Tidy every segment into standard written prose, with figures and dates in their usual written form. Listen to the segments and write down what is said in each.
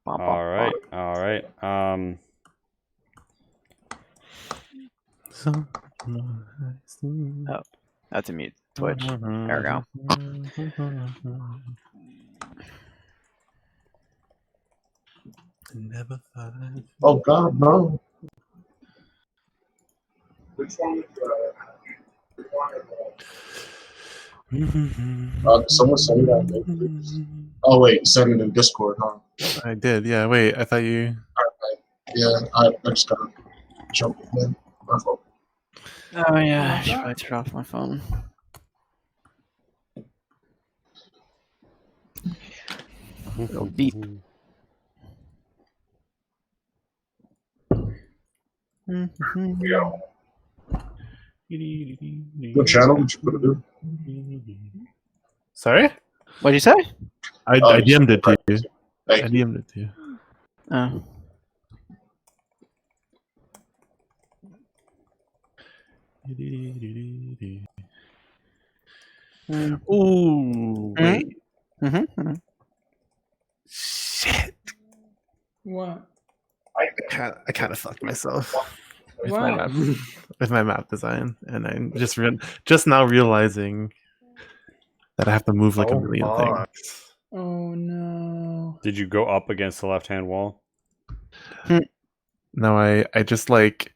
All right. Oh, that's a mute. Twitch. There we go. Never thought I'd... Oh God, no. Which one is someone send me that link, please? Oh wait, send it in Discord, huh? I did, yeah. Wait, I thought you... Yeah, I just gotta jump in. My fault. Oh yeah, should I turn off my phone? It'll beep. What channel did you put it in? Sorry? What'd you say? I DM'd it to you. I Thank you. DM'd it to you. Oh. Ooh, wait. Shit. What? I kind of fucked myself with What? my map design, and I'm just now realizing that I have to move like a million things. Oh no. Did you go up against the left-hand wall? No, I just like...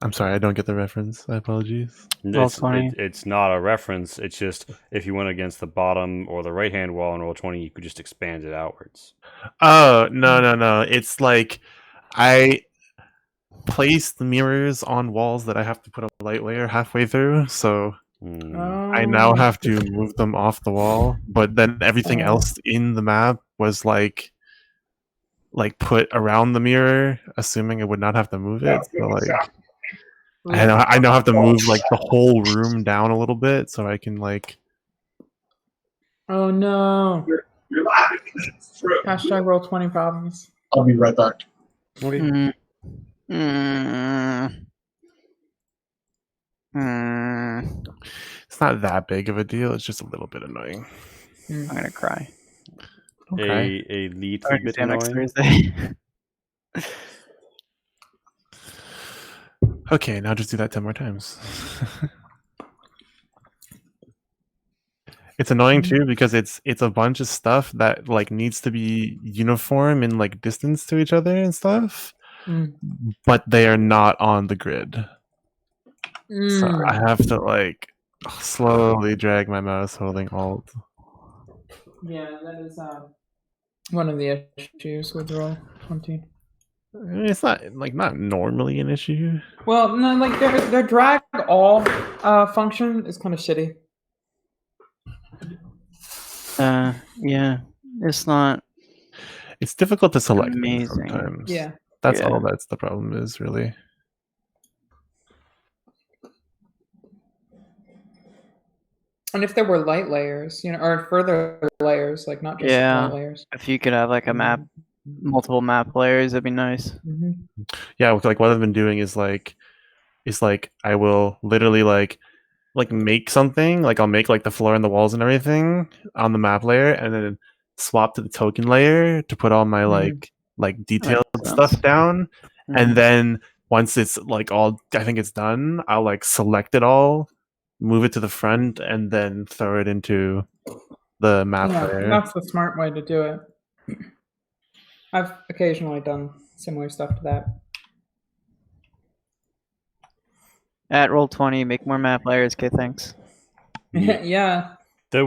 I'm sorry, I don't get the reference. I apologize. It's not a reference. It's just if you went against the bottom or the right-hand wall in roll 20, you could just expand it outwards. Oh, no. It's like I place the mirrors on walls that I have to put a light layer halfway through, so I now have to move them off the wall, but then everything else in the map was like put around the mirror, assuming I would not have to move it. So like I now have to move like the whole room down a little bit so I can like... Oh no. Hashtag roll 20 problems. I'll be right back. It's not that big of a deal. It's just a little bit annoying. I'm gonna cry. Okay. A little bit next annoying. Thursday. Okay, now just do that 10 more times. It's annoying too because it's a bunch of stuff that like needs to be uniform in like distance to each other and stuff, but they are not on the grid. So I have to like slowly drag my mouse holding Alt. Yeah, that is one of the issues with roll 20. It's not normally an issue. Well, no, like their drag all function is kind of shitty. Yeah, it's not. It's difficult to select amazing. Sometimes. Yeah, that's all. That's the problem is really. And if there were light layers, or further layers, like not just light layers. If you could have like a map, multiple map layers, that'd be nice. Yeah, like what I've been doing is like I will literally like make something, like I'll make like the floor and the walls and everything on the map layer, and then swap to the token layer to put all my like detailed stuff down, and then once it's like all, I think it's done, I'll like select it all, move it to the front, and then throw it into the map layer. That's the smart way to do it. I've occasionally done similar stuff to that. At roll 20, make more map layers. Okay, thanks. Yeah. So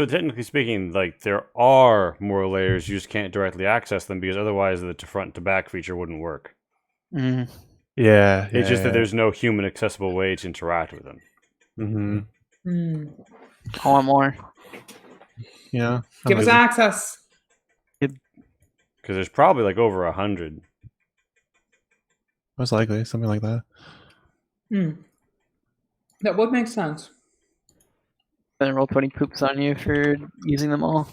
technically speaking, like there are more layers, you just can't directly access them because otherwise the front to back feature wouldn't work. Yeah, it's just that there's no human accessible way to interact with them. I want more. Yeah. Give us access. Because there's probably like over 100. Most likely, something like that. That would make sense. Then roll 20 poops on you for using them all.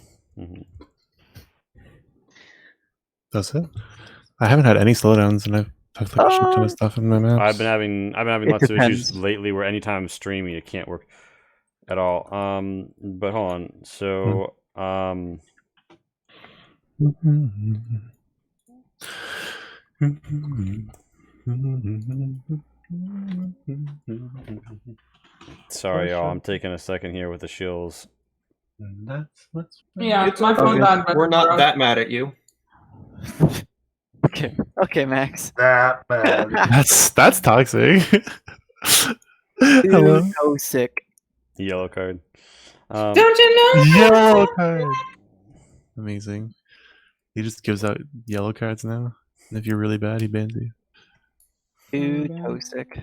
That's it. I haven't had any slowdowns, and I've like a shit ton of stuff in my maps. I've been having lots of issues lately where anytime I'm streaming, it can't work. at all. But hold on. So, sorry, y'all. I'm taking a second here with the shills. Yeah, It's my phone died. We're not that mad at you. Okay, Max. That bad. That's toxic. Hello. Dude, so sick. Yellow card. Don't you know? Yellow card. Amazing. He just gives out yellow cards now. And if you're really bad, he bans you. Dude, so sick.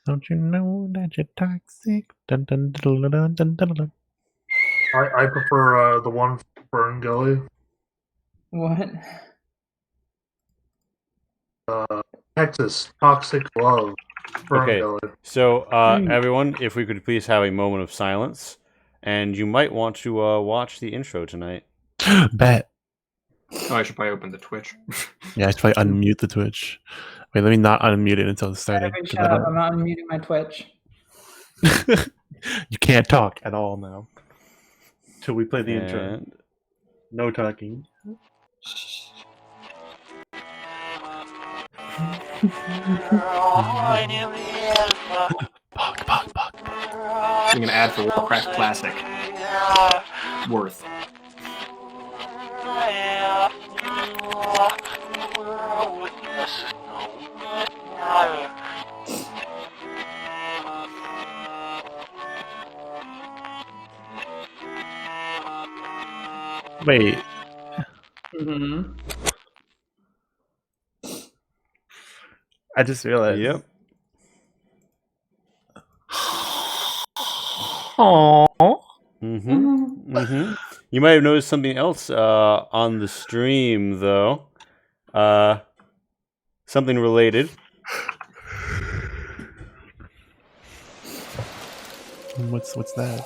Don't you know that you're toxic? Dun, dun, dun, dun, dun, dun, dun, dun. I prefer the one Fern Gully. What? Texas Toxic Love. Fern Okay. Gully. So, everyone, if we could please have a moment of silence, and you might want to watch the intro tonight. Bet. Oh, I should probably open the Twitch. Yeah, I should probably unmute the Twitch. Wait, let me not unmute it until it started. Evan, 'cause shut up. I'm not unmuting my Twitch. You can't talk at all now. Till we play the intro. And No talking. Bog. I'm gonna add for Warcraft Classic. Worth. Wait, Mm-hmm. I just realized. yep. Aww. You might have noticed something else on the stream, though. Something related. What's that?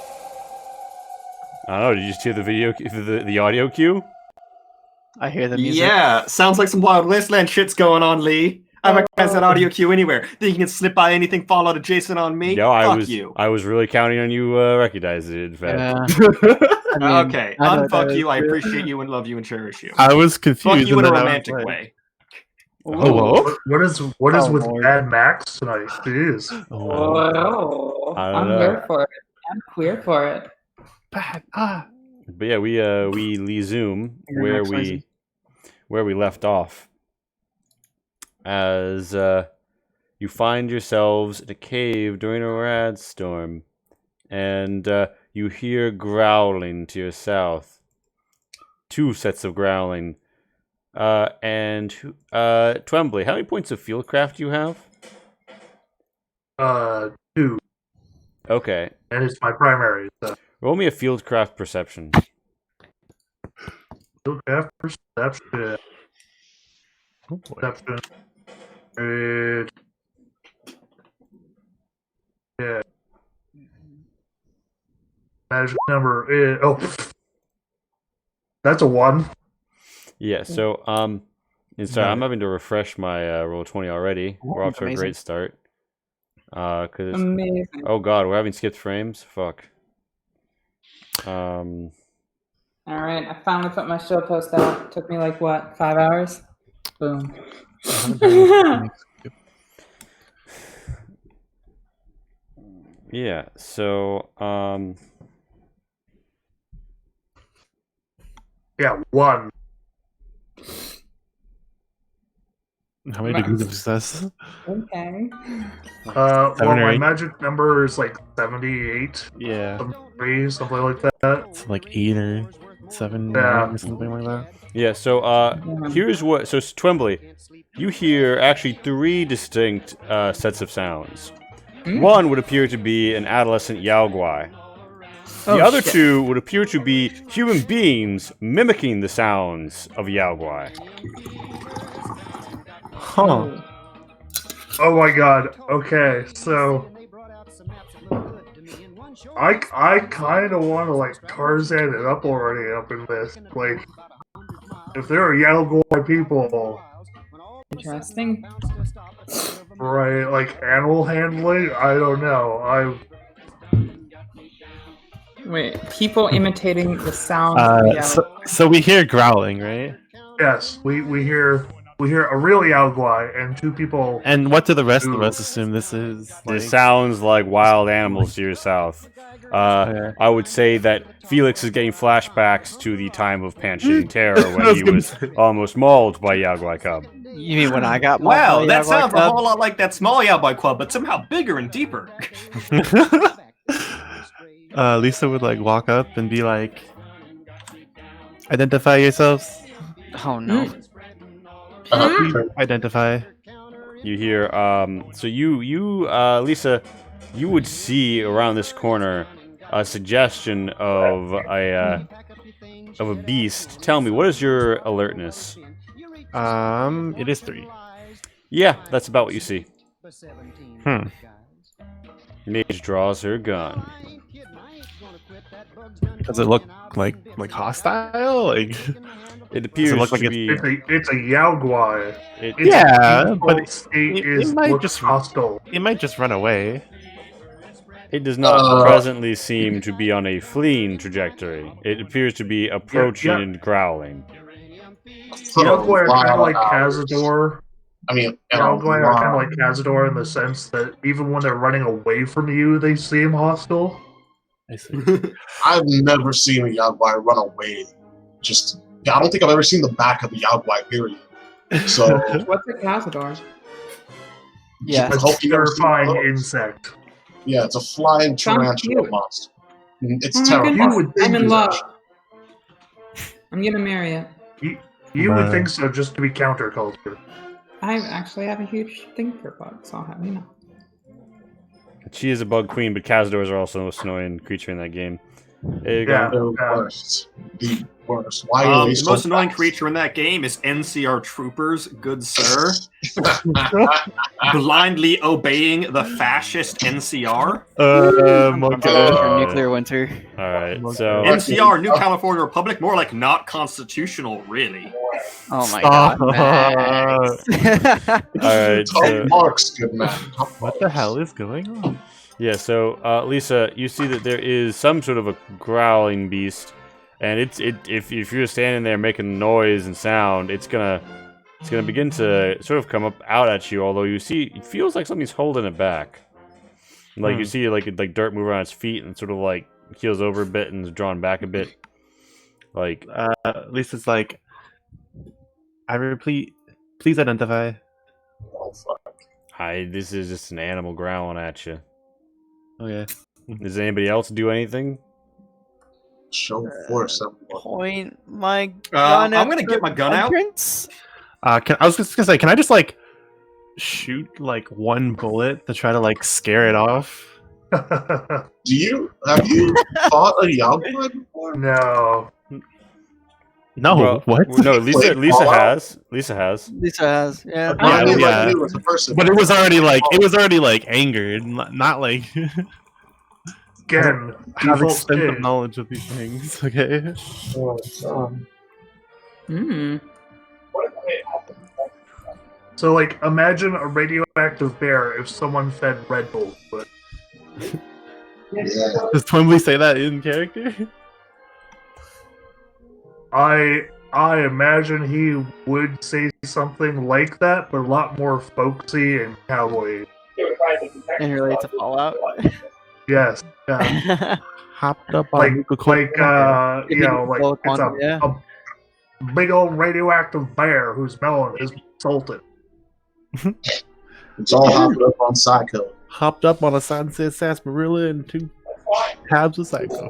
I don't know. Did you just hear the video, the audio cue? I hear the music. Yeah, sounds like some Wild Wasteland shit's going on, Lee. I recognize that audio cue anywhere. Think you can slip by anything Fallout adjacent on me? No, Fuck you. I was really counting on you recognizing it. In fact. Yeah. I mean, Okay, I know that unfuck was you. I true. appreciate you and love you and cherish you. I was confused. Fuck you in and a then I was romantic like, way. Hello? What is Oh, with Lord. Mad Max tonight? Jeez. Oh, I don't I'm know. here for it. I'm queer for it. Bad. But yeah, we resume You're where next, Lacey. we left off. As you find yourselves in a cave during a rad storm, and you hear growling to your south. 2 sets of growling. And Twembly, how many points of fieldcraft do you have? 2, Okay. and it's my primary. So. Roll me a fieldcraft perception. Fieldcraft perception. Oh boy. Perception. Yeah. Magic number is that's a 1. Yeah, so and sorry, I'm having to refresh my roll 20 already. We're off to a amazing. great start. Cause it's, Amazing. oh god, we're having skipped frames. Fuck. All right, I finally put my show post out. Took me like what, 5 hours? Boom. Yeah, so Yeah, 1. How many degrees of success? Okay. Well, 7 or my 8? magic number is like 78, Yeah. 73, something like that. It's like 8 or 7 Yeah. or something like that. yeah, so here's what so Twembly, you hear actually 3 distinct sets of sounds. One would appear to be an adolescent Yaogwai. The Oh, other shit. 2 would appear to be human beings mimicking the sounds of Yaogwai. Huh. Oh my god. Okay, so I kind of want to like Tarzan it up already up in this. Like, if there are Yaogwai people, Interesting. right? Like animal handling. I don't know. Wait, people imitating the sound of the so we hear growling, right? Yes, we hear a real Yaogwai and two people. And what do the rest of us assume this is? This sounds like wild animals to your south. Okay. I would say that Felix is getting flashbacks to the time of Pan-Shitting Terror when he was almost mauled by Yaogwai Cub. You mean when I got Wow, that Yaogwai sounds a Cub? whole lot like that small Yaogwai Club, but somehow bigger and deeper. Lisa would like walk up and be like, "Identify yourselves." Oh no. Identify. You hear, so you, Lisa, you would see around this corner a suggestion of a beast. Tell me, what is your alertness? It is 3. Yeah, that's about what you see. Mage draws her gun. Does it look like hostile? Like it appears look like to be. It's a Yaogwai. But it might just hostile. It might just run away. It does not presently seem to be on a fleeing trajectory. It appears to be approaching and growling. Yaogwai are kind of like Cazador. I mean, Yaogwai are kind of like Cazador in the sense that even when they're running away from you, they seem hostile. I see. I've never seen a Yaogwai run away. I don't think I've ever seen the back of a Yaogwai, period. So, What's a Cazador? Yeah. It's a terrifying insect. Yeah, it's a flying tarantula monster. It's terrifying. I'm in love. I'm gonna marry it. You would think so, just to be counterculture. I actually have a huge thing for bugs, I'll have you know. She is a bug queen, but Cazadors are also the most annoying creature in that game. There you Yeah. go. The worst. The worst. Why are they The so most annoying fast? creature in that game is NCR troopers, good sir. Blindly obeying the fascist NCR. Okay. Nuclear winter. Alright, so... NCR, New California Republic, more like not constitutional, really. Oh my god. Max. Alright, so... Marks, good man. What the hell is going on? Yeah, so, Lisa, you see that there is some sort of a growling beast, and if you're standing there making noise and sound, it's gonna begin to sort of come out at you, although you see, it feels like something's holding it back. Like, you see, like dirt move around its feet, and sort of, like, keels over a bit and is drawn back a bit. Like... Lisa's like, I repeat, please identify. Oh, fuck. Hi, this is just an animal growling at you. Okay. Does anybody else do anything? Show force. Point my gun. I'm gonna get my gun out. I was just gonna say, can I just like shoot like one bullet to try to like scare it off? Have you fought a Yaogwai before? No. No, Well, what? No, Lisa Fallout? has. Lisa has. Lisa has, yeah. I knew yeah. like you as a person. But it was already like angered, not like Again, have default extensive state. knowledge of these things. Okay. So, like, imagine a radioactive bear if someone fed Red Bull to it. Yeah. Does Twimbly say that in character? I imagine he would say something like that, but a lot more folksy and cowboy. And relate to Fallout. Yes. Yeah. Hopped up Like, on you know, like Full it's quantum, yeah. a big old radioactive bear who's smelling his salted. It's all hopped up on Psycho. Hopped up on a sunset sarsaparilla and 2 tabs of Psycho.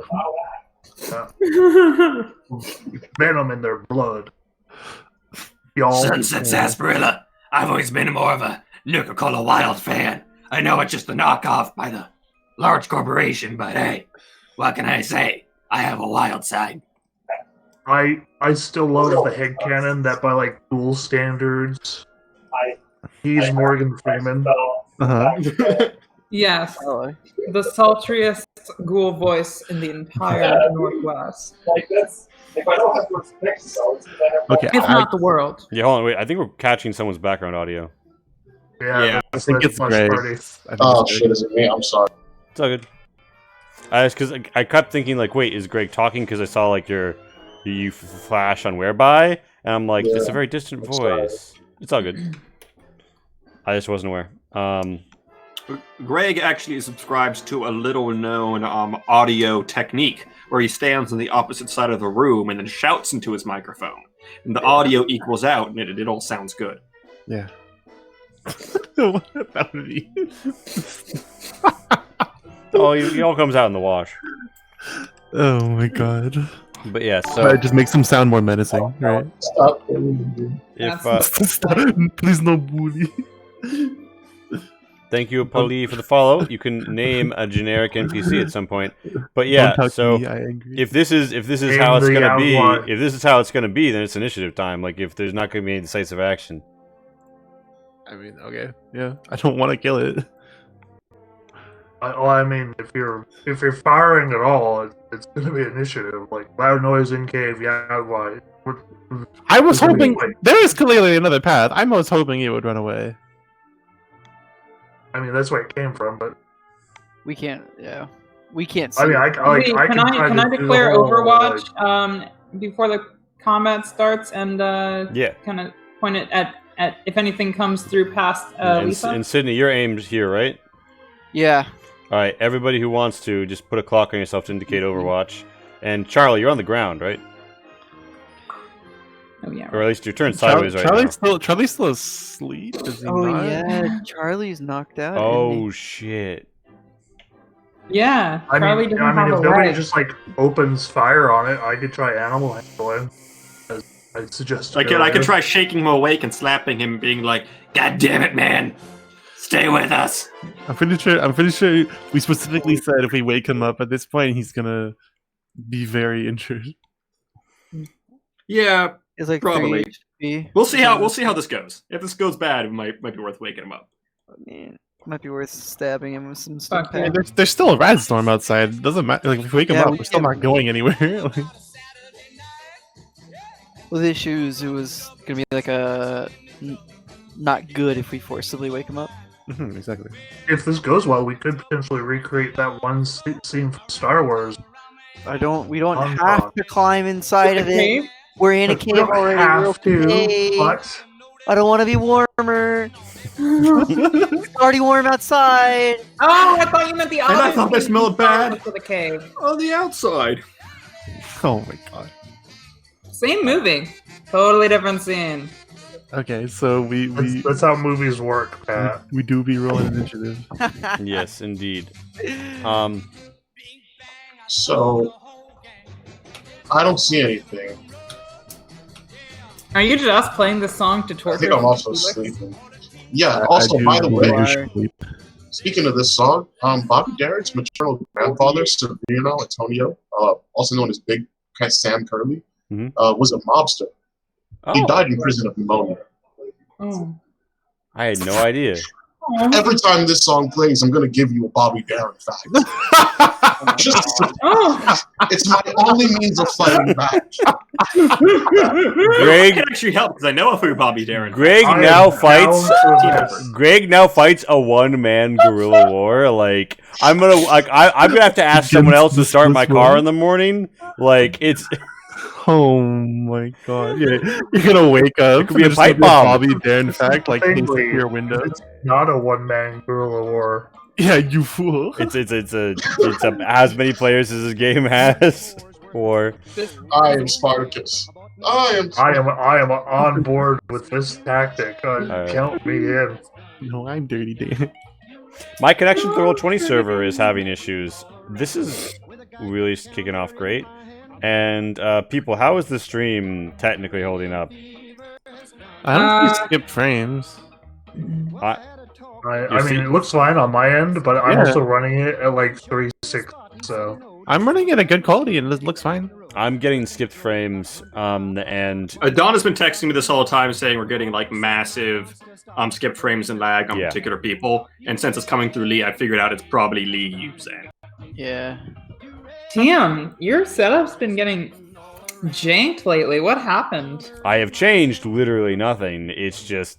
Venom in their blood. Y'all. Sunset Sarsaparilla. I've always been more of a Nuka-Cola Wild fan. I know it's just a knockoff by the large corporation, but hey, what can I say? I have a wild side. I still love the headcanon that by like dual standards, he's Morgan Freeman. Yes, Oh, the sultriest ghoul voice in the entire Northwest. Okay, If not the world. Yeah, hold on, wait. I think we're catching someone's background audio. Yeah, I think it's much great. party. Oh shit, is it me? I'm sorry. It's all good. Because I kept thinking like, wait, is Greg talking? Because I saw like you flash on whereby, and I'm like, it's a very distant voice. It's all good. I just wasn't aware. Greg actually subscribes to a little-known audio technique where he stands on the opposite side of the room and then shouts into his microphone, and the audio equals out, and it all sounds good. Yeah. That would be. Oh, it all comes out in the wash. Oh my god. But yeah, so It just makes him sound more menacing, right? Stop. if Stop. Please no bully. thank you, Polly, for the follow. You can name a generic NPC at some point. But yeah, Don't touch so me, I agree. if this is Name how it's the gonna be, outlaw. if this is how it's gonna be, then it's initiative time. Like if there's not gonna be any decisive action. I mean, okay, yeah. I don't want to kill it. I mean, if you're firing at all, it's gonna be initiative. Like loud noise in cave, Yagwai. I was It's gonna be hoping like- there is clearly another path. I was hoping it would run away. I mean, that's where it came from, but We can't. Yeah, we can't. See I mean, it. Wait, I can kinda I do the declare whole, Overwatch before the combat starts and Yeah. kind of point it at if anything comes through past Lisa? And Sydney, you're aimed here, right? Yeah. All right, everybody who wants to, just put a clock on yourself to indicate Overwatch. And Charlie, you're on the ground, right? Oh yeah. Or at least you're turned sideways right now. Charlie's still asleep. Is he Oh not? yeah, Charlie's knocked out. isn't Oh shit! Yeah. I Charlie mean, doesn't have if a nobody right. just like opens fire on it, I could try animal handling. As I suggested. I could earlier. try shaking him awake and slapping him, being like, "God damn it, man! Stay with us." I'm pretty sure we specifically said if we wake him up at this point, he's gonna be very injured. Yeah, It's like Probably. 3 HP. we'll see how this goes. If this goes bad, it might be worth waking him up. I mean, might be worth stabbing him with some Fuck stuff. yeah. There's still a rad storm outside. It doesn't matter. Like if we wake him Yeah, up, we we're still can- not going anywhere. Like, Well, the issue is it was gonna be like not good if we forcibly wake him up. exactly. If this goes well, we could potentially recreate that one scene from Star Wars. We don't I'm have not. to climb inside of it. Okay. We're in a We cave don't already. have We're to, okay. but I don't want to be warmer. It's already warm outside. Oh, I thought you meant the And I other thought they thing smelled bad. for the cave. On the outside. Oh my god. Same movie, totally different scene. Okay, so we that's how movies work, Pat. we do be rolling initiative. Yes, indeed. So I don't see anything. Are you just playing this song to I torture? think I'm also Felix? sleeping. Yeah. Also, by the way, sleep. speaking of this song, Bobby Darin's maternal grandfather, Severino Antonio, also known as Big Sam Curley, Mhm. was a mobster. He Oh, died in prison of pneumonia. Oh. I had no idea. Every time this song plays, I'm going to give you a Bobby Darin fact. Just, Oh. it's my only means of fighting back. Greg, It actually helps because I know who Bobby Darin. Greg I am now down fights. for this. Greg now fights a one-man guerrilla war. Like I'm gonna have to ask someone else to start my car in the morning. Like it's Oh my god! Yeah, you're gonna wake up. It could be and a there's pipe gonna bomb. be Bobby Darin fact like Thankfully, pasted to your window. It's not a one-man guerrilla war. Yeah, you fool. it's as many players as this game has. Or I am Spartacus. I am on board with this tactic. Count me in. No, I'm Dirty Dan. my connection to the Roll20 server is having issues. This is really kicking off great. And people, how is the stream technically holding up? I don't think we skipped frames. I mean, it looks fine on my end, but I'm Yeah. also running it at like 3.6. So I'm running it at good quality and it looks fine. I'm getting skipped frames, and Don has been texting me this whole time saying we're getting like massive skip frames and lag on Yeah. particular people. And since it's coming through Lee, I figured out it's probably Lee using. Yeah. Damn, your setup's been getting janked lately. What happened? I have changed literally nothing. It's just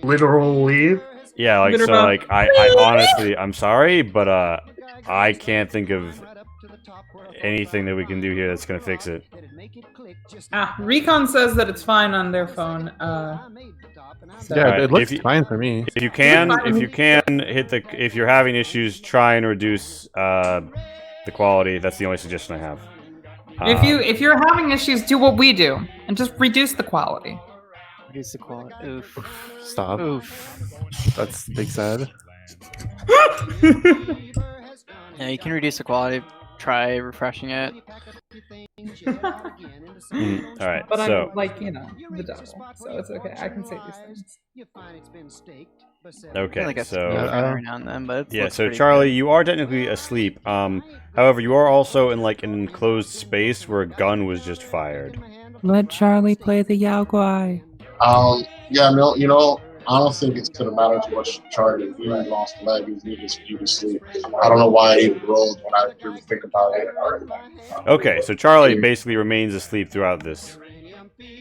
literally, yeah, like so, Literal- like I honestly, I'm sorry, but I can't think of anything that we can do here that's gonna fix it. Recon says that it's fine on their phone. So. Yeah, Alright, it looks if you- fine for me. If you can hit the. If you're having issues, try and reduce the quality. That's the only suggestion I have. If you're having issues, do what we do and just reduce the quality. Reduce the quality. Oof. Stop. Oof. That's big sad. Yeah, you can reduce the quality. Try refreshing it. All right, But so I'm like, the devil, so it's okay. I can say these things. I feel okay, like I so every now and then, but it yeah, looks so pretty Charlie, good. you are technically asleep. However, you are also in like an enclosed space where a gun was just fired. Let Charlie play the Yao Guai. Yeah, no, I don't think it's gonna matter too much. Charlie, he lost a leg, he was asleep. I don't know why I even rolled when I really think about it. Okay, so Charlie basically remains asleep throughout this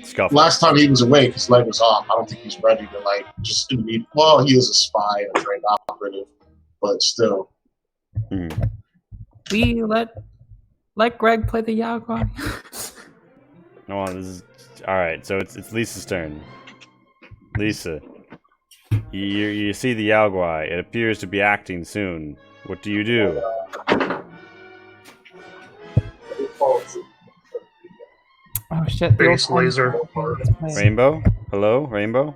scuffle. Last time he was awake, his leg was off. I don't think he's ready to just immediately. Well, he is a spy and a trained operative, but still. We let Greg play the Yao Guai. No, this is all right. So it's Lisa's turn. Lisa, you see the Yao Guai. It appears to be acting soon. What do you do? Oh shit! the Base old laser. Rainbow? Hello, Rainbow?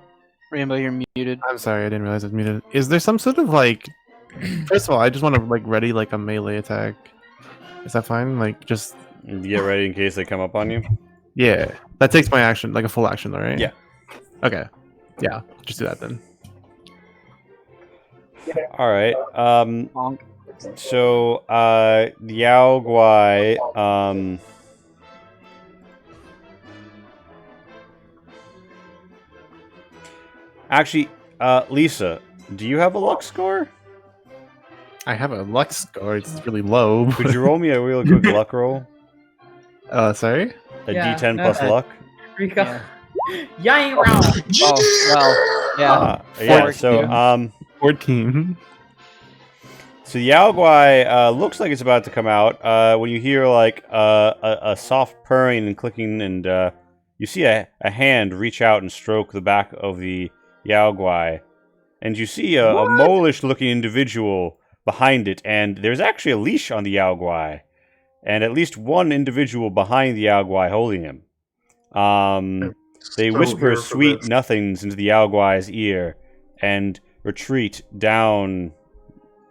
Rainbow, you're muted. I'm sorry, I didn't realize I was muted. Is there some sort of like? First of all, I just want to ready a melee attack. Is that fine? Just Get ready in case they come up on you. yeah, that takes my action, a full action, though, right? Yeah. Okay. Yeah, just do that then. All right. Bonk. So Yao Guai. Actually, Lisa, do you have a luck score? I have a luck score. It's really low. Could you roll me a real quick luck roll? Sorry. A Yeah, D10 no, plus luck. Rico. Yang Rao. Oh well, yeah. Yeah. So 14. So Yao Guai looks like it's about to come out. When you hear a soft purring and clicking, and you see a hand reach out and stroke the back of the Yao Guai, and you see a mole-ish-looking individual behind it, and there's actually a leash on the Yao Guai, and at least one individual behind the Yao Guai holding him. They So whisper here for sweet this. nothings into the Yao Guai's ear and retreat down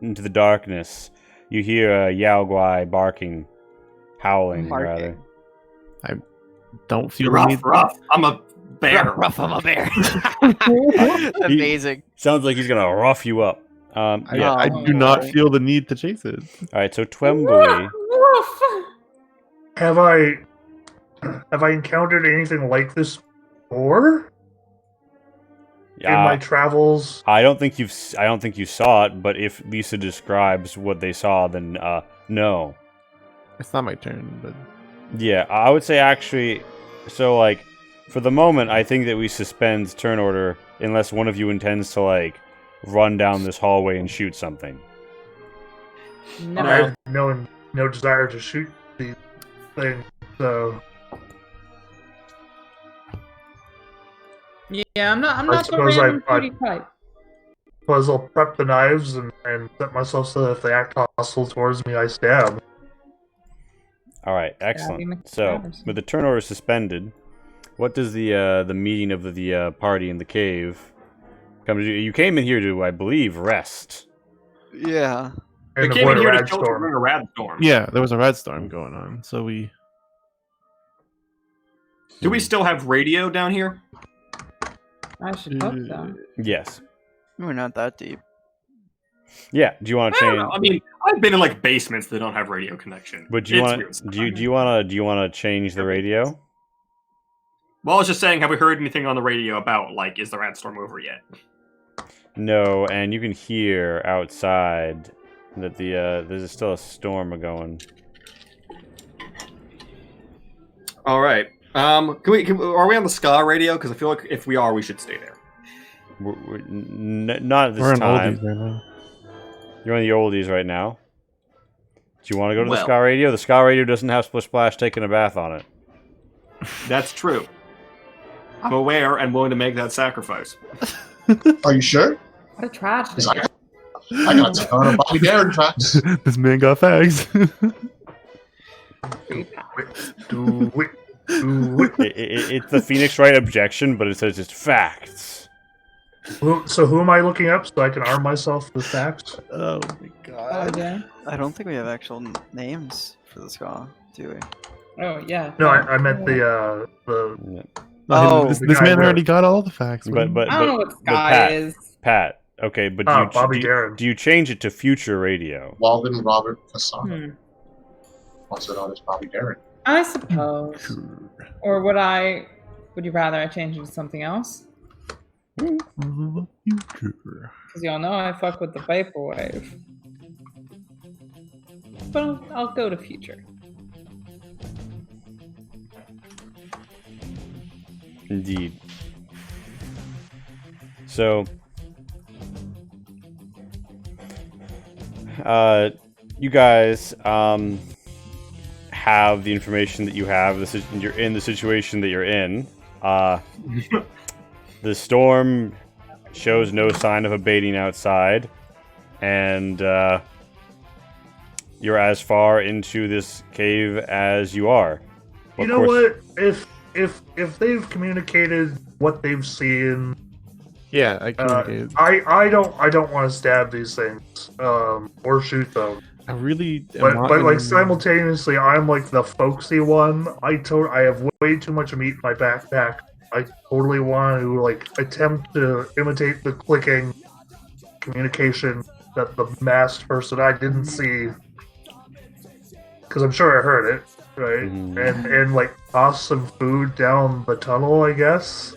into the darkness. You hear a Yao Guai barking, howling, rather. I don't feel the need. Rough. I'm a bear. Rough, I'm a bear. Amazing. Sounds like he's gonna rough you up. Yeah. I do not feel the need to chase it. All right. So Twembly. Have I encountered anything like this before in my travels? I don't think you saw it, but if Lisa describes what they saw, then no. It's not my turn, but Yeah, I would say actually. So for the moment, I think that we suspend turn order unless one of you intends to run down this hallway and shoot something. No. I have no desire to shoot these things, so Yeah, I'm not I the suppose random I- cutie type. suppose I'll prep the knives and set myself so that if they act hostile towards me, I stab. All right, Stabbing excellent. the So stabbers. with the turn order suspended, what does the meeting of the party in the cave come to do? You came in here to, I believe, rest. Yeah. We And came in avoid a here to rad kill storm. during a rad storm. yeah, there was a red storm going on, so we. Do we still have radio down here? I should hope so. Yes. We're not that deep. Yeah. Do you want I to don't change? know. I mean, I've been in basements that don't have radio connection. But do you It's want? weird. Do you want to change the radio? Well, I was just saying, have we heard anything on the radio about is the rad storm over yet? No, and you can hear outside that there's still a storm going. All right. Are we on the ska radio? Because I feel like if we are, we should stay there. Not at this We're in time. oldies right now. You're on the oldies right now. Do you want to go to the Well. Ska Radio? The Ska Radio doesn't have Splish Splash taking a bath on it. That's true. I'm aware and willing to make that sacrifice. Are you sure? What a tragedy. 'Cause I got a ton of Bobby Darin tracks. This man got fags. Do it. Do it. It's the Phoenix Wright objection, but it says it's facts. So who am I looking up so I can arm myself with facts? Oh my Oh, god. yeah. I don't think we have actual names for the ska, do we? Oh, yeah. No, I meant the Oh, this the man guy already got all the facts. But I don't know what Sky Pat, is. Pat, okay, but Oh, Bobby Darin. do you change it to Future Radio? Walden Robert Casano. Hmm. Also known as Bobby Darin. I suppose. Or would you rather I change it to something else? Future. Because y'all know I fuck with the Vaporwave. But I'll go to Future. Indeed. So, you guys have the information that you have. You're in the situation that you're in. The storm shows no sign of abating outside, and you're as far into this cave as you are. You Of know course- what? If they've communicated what they've seen, Yeah, I communicated. I don't want to stab these things or shoot them. I really. am But not like gonna- simultaneously, I'm like the folksy one. I have way too much meat in my backpack. I totally want to like attempt to imitate the clicking communication that the masked person I didn't see, because I'm sure I heard it, right? And like toss some food down the tunnel, I guess.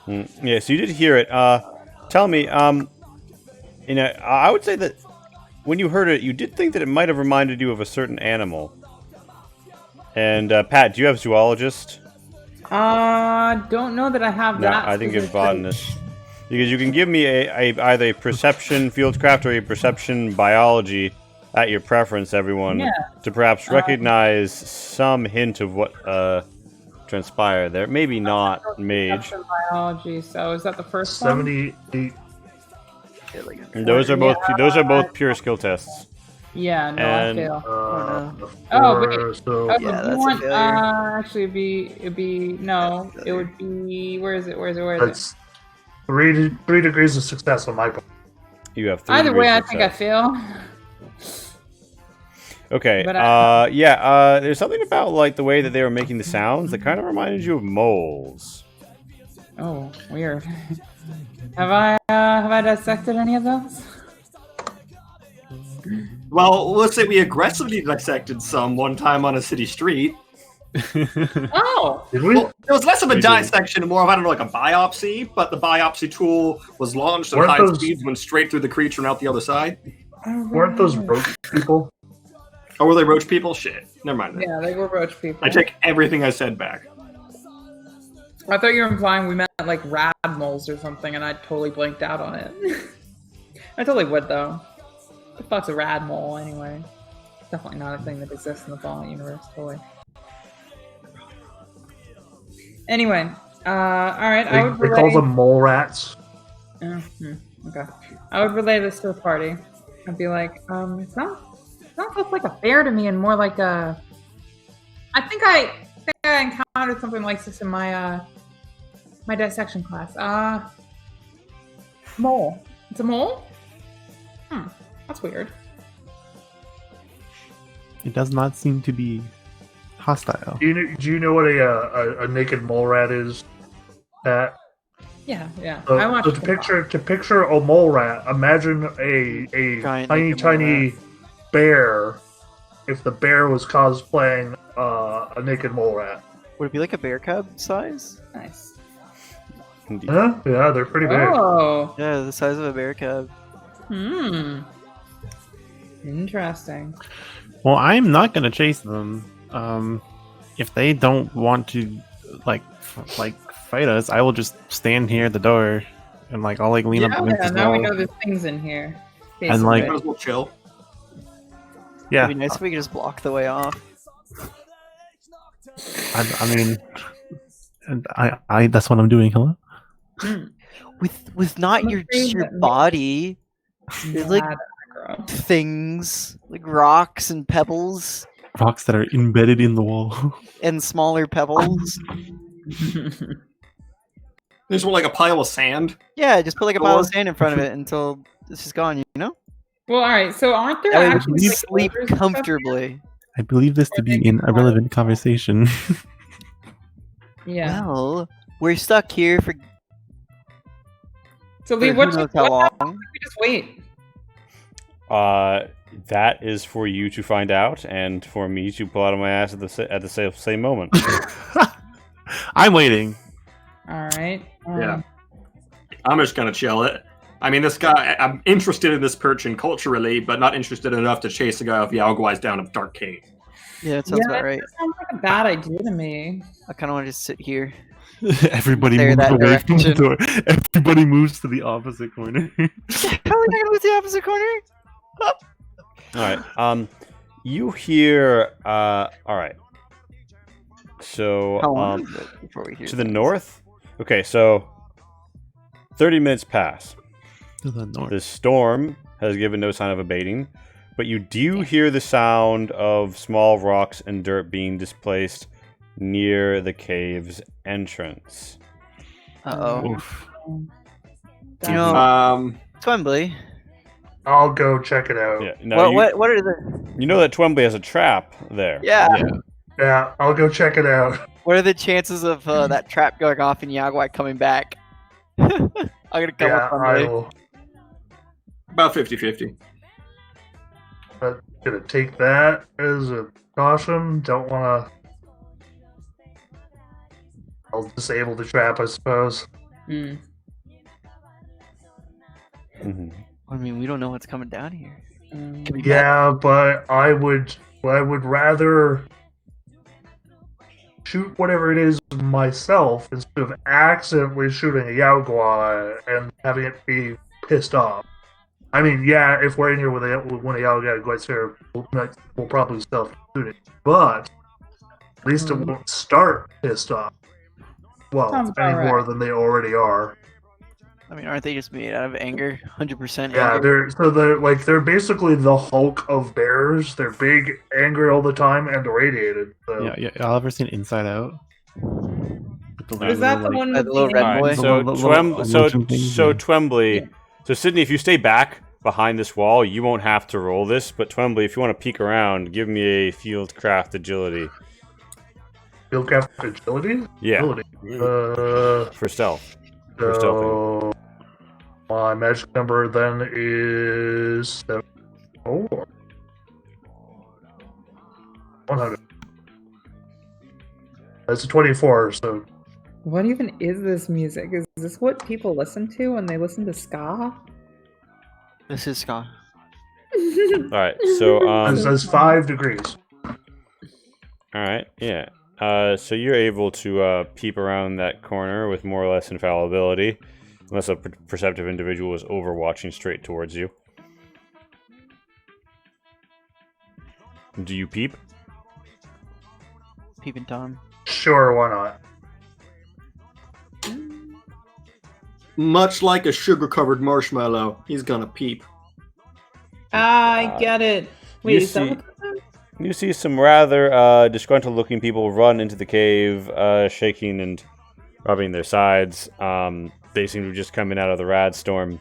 Yeah, so you did hear it. Tell me, I would say that when you heard it, you did think that it might have reminded you of a certain animal. And Pat, do you have zoologist? Don't know that I have No, that. I think it's specific- botanist. Because you can give me either a perception fieldcraft or a perception biology at your preference, everyone, Yeah. to perhaps recognize some hint of what transpired there. Maybe not mage. Perception biology. So is that the first one? 78. Those are both pure skill tests. Yeah, no, And- I fail. Oh, wait. so Oh, Yeah, the that's a one, failure. actually, it'd be no, it would be. Where is it? that's 3 degrees of success on my part. You have 3 Either way, degrees I of think I success. fail. Okay. But there's something about like the way that they were making the sounds that kind of reminded you of moles. Oh, weird. Have I dissected any of those? Well, let's say we aggressively dissected some one time on a city street. Oh, Did we? Well, it was less of a We did. dissection, more of, I don't know, like a biopsy, but the biopsy tool was launched at Weren't high those- speeds, went straight through the creature and out the other side. Weren't those roach people? Or were they roach people? Shit. Never mind that. Yeah, they were roach people. I take everything I said back. I thought you were implying we meant like rad moles or something, and I totally blanked out on it. I totally would though. The fuck's a rad mole anyway? Definitely not a thing that exists in the Fallout universe. Totally. Anyway, all right. I would They call relay. them mole rats. Okay. I would relay this to the party. I'd be like, it sounds look like a bear to me, and more like a. I think I encountered something like this in my my dissection class. Mole. It's a mole. That's weird. It does not seem to be hostile. Do you know what a naked mole rat is? Pat? Yeah. So, I watched so to picture a mole rat, imagine a Giant tiny naked mole tiny bear. If the bear was cosplaying a naked mole rat. Would it be like a bear cub size? Nice. Indeed. Huh? Yeah, they're pretty big. Oh. Yeah, the size of a bear cub. Interesting. Well, I'm not gonna chase them. If they don't want to, fight us, I will just stand here at the door, and I'll lean up Yeah, against this now we wall. know there's things in here. And, like- Might as well chill. Yeah, It'd be nice if we could just block the way off. I mean, and I that's what I'm doing. Hello. With not I'm your afraid just your that body, there's like Bad aggro. things like rocks and pebbles Rocks that are embedded in the wall. and smaller pebbles. There's more like a pile of sand. Yeah, just put like a pile of Or- sand in front of it until it's just gone. You know, Well, all right. So aren't there that way we actually can like, sleep boulders and stuff? comfortably. I believe this to be an irrelevant conversation. Yeah. Well, we're stuck here for So Lee, who what knows how long. we just wait? That is for you to find out, and for me to pull out of my ass at the same moment. I'm waiting. All right. Yeah. I'm just gonna chill it. I mean, this guy. I'm interested in this perchin culturally, but not interested enough to chase a guy with Yao down a dark cave. Yeah, that sounds Yeah, about right. that sounds like a bad idea to me. I kind of want to just sit here. Everybody Stare moves that away from the direction. door. Everybody moves to the opposite corner. How are we not gonna move to the opposite corner? All right. You hear. All right. So, How long is it before we hear to the things? north. Okay, so 30 minutes pass. To the north. The storm has given no sign of abating, but you do hear the sound of small rocks and dirt being displaced near the cave's entrance. Uh-oh. Oof. You know, Twimbly. I'll go check it out. Yeah. Now What are the you know that Twimbly has a trap there. Yeah. Yeah, I'll go check it out. What are the chances of that trap going off and Yagwai coming back? I'm gonna come Yeah, with I Twimbly. will. About 50-50. Gonna take that as a caution. Don't want to. I'll disable the trap, I suppose. Hmm. Mhm. I mean, we don't know what's coming down here. Um, Could be bad. Yeah, but I would rather shoot whatever it is myself instead of accidentally shooting a Yaogua and having it be pissed off. I mean, yeah, if we're in here with one of Yaogua goes here, we'll probably self-shoot it. But at least it won't start pissed off. Well, Sounds any about more right. than they already are. I mean, aren't they just made out of anger? 100% Yeah, anger. they're basically the Hulk of bears. They're big, angry all the time, and irradiated. So. Yeah. Y'all ever seen Inside Out? Is that the one The with little the red All boy? right, so The little emotion thing, yeah. Twimbly. So Sydney, if you stay back behind this wall, you won't have to roll this. But Twimbly, if you want to peek around, give me a fieldcraft agility. Fieldcraft agility? Yeah, Agility. for stealth. For stealthing. So my magic number then is 74. 100. That's a 24, so What even is this music? Is this what people listen to when they listen to ska? This is Scott. All right, so that's 5 degrees. all right, yeah. So you're able to peep around that corner with more or less infallibility, unless a perceptive individual is overwatching straight towards you. Do you peep? Peeping Tom. Sure, why not? Much like a sugar-covered marshmallow, he's gonna peep. I get it. Wait, you is that see- what that is? You see some rather disgruntled-looking people run into the cave, shaking and rubbing their sides. They seem to have just come in out of the rad storm.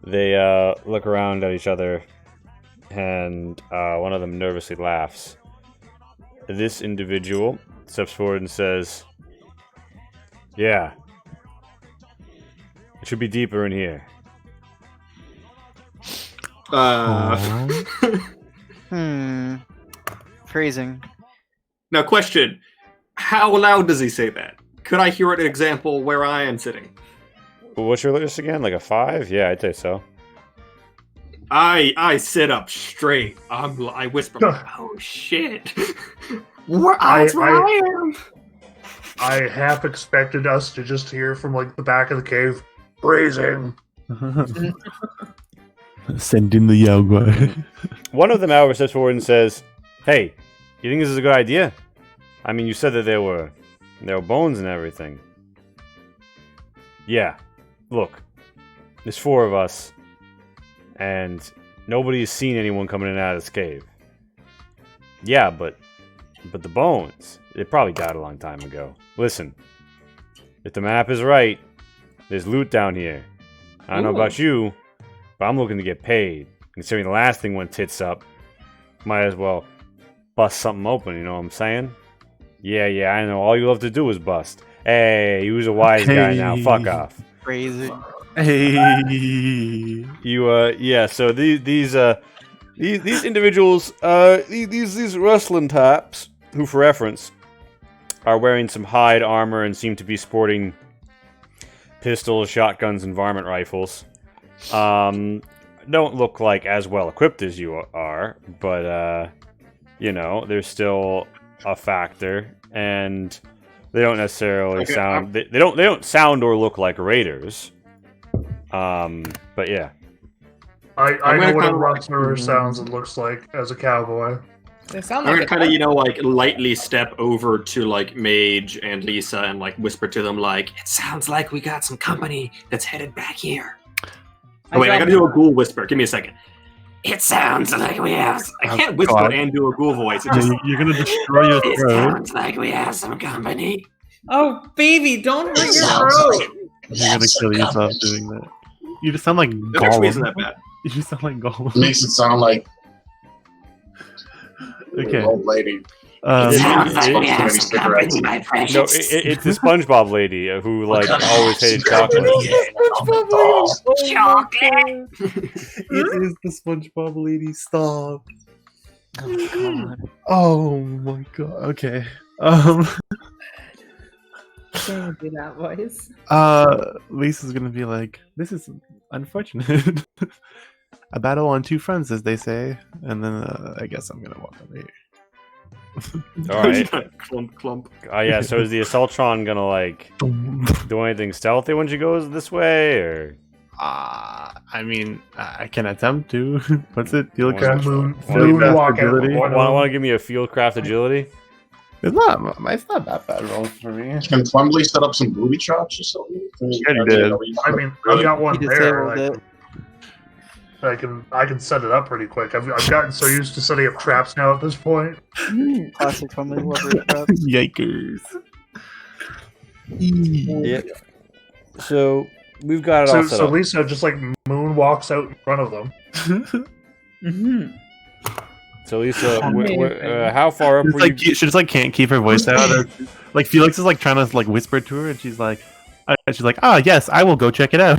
They look around at each other, and one of them nervously laughs. This individual steps forward and says, "Yeah, it should be deeper in here." Phrasing. Now, question: how loud does he say that? Could I hear an example where I am sitting? What's your list again? Like a 5? Yeah, I'd say so. I sit up straight. I whisper, "Oh shit! That's where I am." I half expected us to just hear from like the back of the cave, praising. Send in the Jaguar. One of them, however, steps forward and says, "Hey, you think this is a good idea? I mean, you said that there were bones and everything." Yeah. Look, there's 4 of us, and nobody's seen anyone coming in and out of this cave. Yeah, but the bones, they probably died a long time ago. Listen, if the map is right, there's loot down here. I don't know about you, but I'm looking to get paid. Considering the last thing went tits up, might as well bust something open, you know what I'm saying? Yeah, I know. All you love to do is bust. Hey, who's a wise guy now? Fuck off. Crazy. Hey. Yeah. So these individuals, these wrestling types, who, for reference, are wearing some hide armor and seem to be sporting pistols, shotguns, and varmint rifles. Don't look like as well equipped as you are, but they're still a factor, and they don't necessarily sound. They don't sound or look like raiders. But yeah. I know what a rustler sounds and looks like as a cowboy. They sound I'm like gonna kind of, lightly step over to, Mage and Lisa and, whisper to them, it sounds like we got some company that's headed back here. Oh, wait, I gotta do a ghoul whisper. Give me a second. It sounds like we have... I can't whisper and do a ghoul voice. You're gonna destroy your It throat. sounds like we have some company. Oh, baby, don't hurt your Sounds throat. like- You're gonna kill yourself doing that. You just sound like That actually isn't Gollum. that bad. You just sound like Gollum. Makes it sound like Okay. an old lady. It sounds like we Smoking have many some company, cigarettes. my No, precious. it's the SpongeBob lady who always hated chocolate. Chocolate. It is the SpongeBob lady. Stop. Oh god. Oh my god. Okay. Don't do that voice. Lisa's gonna be like, this is unfortunate. A battle on 2 fronts, as they say. And then I guess I'm gonna walk over here. All right. Clump. Yeah. So is the Assaultron gonna do anything stealthy when she goes this way, or? I mean, I can attempt to. What's it? You look Can at moonwalk out agility. the window. Want to give me a fieldcraft agility? It's not that bad roll for me. Can Crumbly set up some booby traps or something? Yeah, he did. I mean, I've got one He there. disabled it. I can set it up pretty quick. I've gotten so used to setting up traps now at this point. Classic family lover trap. Yikers. Yep. So we've got it all set So up. Lisa just moonwalks out in front of them. Mm-hmm. So Lisa, Amazing. how far up It's were you? she just can't keep her voice out. Felix is trying to whisper to her, and she's like, yes, I will go check it out.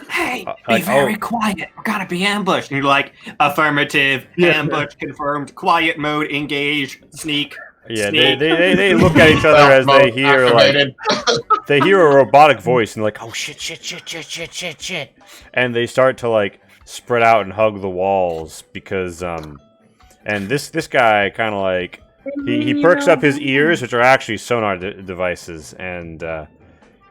Hey, be be very quiet. We're gonna be ambushed. And you're like, affirmative, Yeah. ambush confirmed, quiet mode, engage, sneak. Yeah, Sneak. they look at each other as they hear Activated. they hear a robotic voice and like, oh shit, and they start to spread out and hug the walls because and this guy kind of he perks up his ears, which are actually sonar devices, and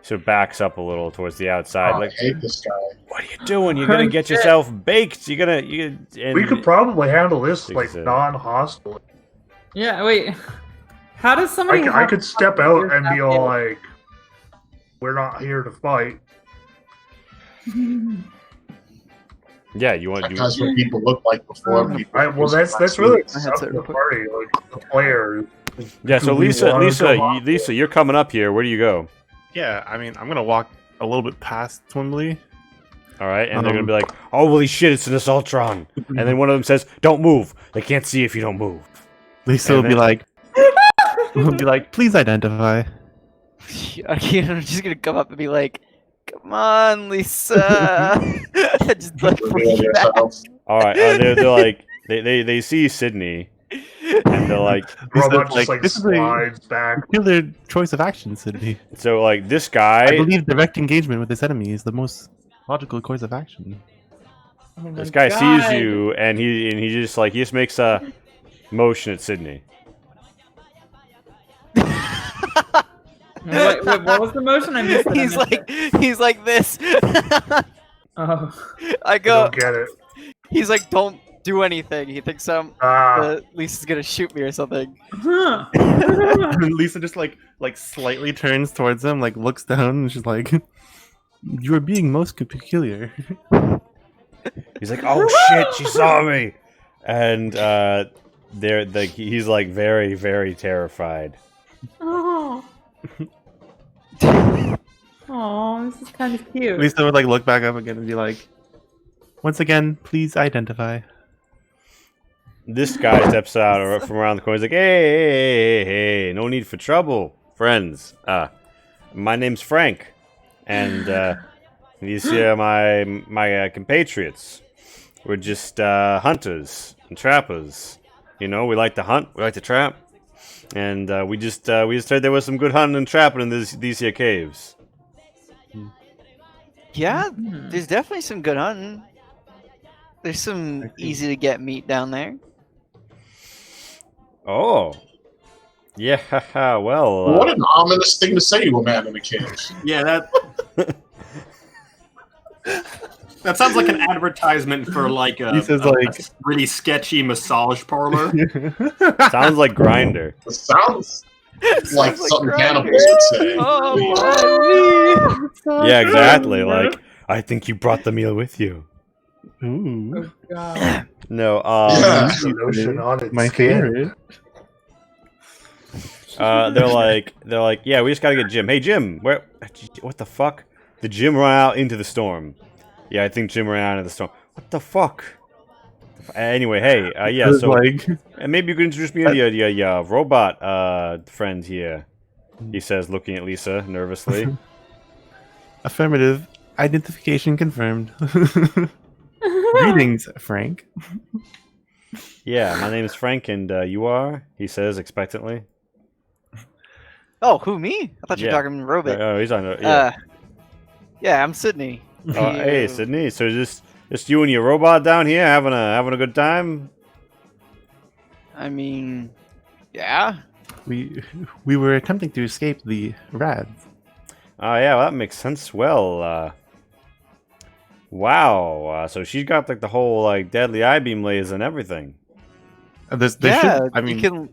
so backs up a little towards the outside. I hate this guy. What are you doing? You're gonna get yourself baked. You and We could probably handle this Exactly. non-hostile. Yeah, wait. How does somebody? I could step out and be all like, "We're not here to fight." yeah, you want That's what people look like before. People Well, that's really I had up to to the put- party, the players. yeah. So Do we wanna come up? Lisa, you're coming up here. Where do you go? Yeah, I mean, I'm gonna walk a little bit past Twimbley. All right, and they're gonna be like, "Holy shit, it's an Assaultron!" And then one of them says, "Don't move. They can't see if you don't move." Lisa will be like, please identify. I'm just gonna come up and be like, "Come on, Lisa." Just reveal yourself. All right, they're like, they see Sydney, and they're like, Robot like, just this is a- slides back. Killer choice of action, Sydney. so this I guy, believe direct engagement with this enemy is the most logical course of action. Oh my this guy God. sees you, and he just makes a motion at Sydney. What was the motion? I missed it. He's like this. Oh. I I go. don't get it. He's like, don't do anything. He thinks Ah, Lisa's gonna shoot me or something. Huh. Lisa just like slightly turns towards him, like looks down, and she's like, "You are being most peculiar." He's like, "Oh shit, she saw me," and he's like very, very terrified. Oh. Oh, this is kind of cute. Lisa would like look back up again and be like, "Once again, please identify." This guy steps out from around the corner. He's like, hey, no need for trouble, friends. My name's Frank, and these here are my compatriots. We're just hunters and trappers. You know, we like to hunt, we like to trap, and we just heard there was some good hunting and trapping in these here caves. Yeah, there's definitely some good hunting. There's some easy to get meat down there. Oh, yeah. Well, What an ominous thing to say to a man in a cage. Yeah, that sounds like an advertisement for like a, Lisa's a like- really sketchy massage parlor. sounds like Grinder. It sounds like like something Grindr. cannibals would say. Oh, Yeah, exactly. Like, I think you brought the meal with you. Ooh, Oh, God. No, Yeah. the notion on its my skin. favorite. they're like, yeah, we just gotta get Jim. Hey, Jim, what the fuck? The Jim ran out into the storm. Yeah, I think Jim ran out into the storm. What the fuck? Anyway, hey, yeah, It was so like, and maybe you could introduce me to your robot friend here. He says, looking at Lisa nervously. affirmative, identification confirmed. Greetings, Frank. Yeah, my name is Frank, and you are? He says expectantly. oh, who me? I thought you were Yeah. talking robot. Oh, he's on. Yeah. Yeah, I'm Sydney. Oh, hey, Sydney. So just you and your robot down here having a good time? I mean, yeah. We were attempting to escape the rads. Oh yeah, well, that makes sense. Well, wow. So she's got like the whole like deadly I-beam laser and everything. I mean, you can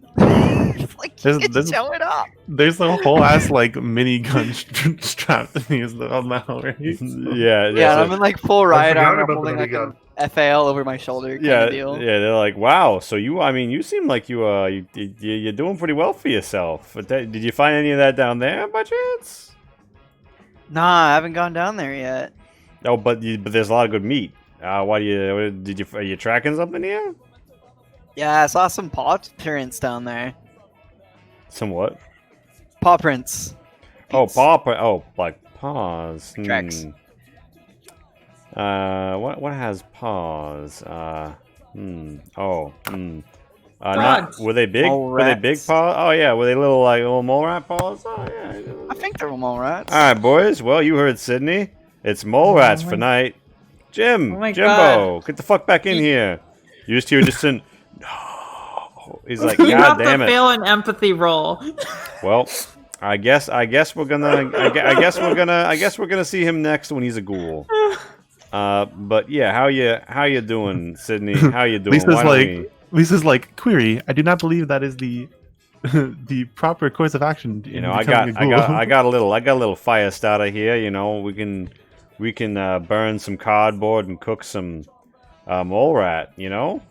like there's- you can there's- show it up. there's a whole ass like mini gun strapped to me on now, right? Yeah, Yeah, so- I'm in like full riot forgot armor, about the holding like minigun. an FAL over my shoulder. Kind yeah, of deal. yeah. They're like, wow. So you seem like you're doing pretty well for yourself. But did you find any of that down there by chance? Nah, I haven't gone down there yet. Oh, but there's a lot of good meat. Why are you tracking something here? Yeah, I saw some paw prints down there. Somewhat. Paw prints. Oh, Pete's. like paws. Tracks. What has paws? Frogs. Were they big? Mole Were they big rats. paws? Oh yeah, were they little mole rat paws? Oh yeah. I think they're mole rats. All right, boys. Well, you heard Sydney. It's mole rats for night. Jim, Oh my Jimbo, get the fuck back in here. You just hear distant. No. He's like, You God have damn to it. fail an empathy roll. Well, I guess we're gonna I guess we're gonna see him next when he's a ghoul. But yeah, how you doing, Sydney? How you doing? Lisa's like, query. I do not believe that is the the proper course of action. You know, I got a little fire starter here. You know, we can burn some cardboard and cook some mole rat. You know,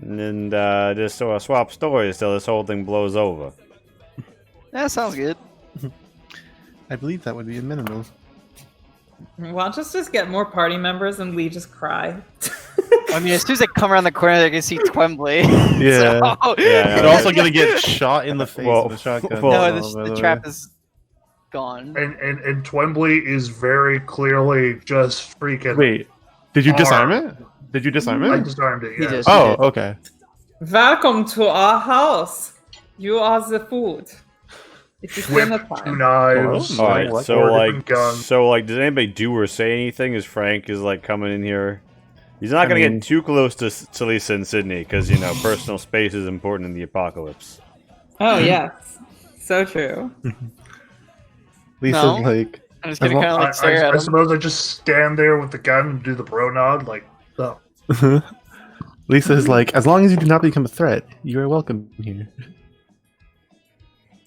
and just sort of swap stories till this whole thing blows over. That sounds good. I believe that would be a minimum. Watch us just get more party members and we just cry. I mean, as soon as I come around the corner, I can see Twembley. Yeah. So- Yeah, You're also gonna get shot in the face Well, with a shotgun. well- no, by the way. trap is gone. And Twombly is very clearly just freaking. Wait, did you disarm Arm. it? Did you disarm I it? disarmed it. He Yes. did. Oh, okay. Welcome to our house. You are the food. It is Whip, dinner 2 time. knives. All right, What? so 4 like, different guns. does anybody do or say anything as Frank is like coming in here? He's not gonna I mean- get too close to Lisa and Sydney because you know personal space is important in the apocalypse. Oh yes, so true. Lisa's No. like, I'm just gonna kind of like stare at I him. suppose I just stand there with the gun and do the bro nod, like, oh. Lisa's like, as long as you do not become a threat, you are welcome here.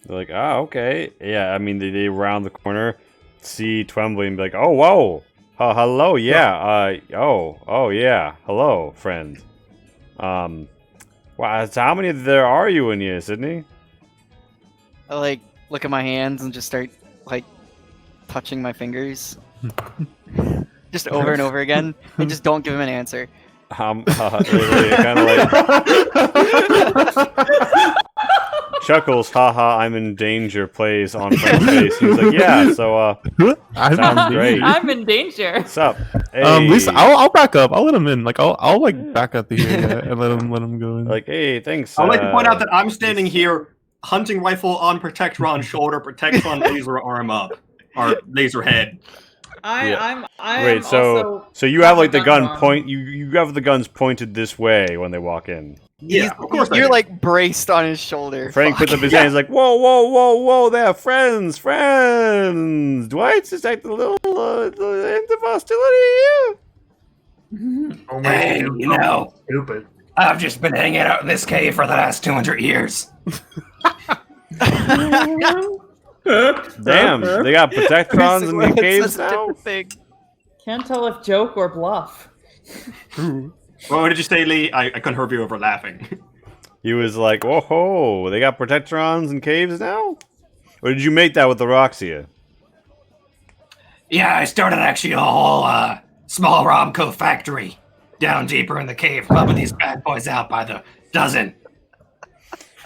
They're like, okay. Yeah, I mean, they round the corner, see Twombly, and be like, oh, whoa. Hello, yeah. Oh, yeah. Hello, friend. Wow, so how many there are you in here, Sydney? I like look at my hands and just start like touching my fingers, just over and over again, and just don't give him an answer. Kind of like chuckles, haha, I'm in danger, plays on Frank's face. He's like, yeah, so, sounds great. I'm in danger. What's up? Hey. Lisa, I'll back up. I'll let him in. Like, I'll like back up here and let him go in. Like, hey, thanks. I'd like to point out that I'm standing here, hunting rifle on Protectron shoulder, Protectron laser arm up, or laser head. I'm Wait, also so you have like the gun on. point. You have the guns pointed this way when they walk in. Yeah, of course. You're like braced on his shoulder. Frank puts up his hand. He's like, whoa, they're friends. Dwight's just like the little end of hostility here. Oh, Hey, you know, stupid. I've just been hanging out in this cave for the last 200 years. Damn, they got protectrons in the It's caves a now. different thing. Can't tell if joke or bluff. What did you say, Lee? I couldn't hear you over laughing. He was like, whoa, they got protectrons in caves now? Or did you make that with the rocks here? Yeah, I started actually a whole small Romco factory down deeper in the cave, pumping these bad boys out by the dozen.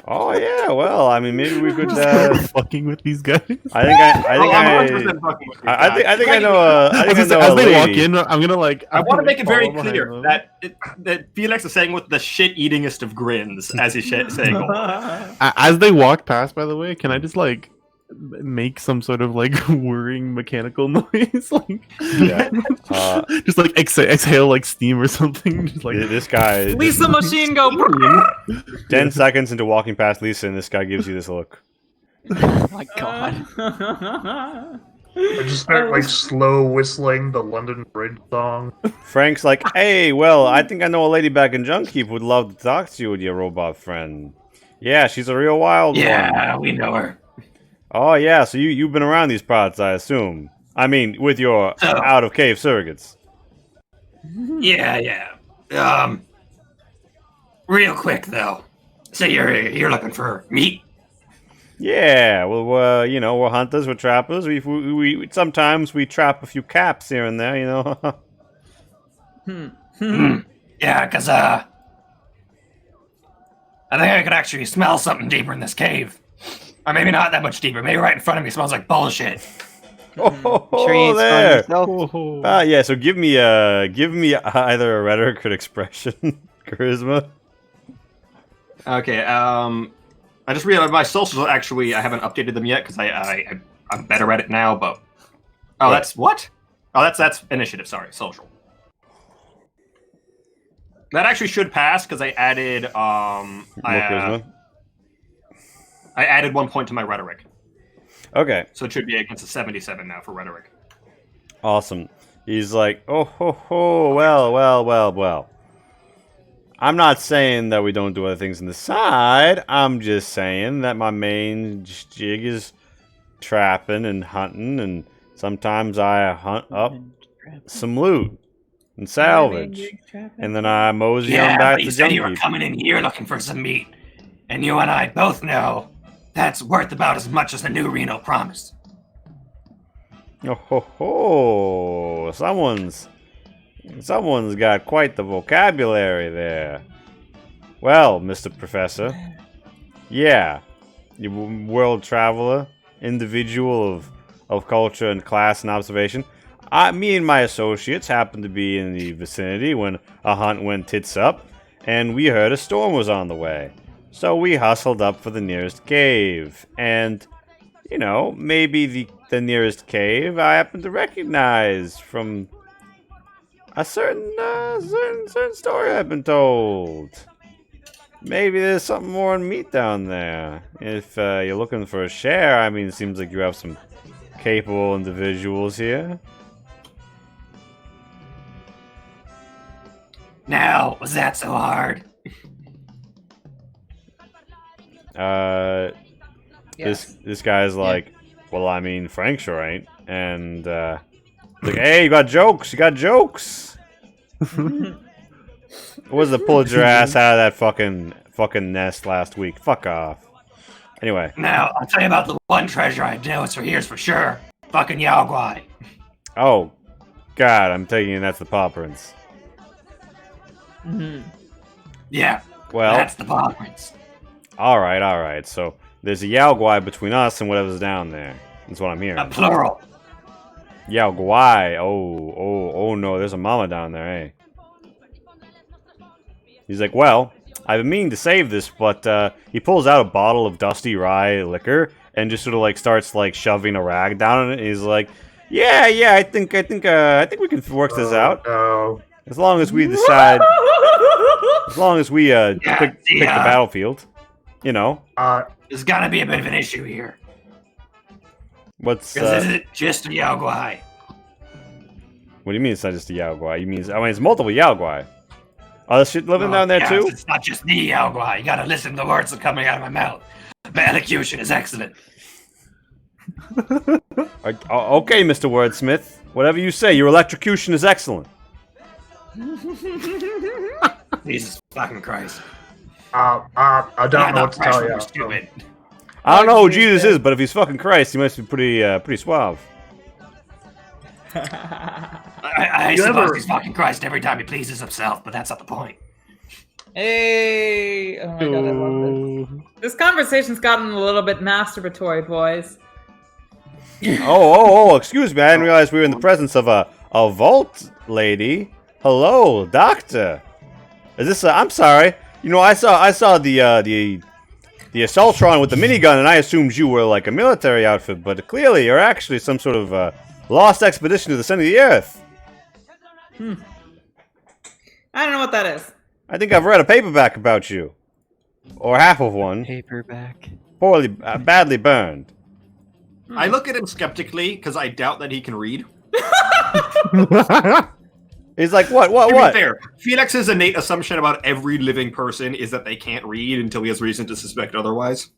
Oh yeah, well, I mean, maybe we could. Fucking with these guys. I think I know. I think I know as a they walk lady. in, I'm gonna like. I want to make it very follow clear behind them. that Felix is saying with the shit-eatingest of grins as he's saying all this. As they walk past, by the way, can I just like make some sort of like whirring mechanical noise, like Yeah. just like exhale like steam or something? Just like This guy. Lisa machine go. 10 seconds into walking past Lisa, and this guy gives you this look. Oh my god. I just start like slow whistling the London Bridge song. Frank's like, hey, well, I think I know a lady back in Junkeep who'd love to talk to you with your robot friend. Yeah, she's a real wild one. Yeah, we know her. Oh, yeah, so you've been around these parts, I assume. I mean, with your out-of-cave surrogates. Yeah. Real quick though. So you're looking for meat? Yeah, well, we're hunters, we're trappers. We sometimes we trap a few caps here and there, you know. Yeah, 'cause I think I could actually smell something deeper in this cave. Or maybe not that much deeper. Maybe right in front of me smells like bullshit. Oh, Sure you ain't there. smelling yourself? Yeah. So give me either a rhetoric or expression, charisma. Okay, I just realized my socials actually I haven't updated them yet because I'm better at it now. But that's what? Oh, that's initiative. Sorry, social. That actually should pass because I added More charisma. I added 1 point to my rhetoric, Okay, so it should be against a 77 now for rhetoric. awesome. He's like, oh ho ho, well. I'm not saying that we don't do other things on the side. I'm just saying that my main jig is trapping and hunting, and sometimes I hunt up some loot and salvage, and then I mosey on Yeah, back but to you said you were Junkie. coming in here looking for some meat. And you and I both know that's worth about as much as the new Reno promised. Oh ho ho! Someone's got quite the vocabulary there. Well, Mr. Professor, yeah, you world traveler, individual of culture and class and observation. Me and my associates happened to be in the vicinity when a hunt went tits up, and we heard a storm was on the way. So we hustled up for the nearest cave, and, you know, maybe the nearest cave I happen to recognize from a certain story I've been told. Maybe there's something more on meat down there. If you're looking for a share, I mean, it seems like you have some capable individuals here. Now, was that so hard? This guy's like, well, I mean, Frank's right, and like, hey, you got jokes, you got jokes. Was the pulled your ass out of that fucking nest last week? Fuck off. Anyway. Now, I'll tell you about the one treasure I know for years for sure. Fucking Yao Guai. Oh, God, I'm taking that's the Paw Prince. Yeah. Well, that's the Paw Prince. All right. So there's a Yao Guai between us and whatever's down there. That's what I'm hearing. A plural. Yao Guai. Oh no, there's a mama down there, eh? He's like, well, I've been meaning to save this, but he pulls out a bottle of dusty rye liquor and just sort of like starts like shoving a rag down it. And he's like, yeah, I think we can work this out. No. As long as we decide, as long as we pick the battlefield, you know. There's gotta be a bit of an issue here. What's Because is it just a Yao Guai? What do you mean it's not just a Yao Guai? You mean it's multiple Yao Guai? Oh, this shit living down there yeah, too? It's not just the Yao Guai. You gotta listen to the words that are coming out of my mouth. My elocution is excellent. Okay, Mr. Wordsmith. Whatever you say, your electrocution is excellent. Jesus fucking Christ. I don't know what to tell you. Stupid. I don't know who Jesus is, but if he's fucking Christ, he must be pretty suave. I suppose he's fucking Christ every time he pleases himself, but that's not the point. Hey! Oh my god, I love this. This conversation's gotten a little bit masturbatory, boys. Oh, excuse me. I didn't realize we were in the presence of a vault lady. Hello, doctor. Is this I'm sorry. You know, I saw the Assaultron with the minigun, and I assumed you were like a military outfit, but clearly you're actually some sort of lost expedition to the center of the earth. I don't know what that is. I think I've read a paperback about you. Or half of one. Paperback. Poorly, badly burned. I look at him skeptically because I doubt that he can read. He's like, what? To be fair, Felix's innate assumption about every living person is that they can't read until he has reason to suspect otherwise.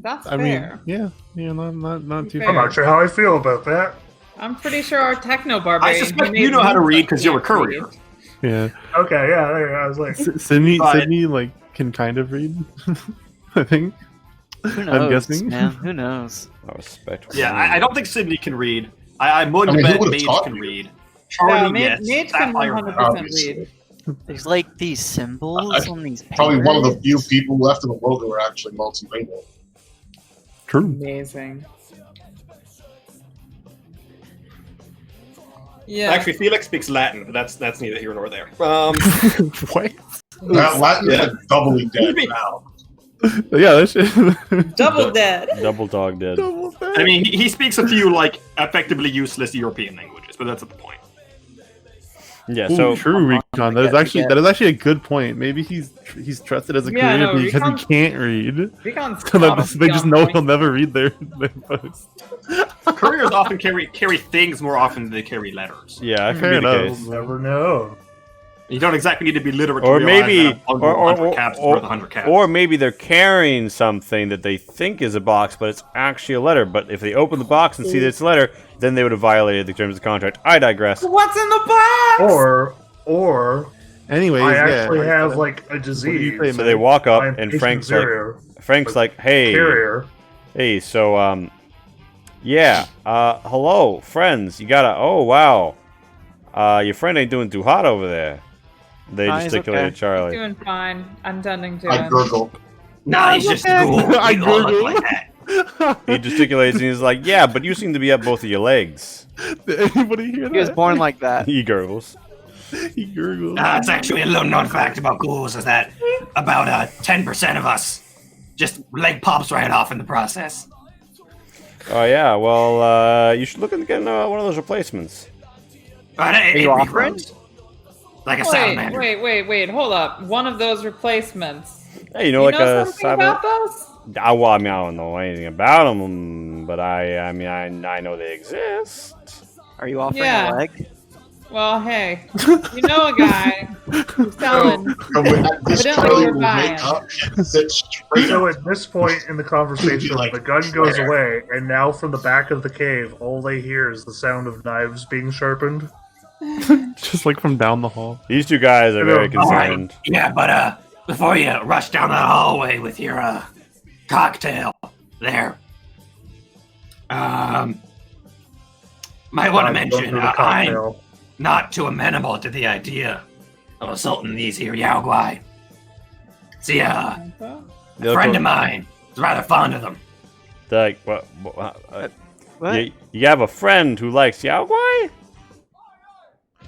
That's I fair. mean, yeah, not too Fair. I'm not sure how I feel about that. I'm pretty sure our techno I barbarian. suspect you know how to read because you're a courier. Yeah. Okay, yeah, I was like, Sydney, But- Sydney, like, can kind of read. I think. Who knows, I'm guessing. man? Who knows? I respect. Yeah, I don't think Sydney can read. I'm willing I to mean, who bet would've Mage taught can me? read. Yeah, Charlie, Mage yes. can Sapphire, 100% obviously. read. There's like these symbols on these papers. Probably one of the few people left in the world who are actually multilingual. True. Amazing. Yeah. Actually, Felix speaks Latin, but that's neither here nor there. What? That Latin is Yeah. like doubly dead now. Yeah, that shit. Double dead. Double dog dead. I mean, he speaks a few, like, effectively useless European languages, but that's not the point. Yeah, Ooh, so true, Recon. That is actually a good point. Maybe he's trusted as a Yeah, creator no, because Recon's- he can't read. Recon's So that they just know probably he'll on never read their posts. Couriers often carry things more often than they carry letters. yeah, I Fair can be the enough. case. never know. You don't exactly need to be literate Or to realize maybe, that a bundle of 100 caps is worth 100 caps. or maybe they're carrying something that they think is a box, but it's actually a letter. But if they open the box and see that it's a letter, then they would have violated the terms of the contract. I digress. What's in the box? Or Anyways, I yeah. actually have like a What do you disease. say, So they walk up, I'm and patient Frank's zero, like, hey, carrier. so yeah, hello, friends. You gotta. Oh wow, your friend ain't doing too hot over there. They Ah, he's gesticulated okay. Charlie. Doing fine. I'm tending to I him. gurgle. Nah, he's just a ghoul. I We all look Googled. like that. He gesticulates and he's like, yeah, but you seem to be up both of your legs. Did anybody hear that? He was born like that. He gurgles. He gurgled. It's actually a little known fact about ghouls is that about 10% of us just leg pops right off in the process. Oh yeah, well, you should look into getting one of those replacements. But it you offering? regrows. Like a salamander. Wait, hold up. One of those replacements. Hey, you know, You like know a something about those? well, I mean, I don't know anything about them, but I mean, I know they exist. Are you offering Yeah. a leg? Well, hey, you know a guy who's selling. This Evidently Charlie we're will buying. wake up and sit straight So up. at this point in the conversation, Like, the gun goes where? away, and now from the back of the cave, all they hear is the sound of knives being sharpened. Just like from down the hall. These two guys are very All right. concerned. Yeah, but before you rush down that hallway with your cocktail there, might want to Don't mention do the I'm cocktail. not too amenable to the idea of assaulting these here Yao Guai. See, a friend of mine is rather fond of them. Like, what? What? You have a friend who likes Yao Guai?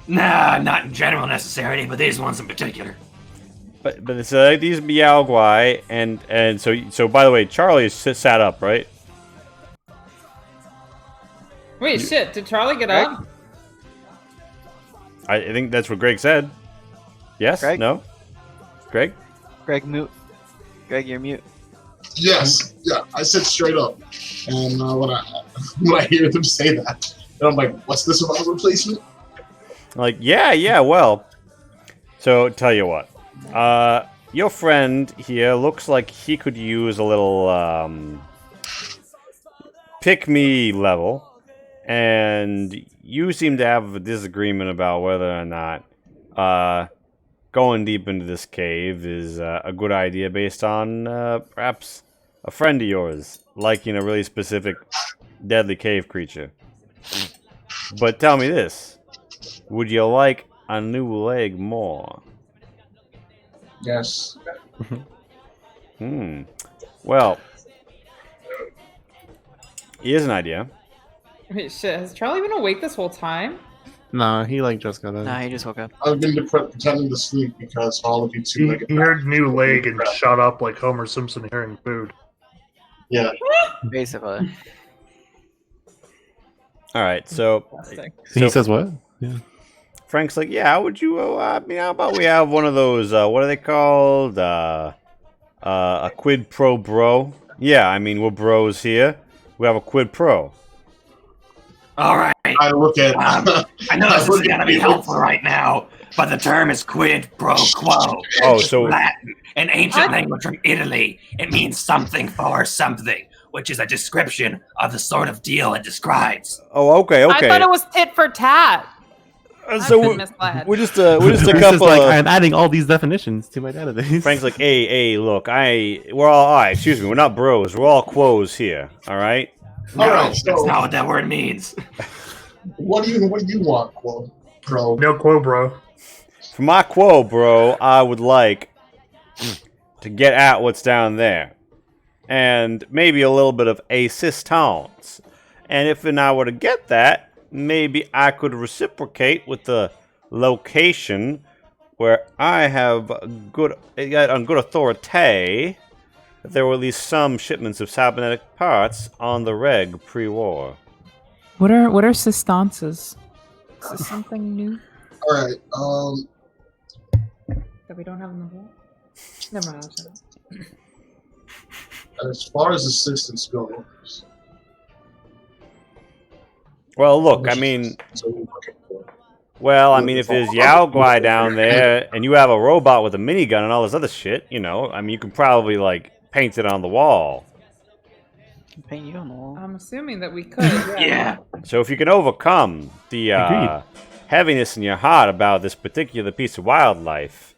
Nah, not in general necessarily, but these ones in particular. But it's like these Yao Guai, and so by the way, Charlie is sat up, right? Wait, shit! Did Charlie get Greg? up? I think that's what Greg said. Yes? Greg? No? Greg? Greg, mute. Greg, you're mute. Yes, yeah, I sit straight up. And when I hear them say that, and I'm like, what's this about replacement? Like, yeah, well. So, tell you what. Your friend here looks like he could use a little, pick-me level. And you seem to have a disagreement about whether or not, going deep into this cave is a good idea based on, perhaps a friend of yours liking a really specific deadly cave creature. But tell me this. Would you like a new leg more? Yes. Well, here's an idea. Wait, shit! Has Charlie been awake this whole time? Nah, he like just got up. Nah, he just woke up. I've been pretending to sleep because all of you He, two he heard new leg and shut up like Homer Simpson hearing food. Yeah. Basically. All right, so He says what? Yeah. Frank's like, yeah, how would you? I mean, how about we have one of those? What are they called? A quid pro bro. Yeah, I mean, we're bros here. We have a quid pro. All right. I look at. I know this isn't gonna be helpful right now, but the term is quid pro quo. Oh, so Latin, an ancient What? language from Italy. It means something for something, which is a description of the sort of deal it describes. okay. I thought it was tit for tat. So I've been misled. we're just a This is couple like, of. I'm adding all these definitions to my database. Frank's like, hey, look, we're all right. Excuse me, we're not bros. We're all quos here. All right. No, All right, that's so not what that word means. what do you want, Quo? Pro? No quo, bro. For my quo, bro, I would like to get at what's down there, and maybe a little bit of assistance. And if I were to get that, maybe I could reciprocate with the location where I have on good authority that there were at least some shipments of cybernetic parts on the reg pre-war. What are sistances? Is this something new All right. That we don't have in the book? Never mind. I'll shut up. As far as assistance goes, Well, look, I mean, so we're looking for. if there's Yao Guai down there and you have a robot with a minigun and all this other shit, you can probably, paint it on the wall. Paint you on the wall. I'm assuming that we could. Yeah. So if you can overcome the Agreed. heaviness in your heart about this particular piece of wildlife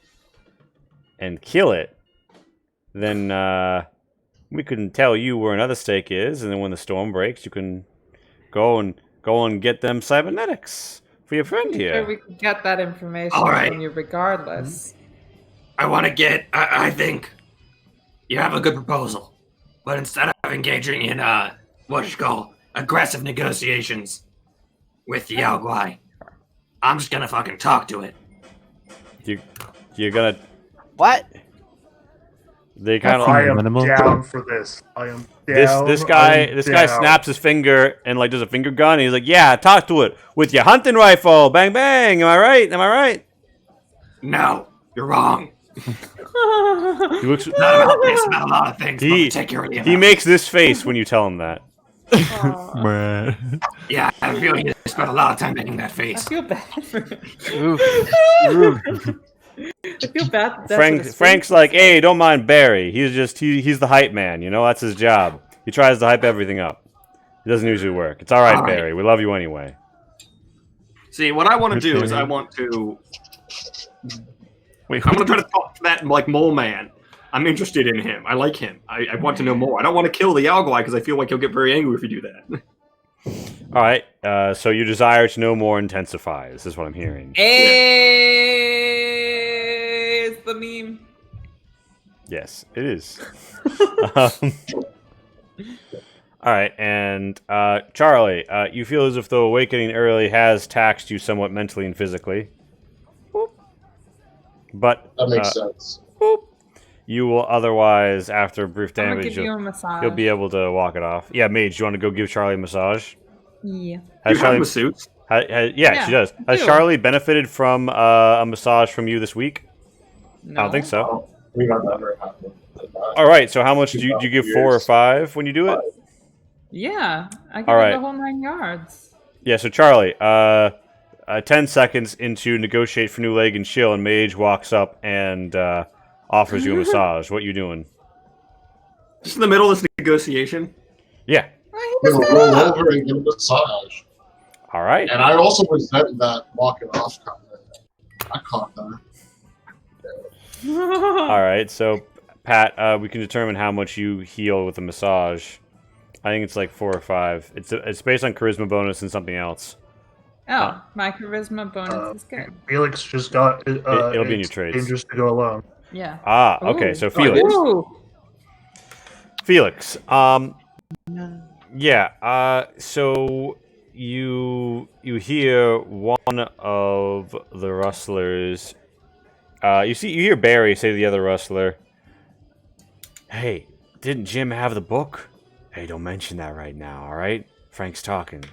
and kill it, then we can tell you where another stake is, and then when the storm breaks, you can go and get them cybernetics for your friend Sure, here. we could get that information All right. from you regardless. I want to get. I think you have a good proposal, but instead of engaging in what you call aggressive negotiations with Yao Guai, I'm just gonna fucking talk to it. You're gonna. What? They kind of. I am minimal. down for this. I am down. This guy I'm guy down. snaps his finger and does a finger gun. And he's like, "Yeah, talk to it with your hunting rifle. Bang bang. Am I right? Am I right?" No, you're wrong. He looks. Not about this, about a lot of things, but particularly about He makes this face when you tell him that. Bruh. Yeah, I have a feeling you spent a lot of time making that I face. feel bad for him. Oof. Oof. I feel bad. That's what his Frank's face like, is. hey, don't mind Barry. He's the hype man. You know, that's his job. He tries to hype everything up. It doesn't usually work. It's all right, Barry. We love you anyway. See, what I want to do is I want to Wait, I'm gonna try to talk to that like mole man. I'm interested in him. I like him. I want to know more. I don't want to kill the Yalguai because I feel like he'll get very angry if you do that. All right. So your desire to know more intensifies. Is what I'm hearing. Hey, it's the meme. Yes, it is. All right, and Charlie, you feel as if the awakening early has taxed you somewhat mentally and physically. Boop. But That makes sense. boop, you will otherwise, after brief I'm gonna damage, give you a massage. you'll be able to walk it off. Yeah, Mage, you want to go give Charlie a massage? Yeah. Has You have Charlie, masseuse? yeah, she does. I Has do. Charlie benefited from a massage from you this week? No. I don't think so. We got that very happy. All right, so how much do you give 4 or 5 when you do it? Yeah, I give All it right. the whole 9 yards. Yeah, so Charlie, 10 seconds into negotiate for new leg and chill, and Mage walks up and offers you a massage. What you doing? Just in the middle of this negotiation. Yeah. We will roll over and get a massage. All right. And I also resent that walking off comment. I caught that. All right. So, Pat, we can determine how much you heal with a massage. I think it's like 4 or 5. It's based on charisma bonus and something else. Oh, my charisma bonus is good. Felix just got. It'll be in your it's trades. dangerous to go alone. Yeah. Ah, okay. Ooh. So Felix. Ooh. Felix. Yeah. So you hear one of the rustlers. You hear Barry say to the other rustler, "Hey, didn't Jim have the book? Hey, don't mention that right now, all right? Frank's talking."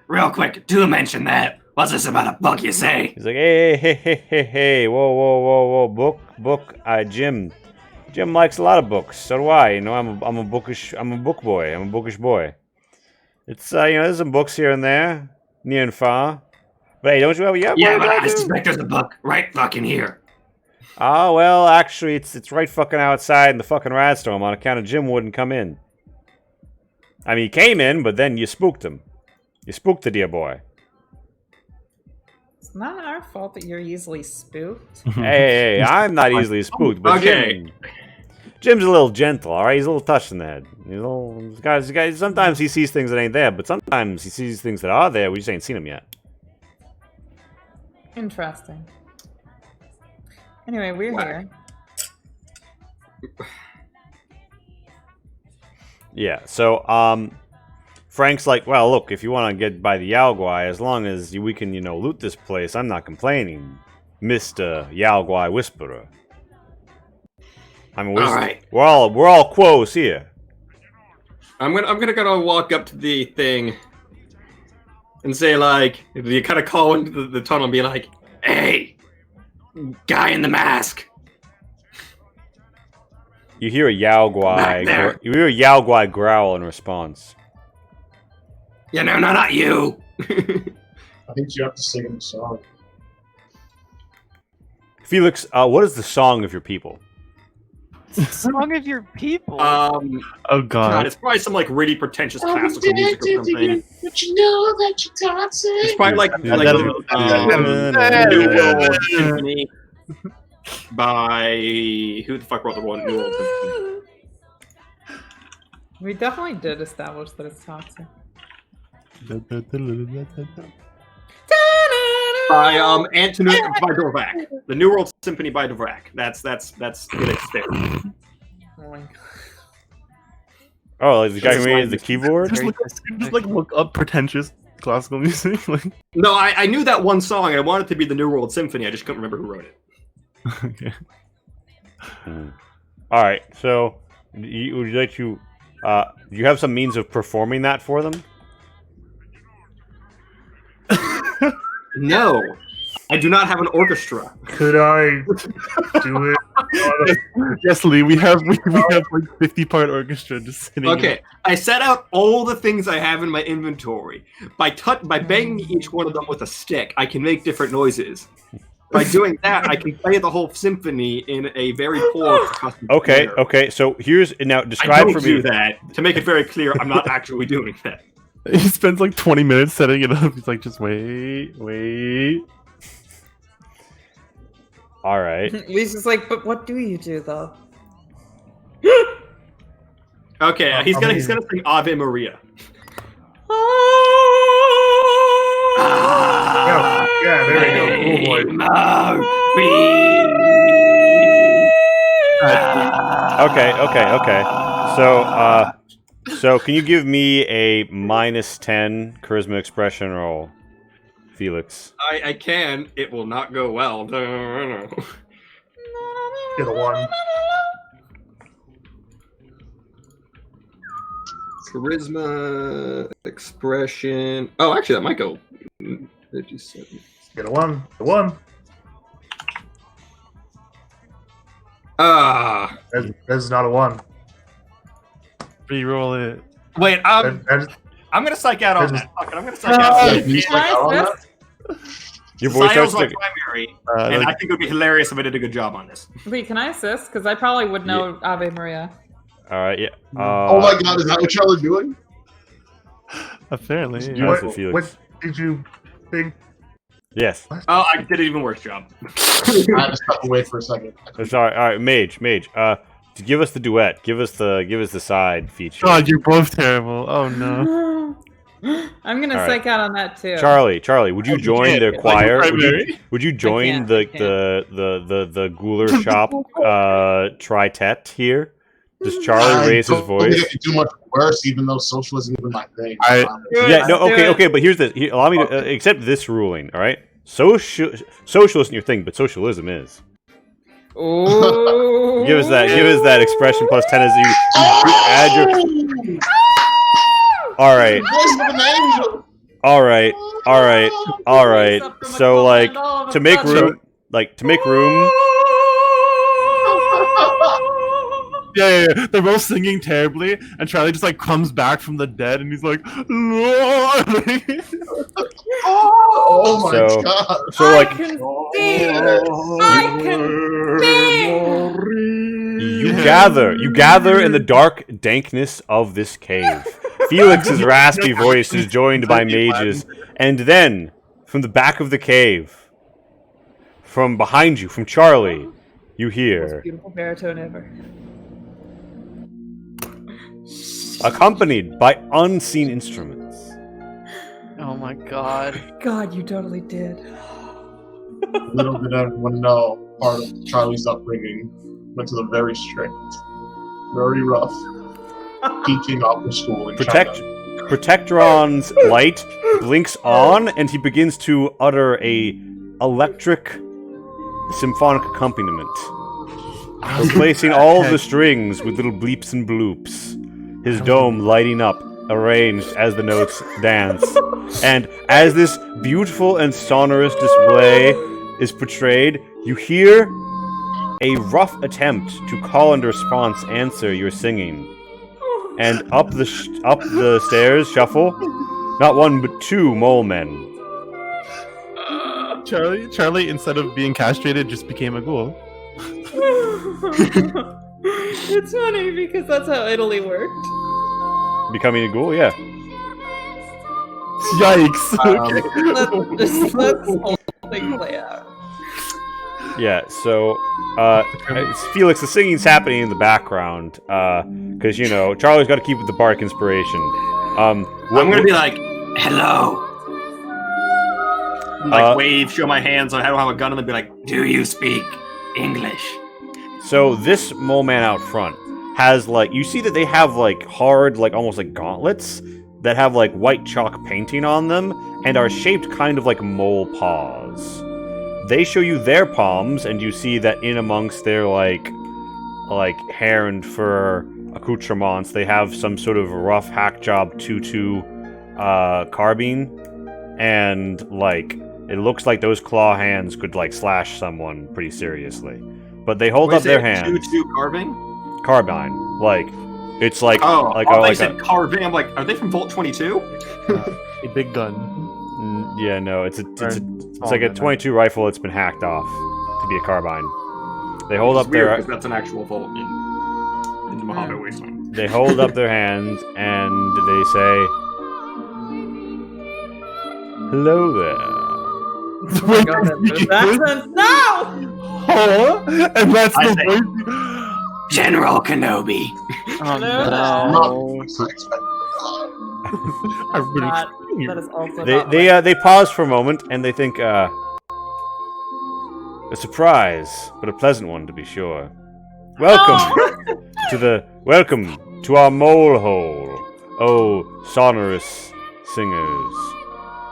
Real quick, do mention that. What's this about a book, you say? He's like, hey, whoa, book. Jim likes a lot of books. So do I. You know, I'm a book boy. I'm a bookish boy. It's there's some books here and there, near and far. But hey, don't you have a Yeah, but I suspect there's a book right fucking here. Oh, well, actually, it's right fucking outside in the fucking radstorm on account of Jim wouldn't come in. I mean, he came in, but then you spooked him. You spooked the dear boy. It's not our fault that you're easily spooked. Hey, I'm not easily spooked, but Okay. Jim's a little gentle, all right? He's a little touched in the head. Guys, sometimes he sees things that ain't there, but sometimes he sees things that are there. We just ain't seen them yet. Interesting. Anyway, we're here. Yeah, so, Frank's like, well, look, if you want to get by the Yalguai, as long as we can, loot this place, I'm not complaining, Mr. Yalguai Whisperer. I mean, we're all quos here. I'm gonna go walk up to the thing and say like, you kind of call into the tunnel and be like, Hey, guy in the mask. You hear a Yalguai. Back there. You hear a Yalguai growl in response. Yeah, no, not you. I think you have to sing a song. Felix, what is the song of your people? Song of your people. Oh God, god. it's probably some like really pretentious classical music or something. But you know that you're toxic. It's probably like New World Symphony by who the fuck wrote the one New World Symphony? We definitely did establish that it's toxic. By Antonin by Dvorak. The New World Symphony by Dvorak. That's good. It's there. Oh my god. Oh, like the guy who made the keyboard? Just look up pretentious classical music. Like, No, I knew that one song. I wanted it to be the New World Symphony. I just couldn't remember who wrote it. okay. All right, so would you like to? Do you have some means of performing that for them? No. I do not have an orchestra. Could I do it? Yes, Lee. We have like 50-part orchestra just sitting. Okay, I set out all the things I have in my inventory. By banging each one of them with a stick, I can make different noises. By doing that, I can play the whole symphony in a very poor percussive Okay, manner. okay. So here's now I describe don't for do me. that. To make it very clear, I'm not actually doing that. He spends like 20 minutes setting it up. He's like, just wait. All right. Lisa's like, but what do you do though? Okay, he's gonna sing Ave Maria. Yeah, there we go. Cool boy. Okay. So can you give me a -10 charisma expression roll, Felix? I can. It will not go well. Get a 1. Charisma expression. Oh, actually, that might go 57. Get a 1. A 1. That's not a 1. Reroll it. Wait, That is, I'm gonna psych out on That is- that. Fuck it, I'm gonna psych out on that. You just like, I don't know. Your voice Psyo's starts my to. primary, and I think it would be hilarious if I did a good job on this. Wait, can I assist? Because I probably would know Ave Maria. All right. Yeah. Oh my god, is that what y'all are doing? Apparently. Yeah. Yeah. what, for Felix. what did you think? Yes. Oh, I did an even worse job. I had to step away for a second. Sorry. All right, Mage. To give us the duet. Give us the side feature. God, you're both terrible. Oh no. I'm gonna All right. psych out on that too. Charlie, would you join can't the get, choir? like, Would you, primary? would you join can't, the, I can't. the Ghouler Shop tritet here? Does Charlie raise his don't think I voice? could do much worse, even though social isn't even my thing. Yeah, no, Let's do it. okay, but here's the. Allow me to accept this ruling. All right, social isn't your thing, but socialism is. Ooh. Give us that expression plus 10 as you add your. All right, Voice of an angel. all right. So like to make room. Yeah. They're both singing terribly, and Charlie just like comes back from the dead, and he's like, Lord. Oh my So- god. So like I can see. you gather in the dark dankness of this cave. Felix's raspy voice is joined by mages, and then from the back of the cave, from behind you, from Charlie, you Most hear, beautiful baritone ever. accompanied by unseen instruments. Oh my god. God, you totally did. Little did everyone know, part of Charlie's upbringing went to the very strict, very rough teaching opera school in China. Protectron's light blinks on, and he begins to utter a electric symphonic accompaniment, replacing all of the strings with little bleeps and bloops. His dome lighting up, arranged as the notes dance. And as this beautiful and sonorous display is portrayed, you hear a rough attempt to call and response answer your singing. And up the stairs shuffle, not one but two mole men. Charlie, instead of being castrated, just became a ghoul. It's funny because that's how Italy worked. Becoming a ghoul, yeah. Yikes! Okay. Let's the whole thing play out. Yeah, so it's Felix, the singing's happening in the background, because Charlie's got to keep with the bark inspiration. I'm gonna be like, hello. Like wave, show my hands. I don't have a gun, and then be like, Do you speak English? So this mole man out front has you see that they have hard, almost like gauntlets that have white chalk painting on them and are shaped kind of like mole paws. They show you their palms, and you see that in amongst their hair and fur accoutrements, they have some sort of rough hack job tutu carbine and It looks like those claw hands could like slash someone pretty seriously. But they hold up their hands. 2-2 carving? Carbine. Like, it's like... Oh, like I like said carving. I'm like, are they from Vault 22? A big gun. Yeah, no, it's like a 22 rifle that's been hacked off to be a carbine. They hold up their... Because that's an actual Vault in the Mojave Wasteland. They hold up their hands and they say, "Hello there." Oh my God, that's accent. No! Huh? And that's I the say- voice. General Kenobi. Oh Not no. what I expected. I'm really That is also They not right. they pause for a moment and they think, a surprise, but a pleasant one to be sure. Welcome to our mole hole, oh sonorous singers.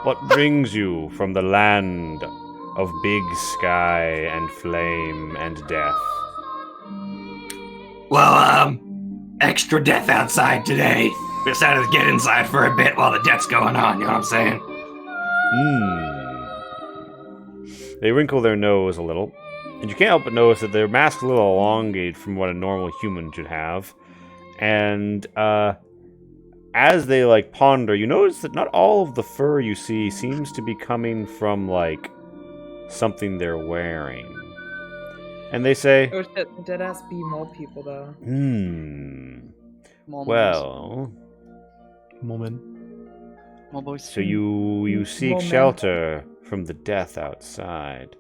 What brings you from the land of big sky and flame and death? Well, extra death outside today. Decided to get inside for a bit while the death's going on, you know what I'm saying? They wrinkle their nose a little, and you can't help but notice that their mask's a little elongated from what a normal human should have. And as they like ponder, you notice that not all of the fur you see seems to be coming from like something they're wearing. And they say, Oh shit, the dead ass bee mole people though. well, Moment. so you seek Moment. shelter from the death outside.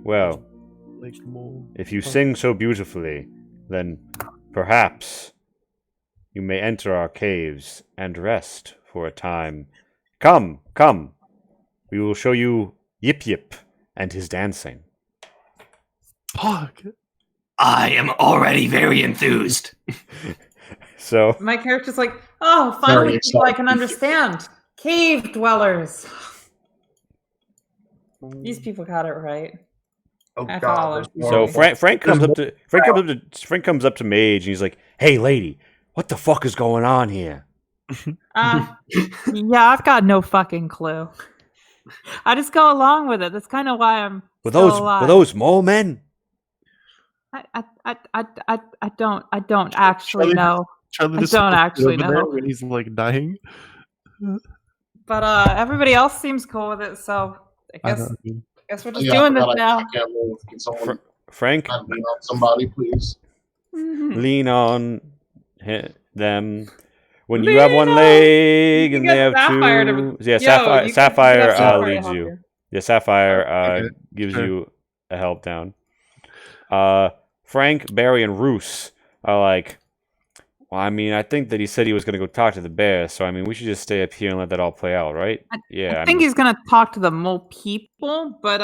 Well, Like mole. if you sing so beautifully, then perhaps you may enter our caves and rest for a time. Come. We will show you Yip Yip and his dancing. Fuck. I am already very enthused. So, My character's like, oh, finally Very people I can excited. understand. Cave dwellers. These people got it right. Oh I god. follow. there's so more. Frank comes up to Mage and he's like, "Hey, lady, what the fuck is going on here?" Yeah, I've got no fucking clue. I just go along with it. That's kind of why I'm Were still those alive. were those mole men? I don't actually know. Charlie I just don't spoke actually over there know. when he's like dying. But everybody else seems cool with it, so I I guess don't we're just Yeah, doing I this forgot now. I can't move. Can someone Frank, hand me on somebody, please? lean on them. When you have one leg You and can they get have Sapphire to- two, yeah, Yo, Sapphire. you can Sapphire get Sapphire to leads help you. you. Yeah, Sapphire Okay, gives sure. you a help down. Frank, Barry, and Roos are like, well, I mean, I think that he said he was going to go talk to the bear, so I mean, we should just stay up here and let that all play out, right? Yeah, I think he's gonna talk to the mole people. But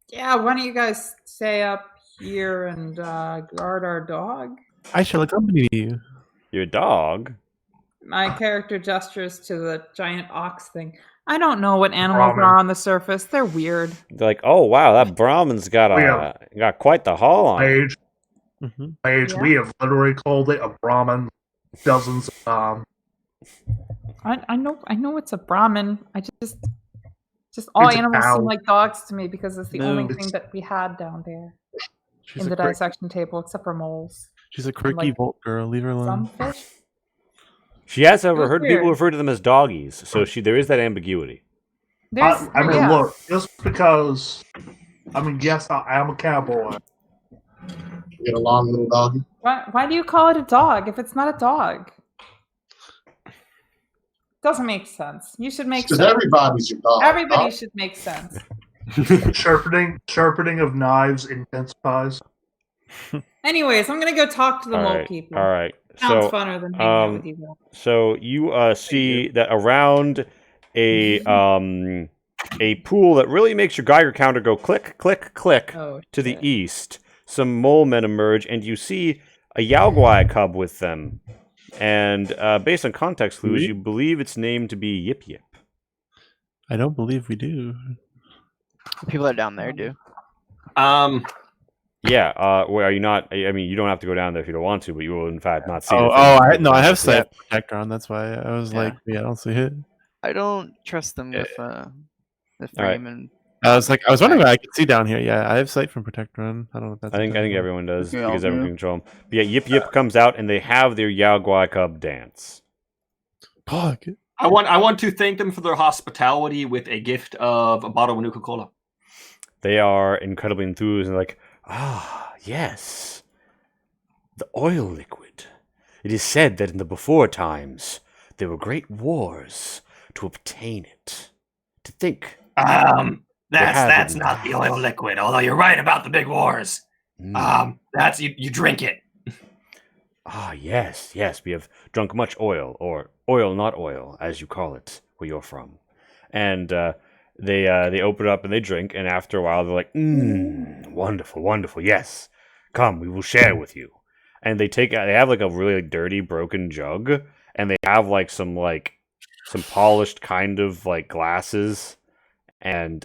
yeah, why don't you guys stay up here and guard our dog? I shall accompany you. your dog. My character gestures to the giant ox thing. I don't know what animals Ramen. are on the surface. They're weird. They're like, oh wow, that Brahmin's got Yeah. got quite the haul on it. Mage, Mm-hmm. Mage, we have literally called it a Brahmin dozens of times. I know it's a Brahmin. I just all It's a animals cow. seem like dogs to me because it's the only No. thing that we had down there She's in a the quirky, dissection table, except for moles. she's a quirky like, Volt girl. Leave her alone. Some fish. She has ever Who's heard people weird? refer to them as doggies, so there is that ambiguity. There's, I mean, yeah. look, just because, I mean, yes, I am a cowboy. Get along, little doggy. Why do you call it a dog if it's not a dog? Doesn't make sense. You should make Because sense. everybody's your dog. Everybody huh? should make sense. Sharpening of knives intensifies. Anyways, I'm gonna go talk to the mole people. all right. Sounds So, funner than hanging out with you guys. so you see that around a pool that really makes your Geiger counter go click, click, click Oh, to the shit. east. Some mole men emerge, and you see a Yaogwai cub with them. And based on context clues, Really? you believe its name to be Yip Yip. I don't believe we do. The people that are down there do. Yeah, where are you not? I mean, you don't have to go down there if you don't want to, but you will, in fact, not see Oh, the thing. I have Yeah. sight protector on. That's why I was Yeah. like, yeah, I don't see it. I don't trust them with the frame and. I was wondering if I could see down here. Yeah, I have sight from Protect Run. I don't know if that's. I think everyone does Yeah, because I'll everyone do. can control them. But yeah, Yip Yip comes out and they have their Yao Guai Cub dance. Fuck. I want to thank them for their hospitality with a gift of a bottle of Nuka-Cola. They are incredibly enthused and like, yes, the oil liquid. It is said that in the before times there were great wars to obtain it. To think. That's not the oil liquid. Although you're right about the big wars. That's you drink it. Yes, we have drunk much oil, or oil not oil, as you call it, where you're from. And they open it up and they drink, and after a while they're like, wonderful, yes. Come, we will share with you. And they have like a really dirty, broken jug, and they have like some polished kind of like glasses, and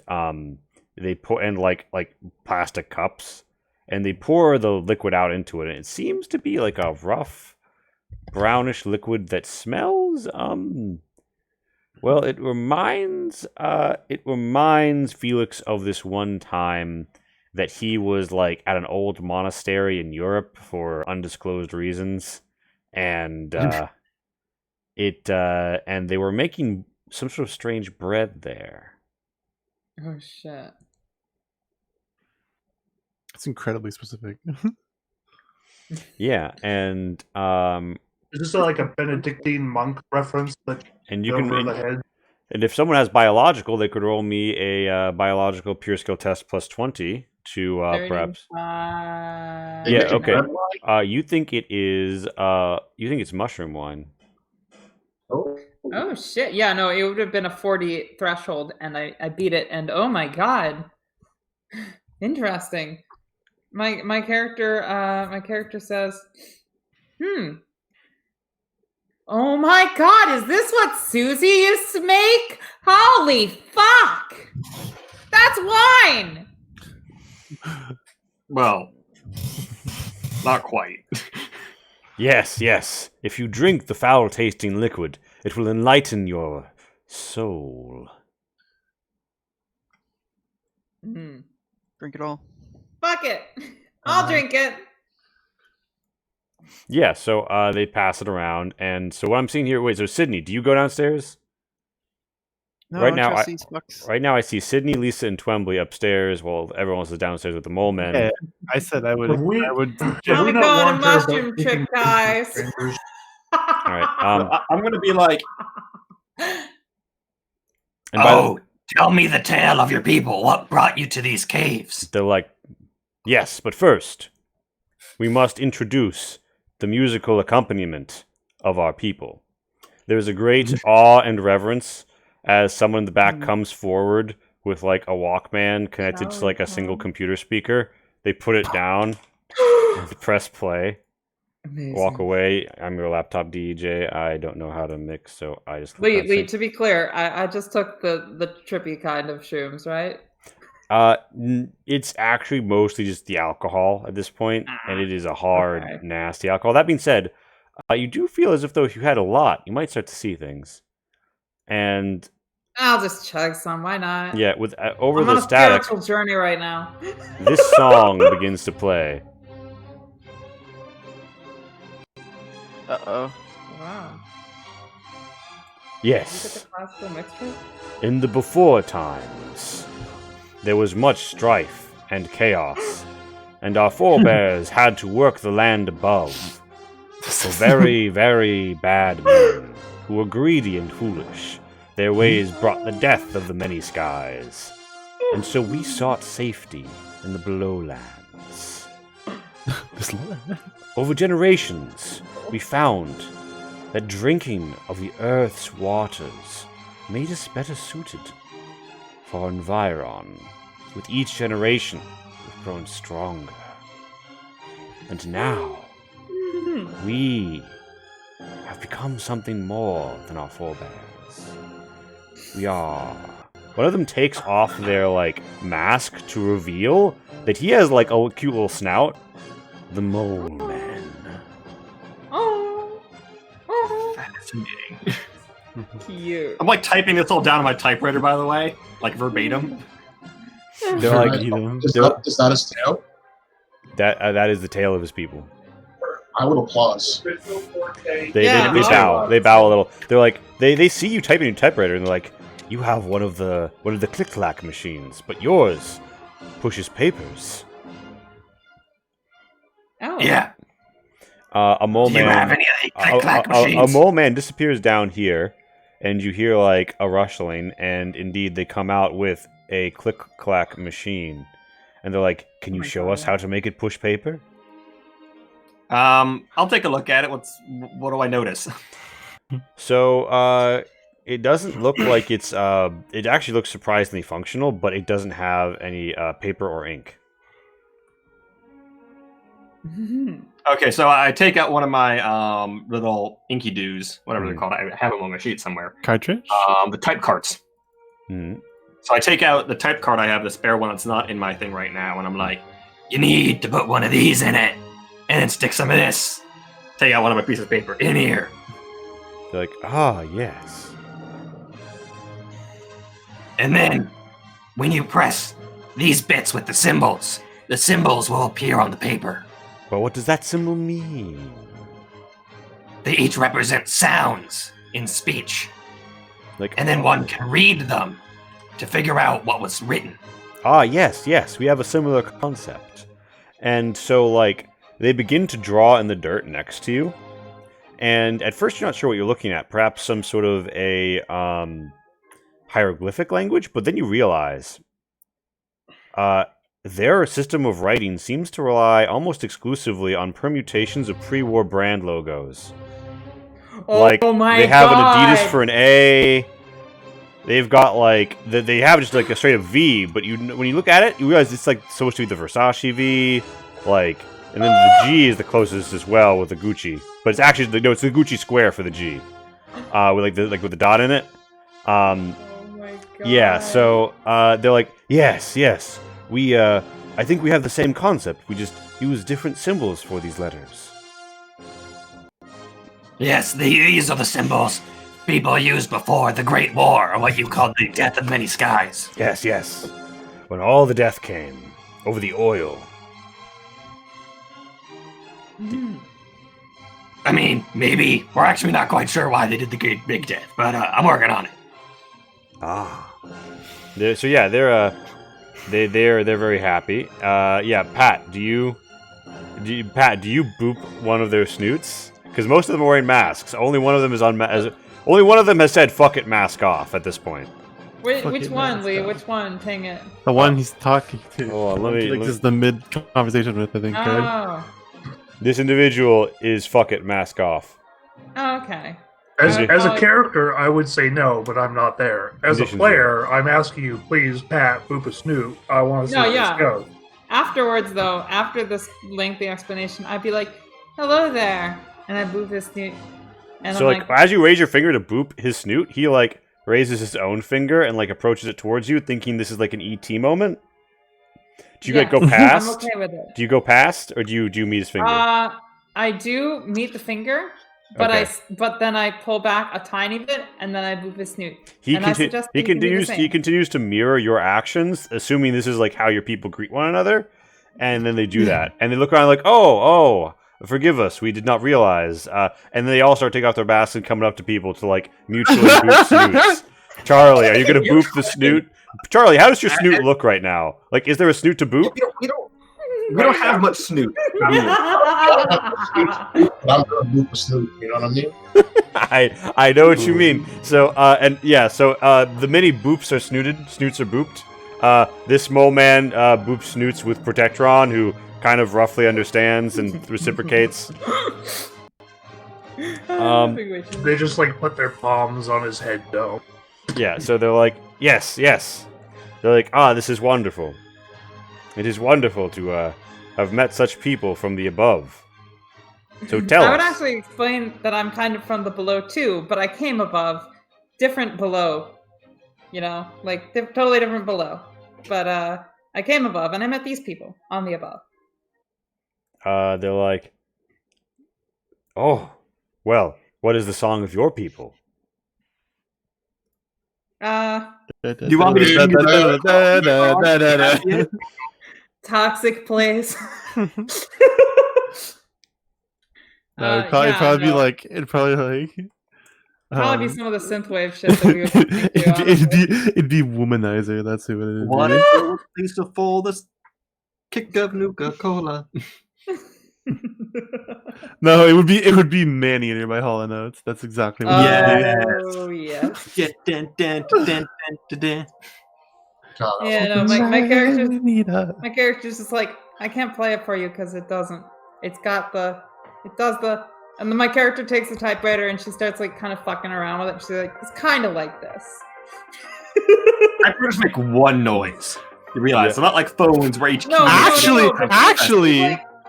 they put in like plastic cups. And they pour the liquid out into it, and it seems to be like a rough, brownish liquid that smells. Well, it reminds Felix of this one time that he was like at an old monastery in Europe for undisclosed reasons, and and they were making some sort of strange bread there. Oh shit. It's incredibly specific. Yeah, and Is this like a Benedictine monk reference that and you over can the head? and if someone has biological, they could roll me a biological pure skill test plus 20 to perhaps. They Yeah, make it okay. red wine? You think it is you think it's mushroom wine. Oh shit! Yeah, no, it would have been a 40 threshold, and I beat it. And oh my god, interesting. My character says, oh my god, is this what Susie used to make? Holy fuck! That's wine! Well, not quite. Yes. If you drink the foul-tasting liquid, it will enlighten your soul. Drink it all. Fuck it! I'll drink it! Yeah, so they pass it around, and so what I'm seeing here. Wait, so Sydney, do you go downstairs? No, Right I now, don't trust these fucks. Right now, I see Sydney, Lisa, and Twembley upstairs, while everyone else is downstairs with the mole men. Yeah, I said I would. Have we- I would. I'm gonna go on a mushroom trip, guys. All right. I'm going to be like, And by the, Tell me the tale of your people. What brought you to these caves? they're like, yes, but first, we must introduce the musical accompaniment of our people. There is a great awe and reverence as someone in the back comes forward with like a Walkman connected to like a single computer speaker. They put it down, and press play, walk away. I'm your laptop DJ. I don't know how to mix, so I just Wait. To be clear, I just took the trippy kind of shrooms, right? It's actually mostly just the alcohol at this point, and it is a hard, nasty alcohol. That being said, you do feel as if though if you had a lot, you might start to see things. And I'll just chug some. Why not? yeah, with over I'm the on a static, spiritual journey right now. this song begins to play. Uh-oh. Wow. Yes. Did you get the classical mixture? In the before times, there was much strife and chaos, and our forebears had to work the land above for very, very bad men who were greedy and foolish. Their ways brought the death of the many skies, and so we sought safety in the belowlands. Over generations, we found that drinking of the earth's waters made us better suited for environ. With each generation, we've grown stronger. And now, we have become something more than our forebears. We are. One of them takes off their, like, mask to reveal that he has, like, a cute little snout. The Mole Man. Oh. fascinating. Cute. I'm like typing this all down on my typewriter, by the way, like verbatim. They're like, Is that his tail? that is the tale of his people. I would applause. They bow. They bow a little. They're like they see you typing in your typewriter and they're like, you have one of the click clack machines, but yours pushes papers. Oh. Yeah. A mole Do you have man. any of the click-clack machines? A mole man disappears down here, and you hear like a rustling, and indeed they come out with a click clack machine, and they're like, "Can you show us how to make it push paper?" I'll take a look at it. What do I notice? So, it doesn't look like it's. It actually looks surprisingly functional, but it doesn't have any paper or ink. Okay, so I take out one of my little inky doos, whatever they're called. I have them on my sheet somewhere. Cartridge? The type carts. Mm-hmm. So I take out the type card I have, the spare one that's not in my thing right now, and I'm like, You need to put one of these in it, and then stick some of this. take out one of my pieces of paper. In here. They're like, "Ah, yes." And then, when you press these bits with the symbols will appear on the paper. But what does that symbol mean? They each represent sounds in speech. Like, And then one can read them to figure out what was written. Ah, yes, we have a similar concept. And so, like, they begin to draw in the dirt next to you. And at first you're not sure what you're looking at. Perhaps some sort of a hieroglyphic language. But then you realize their system of writing seems to rely almost exclusively on permutations of pre-war brand logos. Like, they have an Adidas for an A. They've got like they have just like a straight up V, but when you look at it, you realize it's like supposed to be the Versace V, like, and then the G is the closest as well with the Gucci, but it's actually it's the Gucci square for the G, with with the dot in it. Oh my god. Yeah, so they're like, yes, we I think we have the same concept. We just use different symbols for these letters. Yes, these are the symbols people used before the Great War, or what you called the death of many skies. Yes. When all the death came over the oil. I mean, maybe. We're actually not quite sure why they did the Great Big Death, but I'm working on it. Ah. They're very happy. Yeah, Pat, do you boop one of their snoots? Because most of them are wearing masks. Only one of them is only one of them has said "fuck it, mask off" at this point. Which one, Lee? Which one? Dang it. The one he's talking to. Oh, let me. This is the mid conversation with, I think. Right? Oh. This individual is "fuck it, mask off." Oh, okay. As a character, I would say no, but I'm not there. As a Conditions player, I'm asking you, please, Pat, boop a snoot. I want to see where this goes. Afterwards, though, after this lengthy explanation, I'd be like, "Hello there," and I boop his snoot. And So, I'm like, as you raise your finger to boop his snoot, he, like, raises his own finger and, like, approaches it towards you, thinking this is, like, an ET moment. Do you, like, go past? I'm okay with it. Do you go past, or do you meet his finger? I do meet the finger, but Okay. but then I pull back a tiny bit, and then I boop his snoot. He and I suggest he you do the continues same. he continues to mirror your actions, assuming this is like how your people greet one another, and then they do that, and they look around like, oh, forgive us, we did not realize, and then they all start taking off their masks and coming up to people to like mutually boop snoots. Charlie, are you gonna boop the snoot? Charlie, how does your snoot look right now? Like, is there a snoot to boop? We don't have much snoot. But I'm gonna boop a snoot, you know what I mean? I know what you mean. So the mini boops are snoots are booped. This mole man boops snoots with Protectron, who kind of roughly understands and reciprocates. They just like put their palms on his head, though. Yeah, so they're like, yes. They're like, this is wonderful. It is wonderful to have met such people from the above. So tell us. I would actually explain that I'm kind of from the below too, but I came above, different below. You know, like totally different below. But I came above, and I met these people on the above. They're like, oh, well, what is the song of your people? Do you want me to sing it? Toxic place. No, it'd be like probably be some of the synthwave shit that we would think it'd be Womanizer. That's who it is. What things to fall this kick of Nuka-Cola? No, it would be Maneater by Hall & Oates. That's exactly what Oh, yeah. Yeah, Yeah, no, my character's just like, I can't play it for you because it does the, and then my character takes the typewriter and she starts like kind of fucking around with it. She's like, it's kind of like this. I just make one noise. You realize it's not like phones where each actually,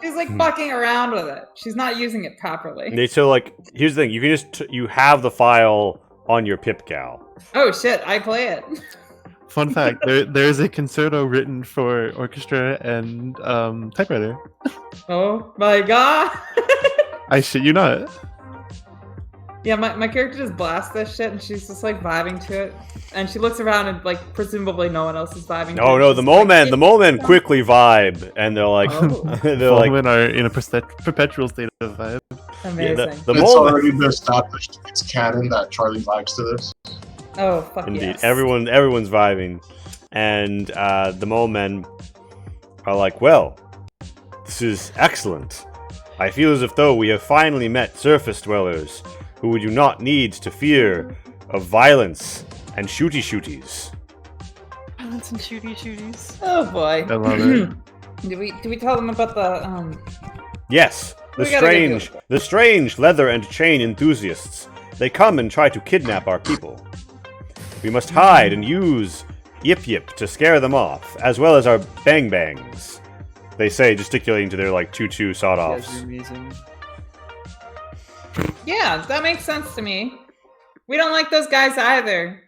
she's like fucking around with it. She's not using it properly. So like, here's the thing: you can just you have the file on your PipGal. Oh shit! I play it. Fun fact: there's a concerto written for orchestra and typewriter. Oh my god! I shit you not. Yeah, my character just blasts this shit, and she's just like vibing to it, and she looks around and like presumably no one else is vibing. No, to no, it. the Molemen quickly vibe, and they're like, they're like, are in a perpetual state of vibe. Amazing. Yeah, it's already been established. It's canon that Charlie vibes to this. Oh fuck indeed, yes. everyone's vibing, and the Molemen are like, well, this is excellent. I feel as if though we have finally met surface dwellers who do not need to fear of violence and shooties. Violence and shooties. Oh boy. I love it. Do we tell them about the Yes, the strange leather and chain enthusiasts. They come and try to kidnap our people. We must hide and use Yip Yip to scare them off, as well as our Bang Bangs. They say, gesticulating to their like tutu sawed-offs. Amazing. Yeah, that makes sense to me. We don't like those guys either.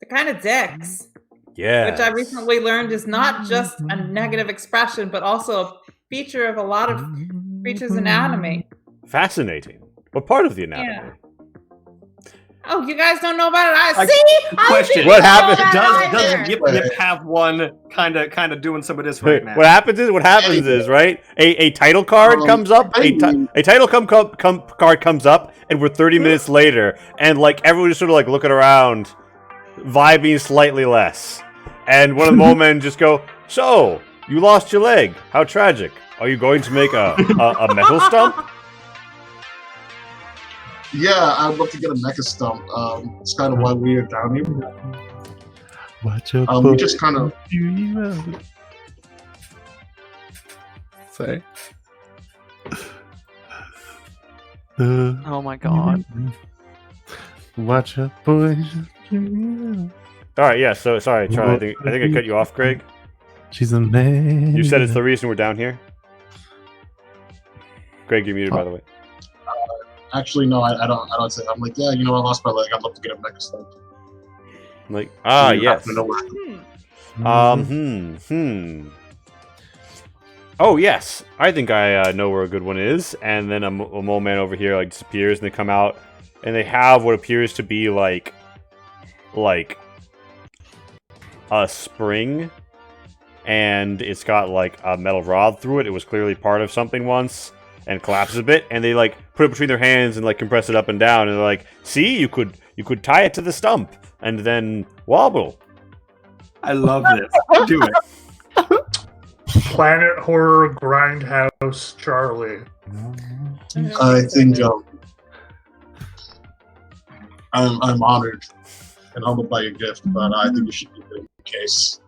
They're kind of dicks. Yeah. Which I recently learned is not just a negative expression, but also a feature of a lot of creatures' anatomy. Fascinating. What part of the anatomy? Yeah. Oh, you guys don't know about it? Question. What happened? Does Yip Yip have one kind of doing some of this right now? What happens is right. A title card comes up. A title card comes up, and we're 30 minutes later, and like everyone's sort of like looking around, vibing slightly less, and one of the Molemen just go, "So you lost your leg? How tragic! Are you going to make a metal stump?" Yeah, I'd love to get a mecha stump. It's kind of why we are down here. Watch your we just kind of. Sorry. Oh my god. Watch out, boys. All right, yeah. So sorry, Charlie. I think I cut you off, Greg. She's a man. You said it's the reason we're down here. Greg, you're muted, by the way. Actually, no, I don't say. I'm like, yeah, you know, I lost my leg. I'd love to get a mecha stump. Like, yes. Oh, yes. I think I know where a good one is. And then a mole man over here like disappears, and they come out, and they have what appears to be like a spring, and it's got like a metal rod through it. It was clearly part of something once, and collapses a bit, and they like put it between their hands and like compress it up and down, and they're like, "See, you could tie it to the stump and then wobble." I love this. Do it. Planet Horror Grindhouse Charlie. I think I'm honored and humbled by your gift, but I think you should do it in case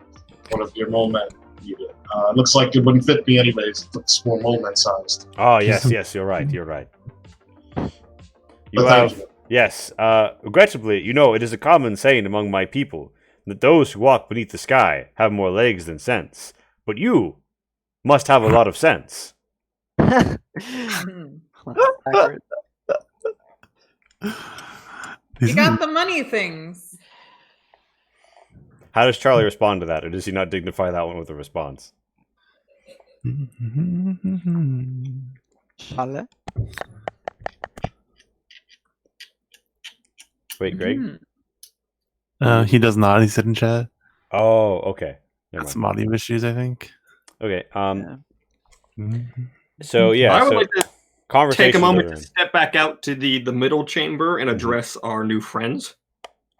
one of your mole men need it. It looks like it wouldn't fit me anyways. It's more mole man sized. Oh yes, you're right. You But have thank you. yes. Regrettably, you know, it is a common saying among my people that those who walk beneath the sky have more legs than sense. But you must have a lot of sense. You got the money things. How does Charlie respond to that, or does he not dignify that one with a response? Charlie? Wait, Greg? He does not. He said in chat. Oh, okay. Never Got mind. some audio issues, I think. Okay. Yeah. So yeah. I would So like to conversation. take a moment to step back out to the middle chamber and address our new friends.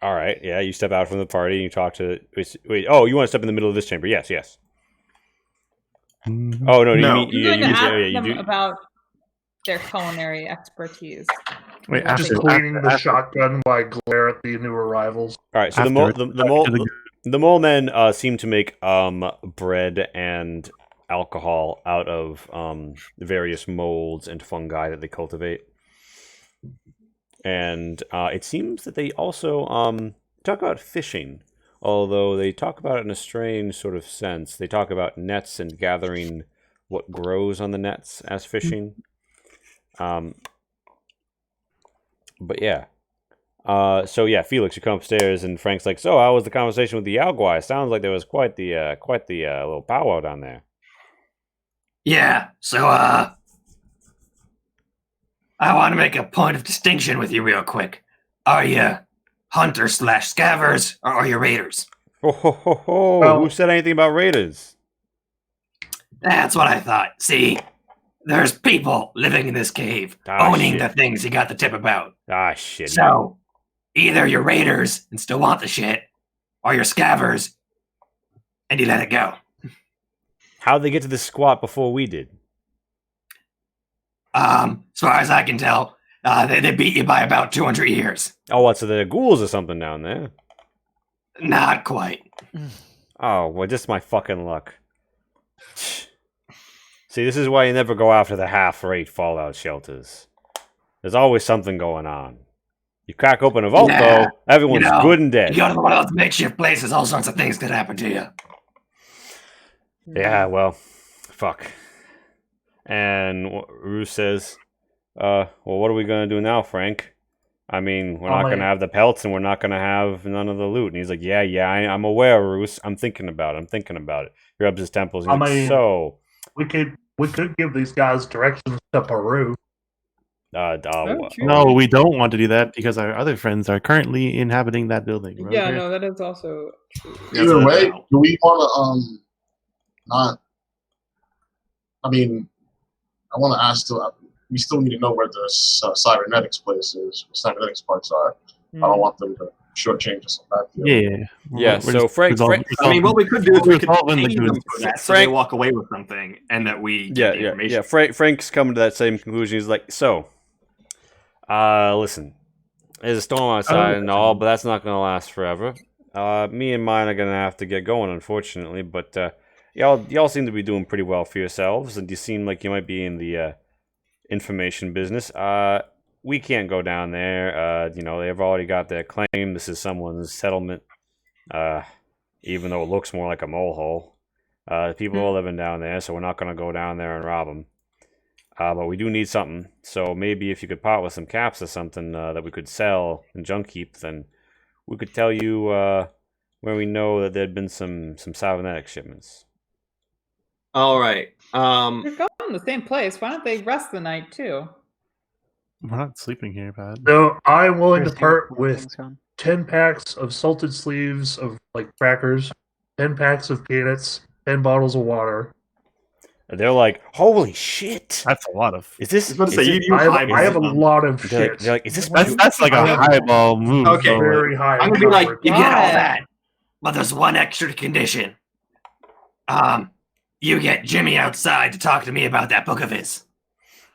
All right. Yeah. You step out from the party and you talk to. Wait. Oh, you want to step in the middle of this chamber? Yes. Yes. Mhm. Oh no. You No. mean I'm going to ask you them do. about their culinary expertise. Wait, What Just they- cleaning the after- shotgun while I glare at the new arrivals. All right. So the mole men seem to make bread and alcohol out of various molds and fungi that they cultivate. And it seems that they also talk about fishing, although they talk about it in a strange sort of sense. They talk about nets and gathering what grows on the nets as fishing. But yeah. So yeah, Felix, you come upstairs, and Frank's like, "So, how was the conversation with the Alguai? Sounds like there was quite the little powwow down there." Yeah, so, I want to make a point of distinction with you real quick. Are you hunters/scavers, or are you raiders? Ho ho ho ho! Well- Who said anything about raiders? That's what I thought. See, there's people living in this cave, owning shit. the things you got the tip about. Ah, shit. So, either you're raiders and still want the shit, or you're scavers and you let it go. How'd they get to this squat before we did? As far as I can tell, they beat you by about 200 years. Oh, what? So there are ghouls or something down there? Not quite. Oh, well, just my fucking luck. See, this is why you never go after the half-rate fallout shelters. There's always something going on. You crack open a vault, Yeah, though, everyone's good and dead. You go to one of those makeshift places, all sorts of things could happen to you. Yeah, well, fuck. And Roos says, well, what are we going to do now, Frank? I mean, we're not going to have the pelts, and we're not going to have none of the loot. And he's like, yeah, I'm aware, Roos. I'm thinking about it. He rubs his temples, and he's like, so... We could give these guys directions to Peru. No, we don't want to do that because our other friends are currently inhabiting that building. Remember? Yeah, no, that is also true. Either way, do we want to not? I mean, I want to ask. We still need to know where the cybernetics place is. Cybernetics parts are. I don't want them to shortchange us on that deal. Yeah. So Frank, I mean, what we could do is we could resolving pay the them goods. for that, so they walk away with something, and that we get the information. Frank's coming to that same conclusion. He's like, so, listen, there's a storm outside and all, but that's not going to last forever. Me and mine are going to have to get going, unfortunately. But y'all seem to be doing pretty well for yourselves, and you seem like you might be in the information business. We can't go down there. They've already got their claim. This is someone's settlement, even though it looks more like a mole hole. People are living down there, so we're not going to go down there and rob them. But we do need something. So maybe if you could part with some caps or something that we could sell in junk heap, then we could tell you where we know that there'd been some cybernetic shipments. All right. They're going to the same place. Why don't they rest the night too? We're not sleeping here, Pat. So I'm willing to Where's part your- with 10 packs of salted sleeves of crackers, 10 packs of peanuts, 10 bottles of water. And they're like, "Holy shit! That's a lot of. Is this?" I was about to say, you I have a lot of They're shit. like, "Is this?" That's like a highball move. Okay. Very high. I'm gonna be like, You get all that, but there's one extra condition. You get Jimmy outside to talk to me about that book of his.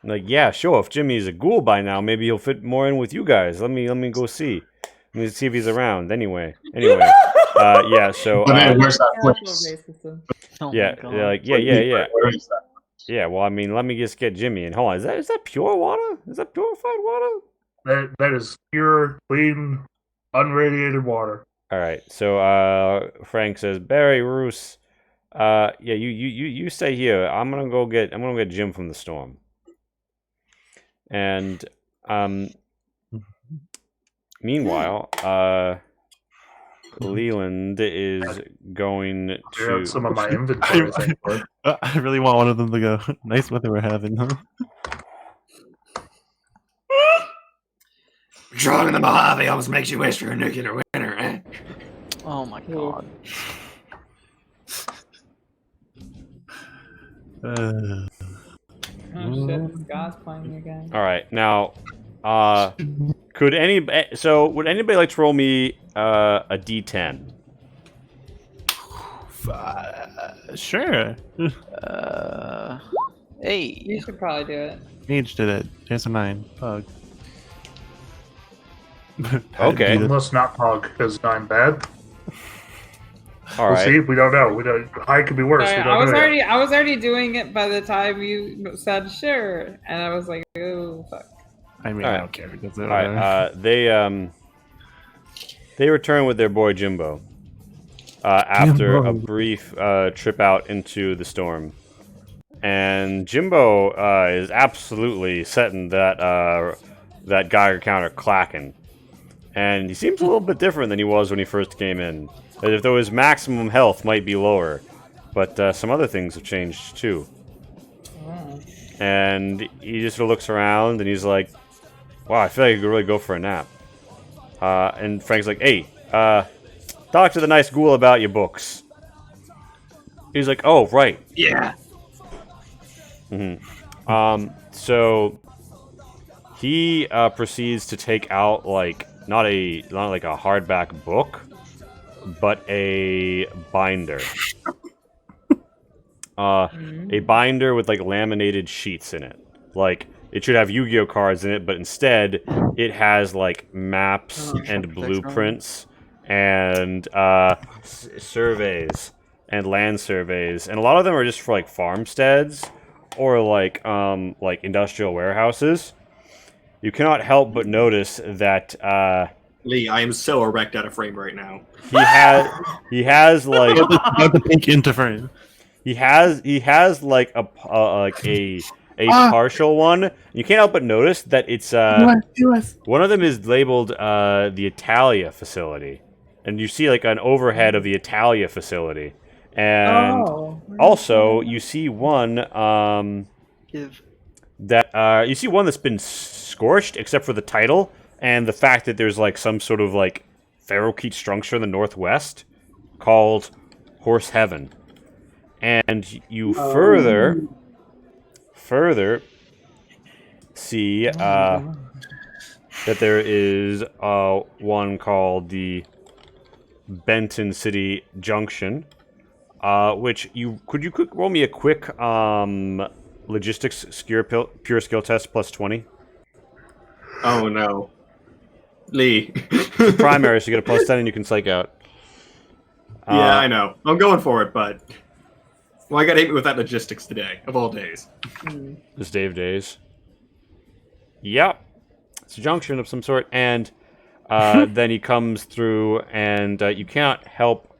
Like, yeah, sure. If Jimmy's a ghoul by now, maybe he'll fit more in with you guys. Let me go see. Let me see if he's around. Anyway, yeah. So, But then where's that Yeah, that's place? a little racist. Oh yeah, my God. they're like, Where is that? yeah. Well, I mean, let me just get Jimmy. And hold on, is that pure water? Is that purified water? That is pure, clean, unradiated water. All right. So, Frank says, Barry, Roos, yeah, you stay here. I'm gonna go get Jim from the storm. And meanwhile, Leland is going I to. have some of my inventory. thank you. I really want one of them to go. Nice weather we're having, huh? Drawing in the Mojave almost makes you wish for a nuclear winter, eh? Oh my god. Uh, Oh shit, God's playing again. All right, now, would anybody like to roll me a d10? Sure. Hey. You should probably do it. Mage did it. Here's a 9. Pug. Okay. Unless not Pog, because I'm bad. All We'll right. see. We don't know. We don't. High could be worse. Sorry, We don't know yet. I was already doing it by the time you said sure, and I was like, oh fuck. I mean, All I right. don't care because All right. They return with their boy Jimbo after a brief trip out into the storm, and Jimbo is absolutely setting that Geiger counter clacking, and he seems a little bit different than he was when he first came in. As though his maximum health might be lower, but some other things have changed too. Oh. And he just sort of looks around and he's like, wow, I feel like I could really go for a nap. And Frank's like, hey, talk to the nice ghoul about your books. He's like, oh, right. Yeah. So he proceeds to take out like not like a hardback book, but a binder. A binder with like laminated sheets in it. Like it should have Yu-Gi-Oh cards in it, but instead it has like maps and blueprints and surveys and land surveys, and a lot of them are just for like farmsteads or like industrial warehouses. You cannot help but notice that Lee, I am so erect out of frame right now. he has like Not the pink into frame. he has like a partial one. You can't help but notice that it's one of them is labeled the Italia facility, and you see like an overhead of the Italia facility, and also you see one that's been scorched except for the title and the fact that there's like some sort of like ferrokeet structure in the northwest called Horse Heaven. And you further see that there is one called the Benton City Junction, which could you roll me a quick logistics pure skill test plus 20? Oh no. Lee. Primary, so you get a plus 10 and you can psych out. Yeah, I know. I'm going for it, but well, I got hit with that logistics today, of all days. This Dave days. Yep. It's a junction of some sort, and then he comes through, and you can't help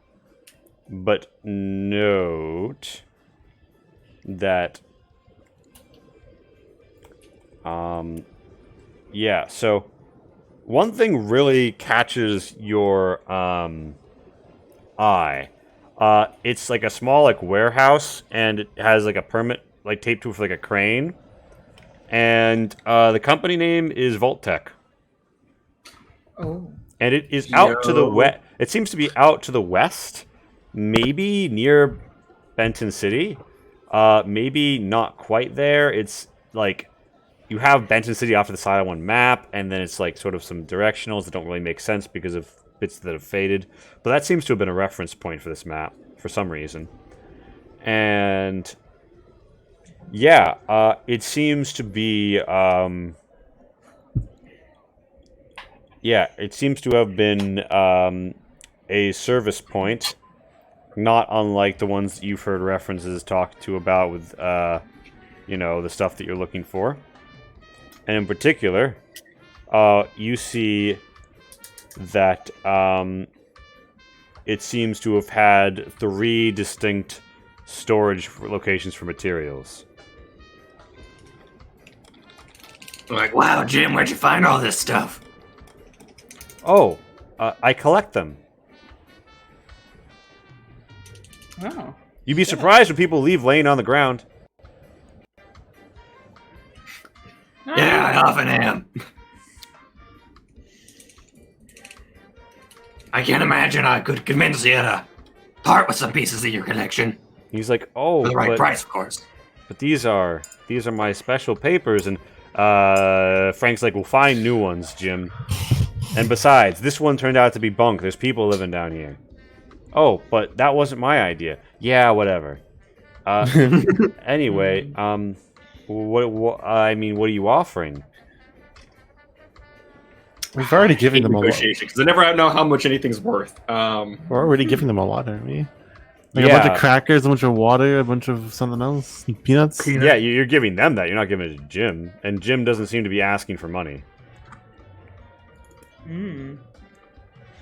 but note that yeah, so one thing really catches your eye. It's like a small like warehouse, and it has like a permit like taped to it for like a crane. And the company name is Voltec. Oh. And it is out to the west. It seems to be out to the west, maybe near Benton City. Maybe not quite there. It's like you have Benton City off to the side on one map, and then it's like sort of some directionals that don't really make sense because of bits that have faded. But that seems to have been a reference point for this map for some reason. And yeah, it seems to be it seems to have been a service point, not unlike the ones that you've heard references talked to about with the stuff that you're looking for. And in particular, you see that it seems to have had 3 distinct storage locations for materials. Like, wow, Jim, where'd you find all this stuff? Oh, I collect them. Oh. You'd be surprised when people leave laying on the ground. Yeah, I often am. I can't imagine I could convince you to part with some pieces of your collection He's like, oh, for the right but, price, of course. but these are my special papers. And Frank's like, we'll find new ones, Jim. And besides, this one turned out to be bunk. There's people living down here. Oh, but that wasn't my idea. Yeah, whatever. Anyway, what are you offering? We've already given them a lot. Negotiation, because I never know how much anything's worth. We're already giving them a lot, aren't we? Like a bunch of crackers, a bunch of water, a bunch of something else, peanuts. Yeah, you're giving them that. You're not giving it to Jim, and Jim doesn't seem to be asking for money.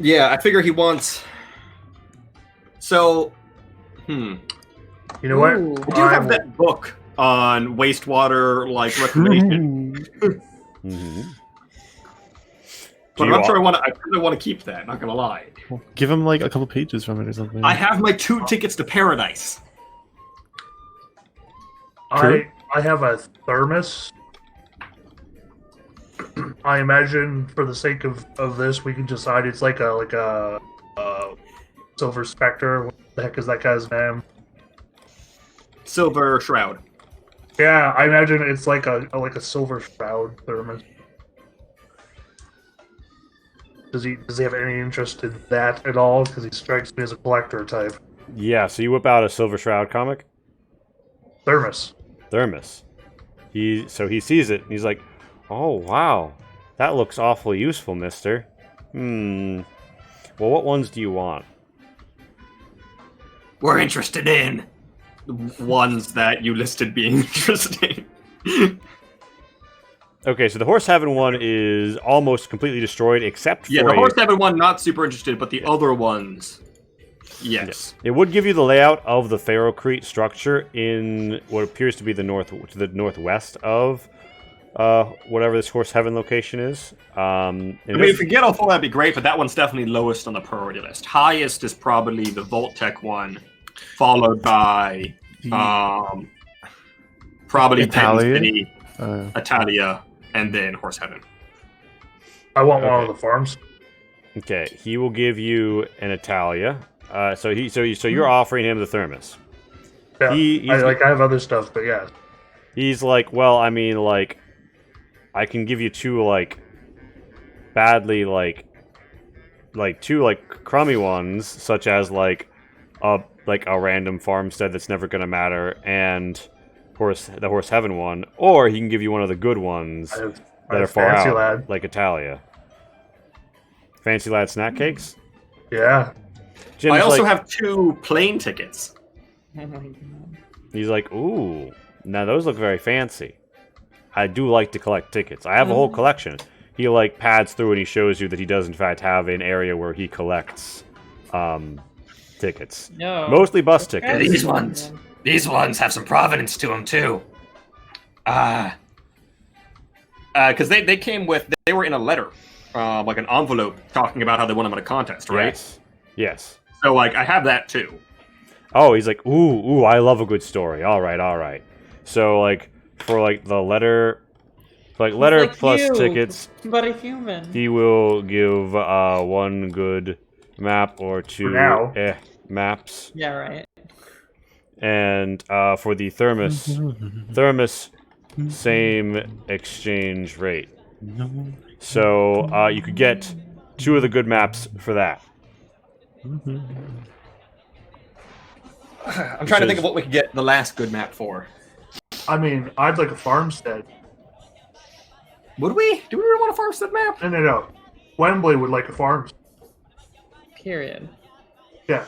Yeah, I figure he wants. So, You know what? Ooh. I do have that book on wastewater reclamation. But I'm not sure I really want to keep that, not gonna lie. Give him like a couple pages from it or something. I have my 2 tickets to paradise. I have a thermos. I imagine for the sake of this we can decide it's like a Silver Spectre. What the heck is that guy's name? Silver Shroud. Yeah, I imagine it's like a Silver Shroud thermos. Does he have any interest in that at all? Because he strikes me as a collector type. Yeah, so you whip out a Silver Shroud comic? Thermos. He sees it, and he's like, oh, wow. That looks awfully useful, mister. Well, what ones do you want? We're interested in The ones that you listed being interesting. Okay, so the Horse Heaven one is almost completely destroyed, except for the Horse Heaven one, not super interested, but the other ones, yes. It would give you the layout of the Ferrocrete structure in what appears to be the northwest of whatever this Horse Heaven location is. If we get all four, that'd be great, but that one's definitely lowest on the priority list. Highest is probably the Vault-Tec one, followed by probably Italia. City, Italia, and then Horse Heaven. I want one of the farms. Okay, he will give you an Italia. So you're offering him the thermos. Yeah, I have other stuff, but yeah. He's like, well, I mean, like, I can give you two, like, badly, like two, like, crummy ones, such as, like a random farmstead that's never gonna matter, and the Horse Heaven one, or he can give you one of the good ones that are far Fancy out, Lad. like Italia. Fancy Lad snack cakes? Yeah. Jim's I also like, have 2 plane tickets. Oh my god. He's like, ooh, now those look very fancy. I do like to collect tickets. I have a whole collection. He, like, pads through and he shows you that he does, in fact, have an area where he collects tickets. No. Mostly bus tickets. These ones have some provenance to them too. Because they came with, they were in a letter, like an envelope, talking about how they won them in a contest, right? Yes. So, like, I have that too. Oh, he's like, ooh, I love a good story. All right. So, like, for, like, the letter, Like plus you, tickets, but a human. he will give one good map or 2 maps. Yeah, right. And for the thermos, same exchange rate. So you could get 2 of the good maps for that. I'm trying to think of what we could get the last good map for. I mean, I'd like a farmstead. Would we? Do we really want a farmstead map? No. Wembley would like a farmstead. Period. Yeah.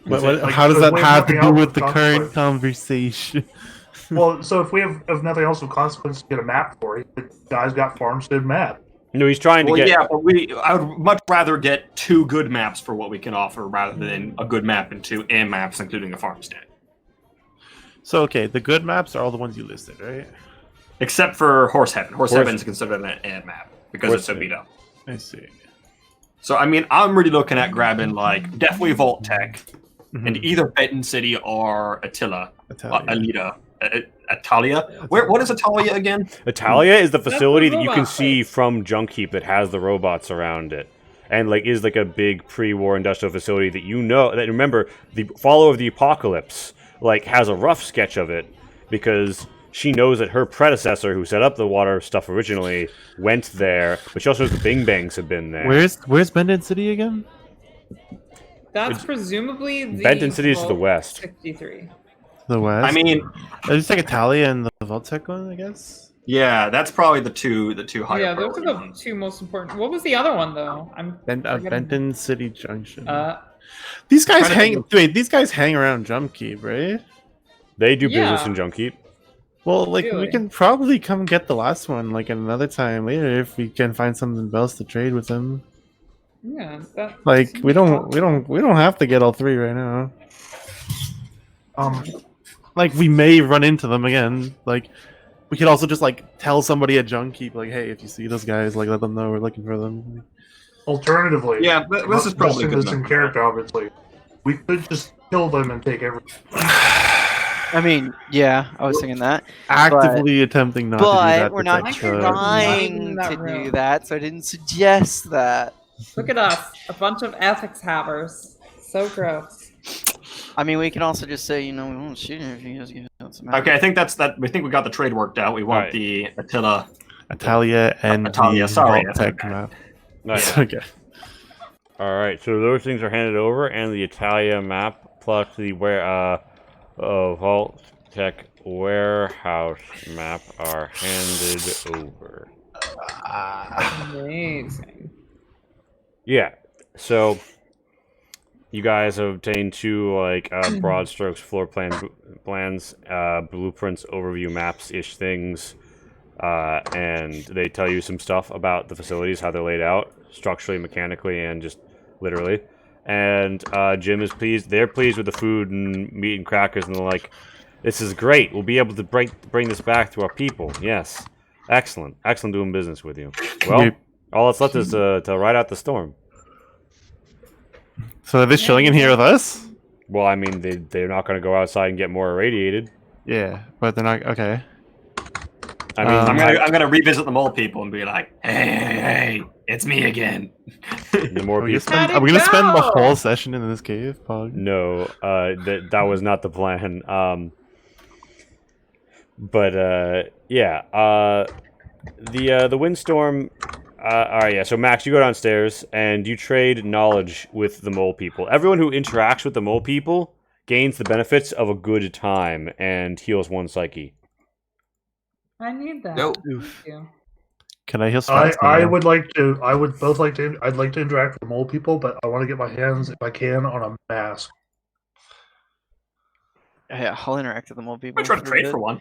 How does that have to do with the current consequence. conversation? Well, so if we have nothing else of consequence to get a map for it, the guy's got farmstead map. No, he's trying to get. Yeah, but I would much rather get 2 good maps for what we can offer rather than a good map and 2 AM maps, including a farmstead. So, okay, the good maps are all the ones you listed, right? Except for Horse Heaven. Horse Heaven is considered an AM map because it's so beat up. I see. So, I mean, I'm really looking at grabbing, like, definitely Vault-Tec, and either Benton City or Italia. What is Italia again? Italia is the facility that you can see from Junk Heap that has the robots around it. and like is like a big pre-war industrial facility that that remember the follower of the apocalypse like has a rough sketch of it because she knows that her predecessor who set up the water stuff originally went there, but she also knows the Bing Bangs have been there. Where's Benton City again? That's presumably the Benton City is to the Vault west. 63. The West. I mean, there's like Italia and the Voltec one, I guess. yeah, that's probably the two higher. Yeah, those are priority the ones. two most important. What was the other one though? I'm forgetting. Benton City Junction. Trying These guys to hang. think Wait, these guys hang around Jump Keep, right? They do business Yeah. in Junkkeep. Well, like Really? we can probably come get the last one like another time later if we can find something else to trade with them. Yeah, that Like seems we don't possible. have to get all three right now. Um, Like we may run into them again. Like we could also just like tell somebody at Junk Keep like, hey, if you see those guys, like let them know we're looking for them. alternatively, Yeah, this is probably good this enough in for character. Obviously, we could just kill them and take everything. I mean, yeah, I was thinking that. Actively attempting not to do But that. we're not protect the- trying Not to in that do room. that, so I didn't suggest that. Look at us, a bunch of ethics havers. So gross. I mean, we can also just say, we won't shoot him if he doesn't give us some Okay, I think that's that. We think we got the trade worked out. We want Alright. the Attila. Italia and Italia, the sorry, Voltec map. Nice. Okay. All right, so those things are handed over, and the Italia map plus the Vault Tech warehouse map are handed over. Amazing. Yeah, so you guys have obtained two broad strokes floor plans, blueprints, overview maps ish things, and they tell you some stuff about the facilities, how they're laid out structurally, mechanically, and just literally. And Jim is pleased. They're pleased with the food and meat and crackers, and they're like, "This is great. We'll be able to bring this back to our people." Yes, excellent doing business with you. Well, Yep. all that's left is to ride out the storm. So are they chilling in here with us? Well, I mean, they're not going to go outside and get more irradiated. Yeah, but they're not. Okay. I mean, I'm gonna revisit the mole people and be like, hey, it's me again. the more Are we people. gonna spend the whole session in this cave, Pog? No, that was not the plan. The windstorm. All right, yeah. So Max, you go downstairs and you trade knowledge with the mole people. Everyone who interacts with the mole people gains the benefits of a good time and heals one psyche. I need that. Nope. Thank you. Can I heal I spots? would like to. I would both like to. I'd like to interact with the mole people, but I want to get my hands, if I can, on a mask. Yeah, I'll interact with the mole people. I'm trying to trade for one.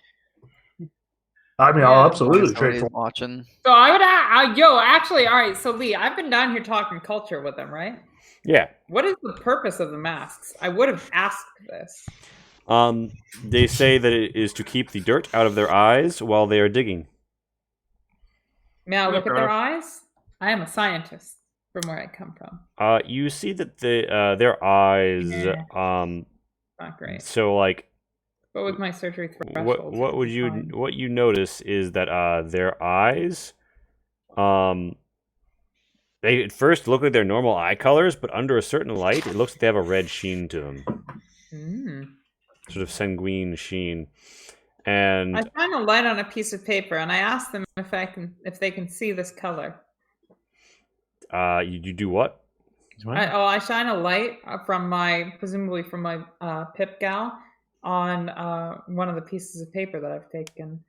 I mean, Yeah. I'll absolutely trade Somebody's for. watching. So I would, actually, all right. So Lee, I've been down here talking culture with them, right? Yeah. What is the purpose of the masks? I would have asked this. They say that it is to keep the dirt out of their eyes while they are digging. May I look Yeah, at their eyes? I am a scientist from where I come from. You see that their eyes. Yeah. Not great. So like. But with my surgery threshold, What would it's you fine. what you notice is that their eyes, they at first look like their normal eye colors, but under a certain light, it looks like they have a red sheen to them, sort of sanguine sheen. And I shine a light on a piece of paper, and I ask them if they can see this color. you do what? I shine a light presumably from my pip gal on one of the pieces of paper that I've taken,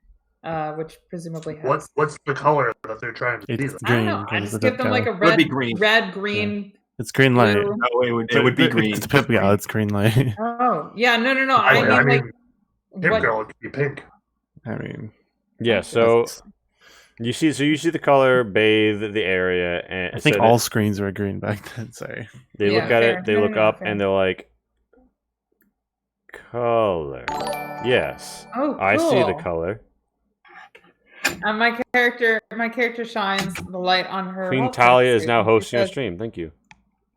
which presumably has. What's the color that they're trying to see? It's I don't green. know. I 'cause just it's give them like a would be red, green. green. It's green light. blue. No, it would be green. It's pip gal. It's green light. Oh yeah, no. I I mean, mean, pink what? girl, it could be pink. I mean, Yeah. So you see the color bathe the area, and I think so all screens were green back then. Sorry. they Yeah, look at fair. it. They No, look no, up, fair. and they're like, color. Yes, Oh, cool. I see the color. And my character shines the light on her. Queen whole Talia is jumpsuit, now and she hosting a says, stream. Thank you.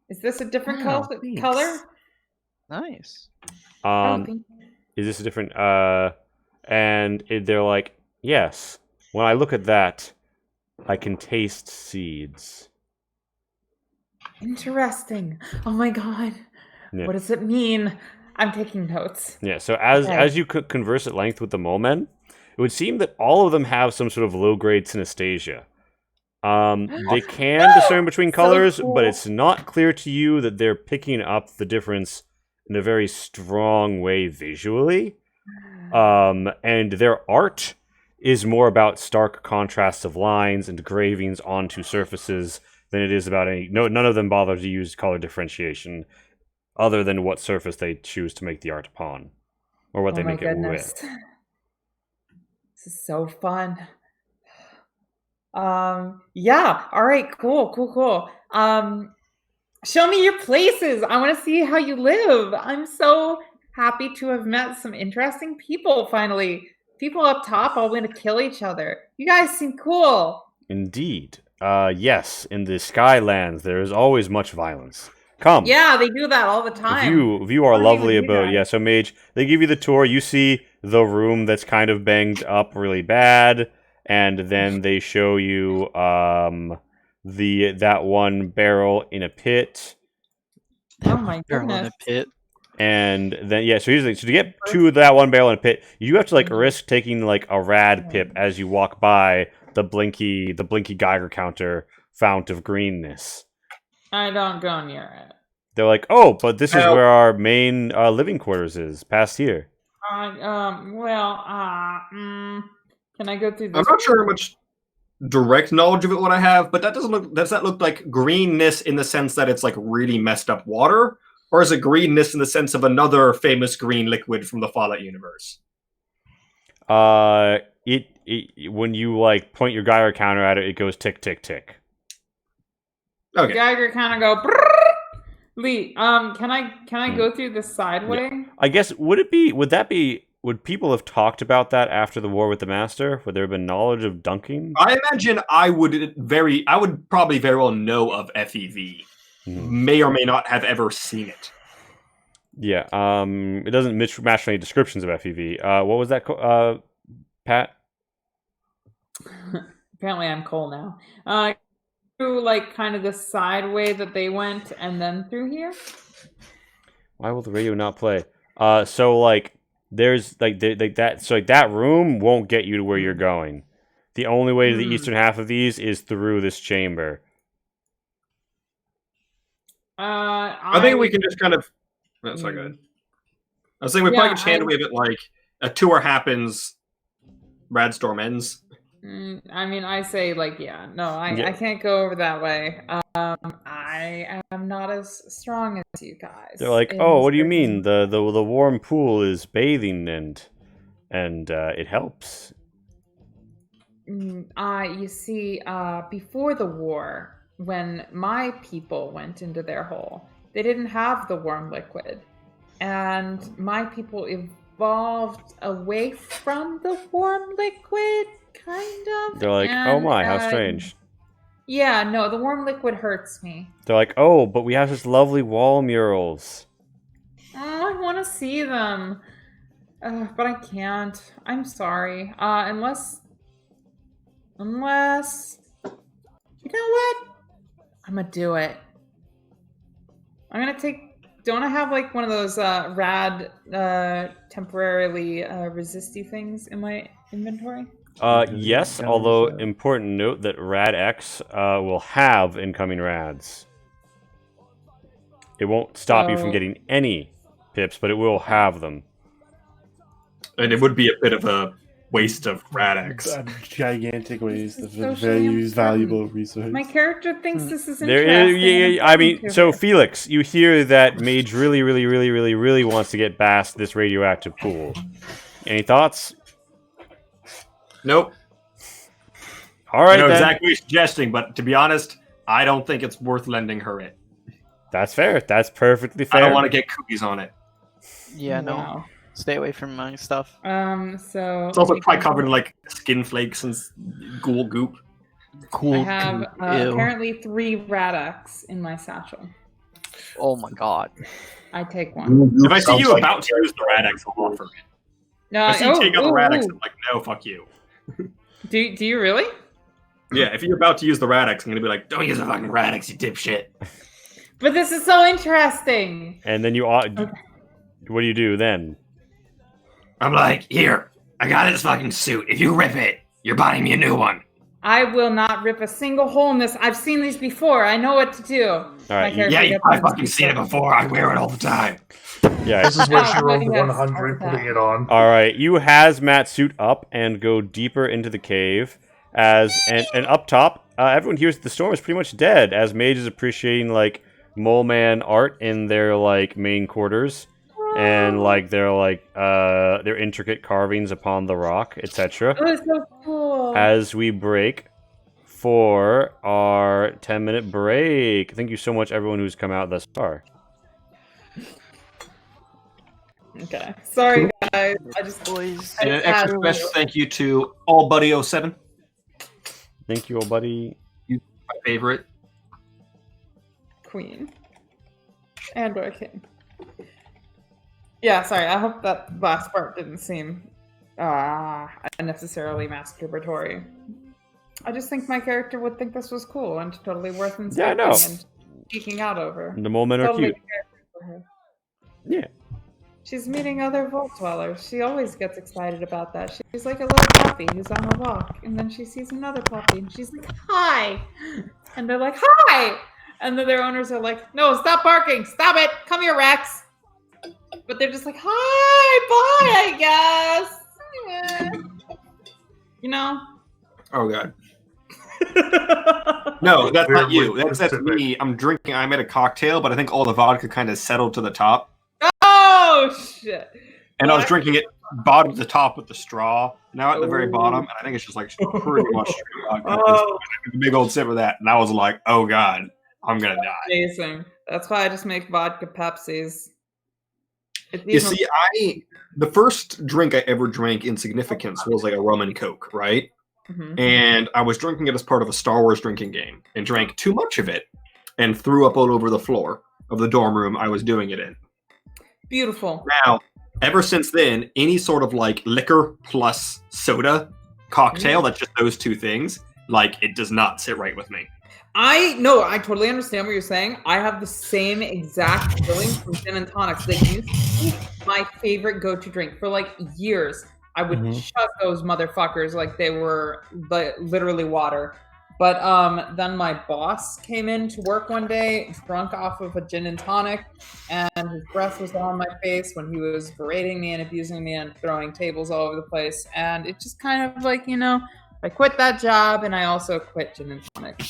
Is this a different Oh, color? thanks. Nice. Thank you. Is this a different they're like, yes, when I look at that I can taste seeds. Interesting. Oh my god. Yeah. What does it mean? I'm taking notes. Yeah, so as Okay. as you could converse at length with the mole men, it would seem that all of them have some sort of low-grade synesthesia. They can discern between So colors, cool. but it's not clear to you that they're picking up the difference in a very strong way visually. And their art is more about stark contrasts of lines and engravings onto surfaces than it is about any. No, none of them bother to use color differentiation, other than what surface they choose to make the art upon, or what Oh they my make goodness. it with. This is so fun. Yeah. All right. Cool. Show me your places. I want to see how you live. I'm so happy to have met some interesting people finally. People up top all want to kill each other. You guys seem cool. Indeed. Yes, in the Skylands there is always much violence. Come. Yeah, they do that all the time. If you are What do lovely you do, about, guys? yeah, so Mage, they give you the tour, you see the room that's kind of banged up really bad, and then they show you that one barrel in a pit. Oh my Barrel in goodness. a pit. And then yeah, so here's the thing. So to get to that one barrel in a pit, you have to like Mhm. risk taking like a rad pip as you walk by the blinky Geiger counter fount of greenness. I don't go near it. They're like, oh, but this is Now- where our main living quarters is, past here. Can I go through this? I'm not sure how much direct knowledge of it what I have, but does that look like greenness in the sense that it's like really messed up water? Or is it greenness in the sense of another famous green liquid from the Fallout universe? It when you like point your Geiger counter at it, it goes tick tick tick. Okay. Geiger kind of go. Brrr. Lee, can I go through the side way? I guess would people have talked about that after the war with the Master? Would there have been knowledge of dunking? I imagine I would probably very well know of FEV. May or may not have ever seen it. Yeah. It doesn't match any descriptions of FEV. What was that, Pat? Apparently, I'm Cole now. Through like kind of the side way that they went, and then through here. Why will the radio not play? So like there's like that. So like that room won't get you to where you're going. The only way to the eastern half of these is through this chamber. I think we can just kind of. That's not good. I was saying we probably can handle it like a tour happens, Radstorm ends. I mean, I say like, I can't go over that way. I am not as strong as you guys. They're like, oh, what do you mean? The warm pool is bathing and it helps. You see, before the war, when my people went into their hole, they didn't have the warm liquid, and my people evolved away from the warm liquid. Kind of. They're like, oh my, how strange. Yeah, no, the warm liquid hurts me. They're like, oh, but we have such lovely wall murals. Oh, I want to see them. But I can't. I'm sorry. Unless... You know what? I'm gonna do it. I'm gonna take... Don't I have, like, one of those rad, temporarily resisty things in my inventory? Yes, although important note that RadX will have incoming rads. It won't stop you from getting any pips, but it will have them. And it would be a bit of a waste of RadX. A gigantic waste of a Socially very important. valuable resource. My character thinks this is There interesting. is, I mean, so Felix, you hear that Mage really wants to get past this radioactive pool. Any thoughts? Nope. All right, I know then. exactly what you're suggesting, but to be honest, I don't think it's worth lending her it. That's fair. That's perfectly fair. I don't want to get cookies on it. Yeah, no. Wow. Stay away from my stuff. So... It's also probably covered in like skin flakes and ghoul goop. Cool. I have Ew. apparently 3 Radux in my satchel. Oh my god. I take one. If I see you about to use the Radix, I'll offer it. If I see you take out the Radix, I'm like, no, fuck you. Do you really? Yeah, if you're about to use the Radix, I'm gonna be like, don't use the fucking Radix, you dipshit. But this is so interesting. And then what do you do then? I'm like, here, I got this fucking suit. If you rip it, you're buying me a new one. I will not rip a single hole in this. I've seen these before. I know what to do. All right, Yeah, you've probably fucking seen it before. I wear it all the time. Yeah. This is where she Oh, rolled the yes, 100, all putting it on. All right, you hazmat suit up and go deeper into the cave. And up top, everyone hears the storm is pretty much dead. As Mage is appreciating like Mole Man art in their like main quarters, and like their intricate carvings upon the rock, etc. It was so cool. As we break for our 10-minute break. Thank you so much, everyone who's come out thus far. Okay. Sorry, guys. I just Boys. And an I extra had- special thank you to All Buddy 07, Thank you, old buddy. my favorite. Queen. And/or king. Yeah, sorry. I hope that last part didn't seem unnecessarily masturbatory. I just think my character would think this was cool and totally worth inspecting know. and geeking out over. The Mole Men are Totally cute. the character for her. Yeah. She's meeting other Vault Dwellers. She always gets excited about that. She's like a little puppy who's on a walk, and then she sees another puppy, and she's like, "Hi!" And they're like, "Hi!" And then their owners are like, "No, stop barking! Stop it! Come here, Rex!" But they're just like, "Hi! Bye, I guess." Yeah. You know? Oh god. No, that's not you. Weirdly That's specific. me. I'm drinking. I made a cocktail, but I think all the vodka kind of settled to the top, Oh, shit. and I was What? drinking it bottom to the top with the straw. Now at the very Oh. bottom, and I think it's just like pretty much straight vodka. Oh. Just a big old sip of that, and I was like, "Oh god, I'm gonna die." Amazing. That's why I just make vodka Pepsis. It's You see, the first drink I ever drank in significance was like a rum and coke, right? Mhm. And I was drinking it as part of a Star Wars drinking game, and drank too much of it, and threw up all over the floor of the dorm room I was doing it in. Beautiful. Now, ever since then, any sort of like liquor plus soda cocktail that's just those two things, like it does not sit right with me. I totally understand what you're saying. I have the same exact feeling from gin and tonics. They used to be my favorite go-to drink for like years. I would chug those motherfuckers like they were literally water. But then my boss came in to work one day, drunk off of a gin and tonic, and his breath was on my face when he was berating me and abusing me and throwing tables all over the place. And it just kind of like, I quit that job and I also quit gin and tonic.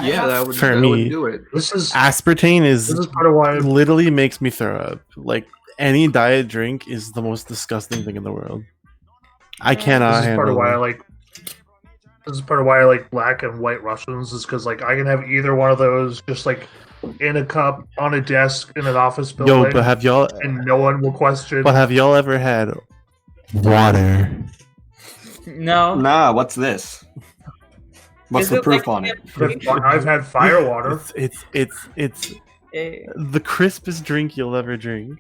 Yeah, that would, For that me- would do it. This is Aspartame this is part of why literally makes me throw up. Like any diet drink is the most disgusting thing in the world. I cannot this is part handle of why I it. like. This is part of why I like black and white Russians, is because like I can have either one of those just like in a cup on a desk in an office building, Yo, but have y'all and no one will question. ever had water? No. Nah, what's this? What's Is the it proof like- on it? I've had fire water. It's Eh, the crispest drink you'll ever drink.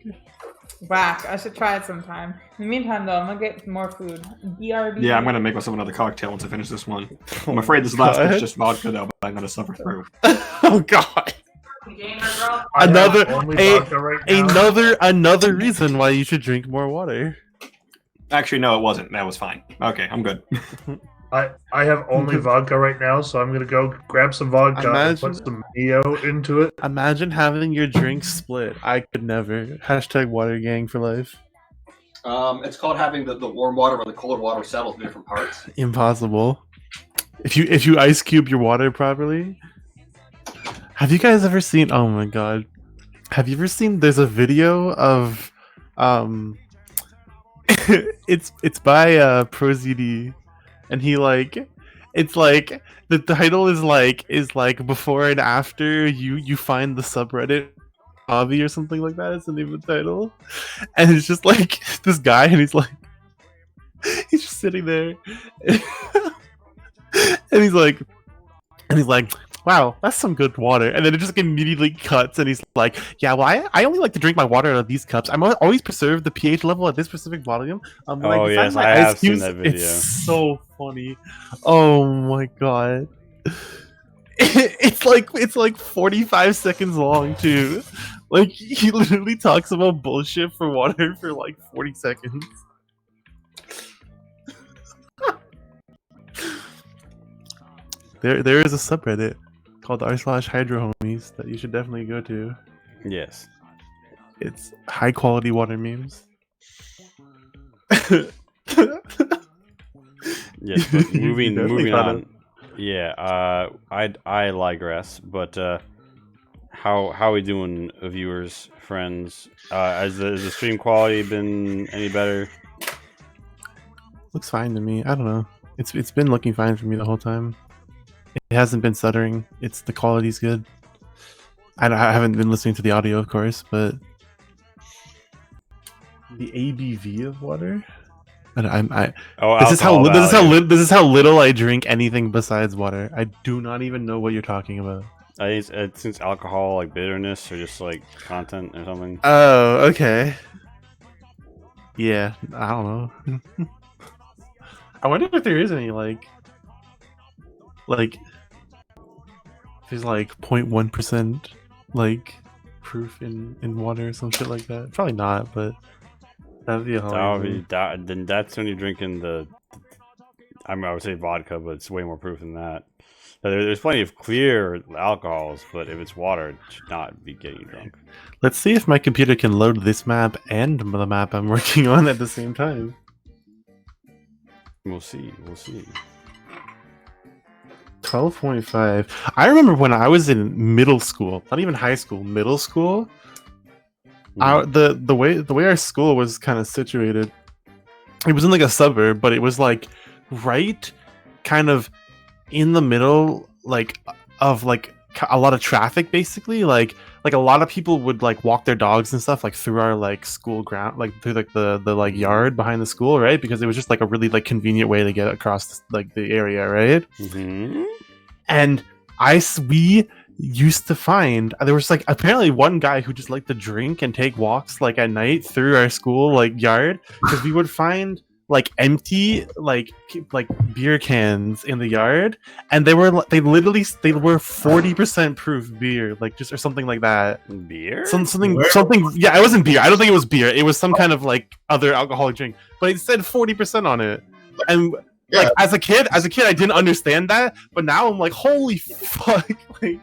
whack. I should try it sometime. In the meantime, though, I'm gonna get more food. BRB. Yeah, I'm gonna make myself another cocktail once I finish this one. I'm afraid this last God. bit's just vodka though, but I'm gonna suffer through. Oh god. Gamer girl. I have Another- only a- vodka right now. Another reason why you should drink more water. Actually, no, it wasn't. That was fine. Okay, I'm good. I have only vodka right now, so I'm gonna go grab some vodka and Imagine- put some Neo into it. Imagine having your drink split. I could never. Hashtag water gang for life. It's called having the warm water or the cold water settle in different parts. Impossible. If you ice cube your water properly. Have you guys ever seen? Oh my god. Have you ever seen? There's a video of, it's by ProZD, and he like, it's like the title is like before and after you find the subreddit hobby or something like that. It's the name of the title, and it's just like this guy, and he's just sitting there, and he's like, wow, that's some good water. And then it just immediately cuts, and he's like, yeah, well, I only like to drink my water out of these cups. I'm always preserve the pH level at this specific volume. Oh, besides yes, my I ice have seen cubes, that video. It's so funny. Oh my god. it's like 45 seconds long too. Like he literally talks about bullshit for water for like 40 seconds. There is a subreddit called r/hydrohomies that you should definitely go to. Yes. It's high quality water memes. Yes. But You moving definitely got on. it. Yeah. I digress. But how we doing, viewers, friends? Has the stream quality been any better? Looks fine to me. I don't know. It's been looking fine for me the whole time. It hasn't been stuttering. The quality's good. I haven't been listening to the audio, of course, but the ABV of water. This is how little I drink anything besides water. I do not even know what you're talking about. I think it's alcohol, like bitterness, or just like content or something. Oh, okay. Yeah, I don't know. I wonder if there is any like there's like 0.1% like proof in water or some shit like that. Probably not, but that'd be a Then that's when you're drinking the. I mean, I would say vodka, but it's way more proof than that. There's plenty of clear alcohols, but if it's water, it should not be getting you drunk. Let's see if my computer can load this map and the map I'm working on at the same time. We'll see. 12.5. I remember when I was in middle school, not even high school, middle school. The way our school was kind of situated, it was in like a suburb, but it was like right kind of in the middle, like of like a lot of traffic, basically. Like a lot of people would like walk their dogs and stuff like through our like school ground, like through like the like yard behind the school, right? Because it was just like a really like convenient way to get across like the area, right? Mm-hmm. And we used to find there was like apparently one guy who just liked to drink and take walks like at night through our school like yard, because we would find like empty like beer cans in the yard, and they were 40% proof beer, like just or something like that. Beer? Something. Yeah, it wasn't beer. I don't think it was beer. It was some kind of like other alcoholic drink, but it said 40% on it. And like as a kid, I didn't understand that, but now I'm like, holy fuck! Like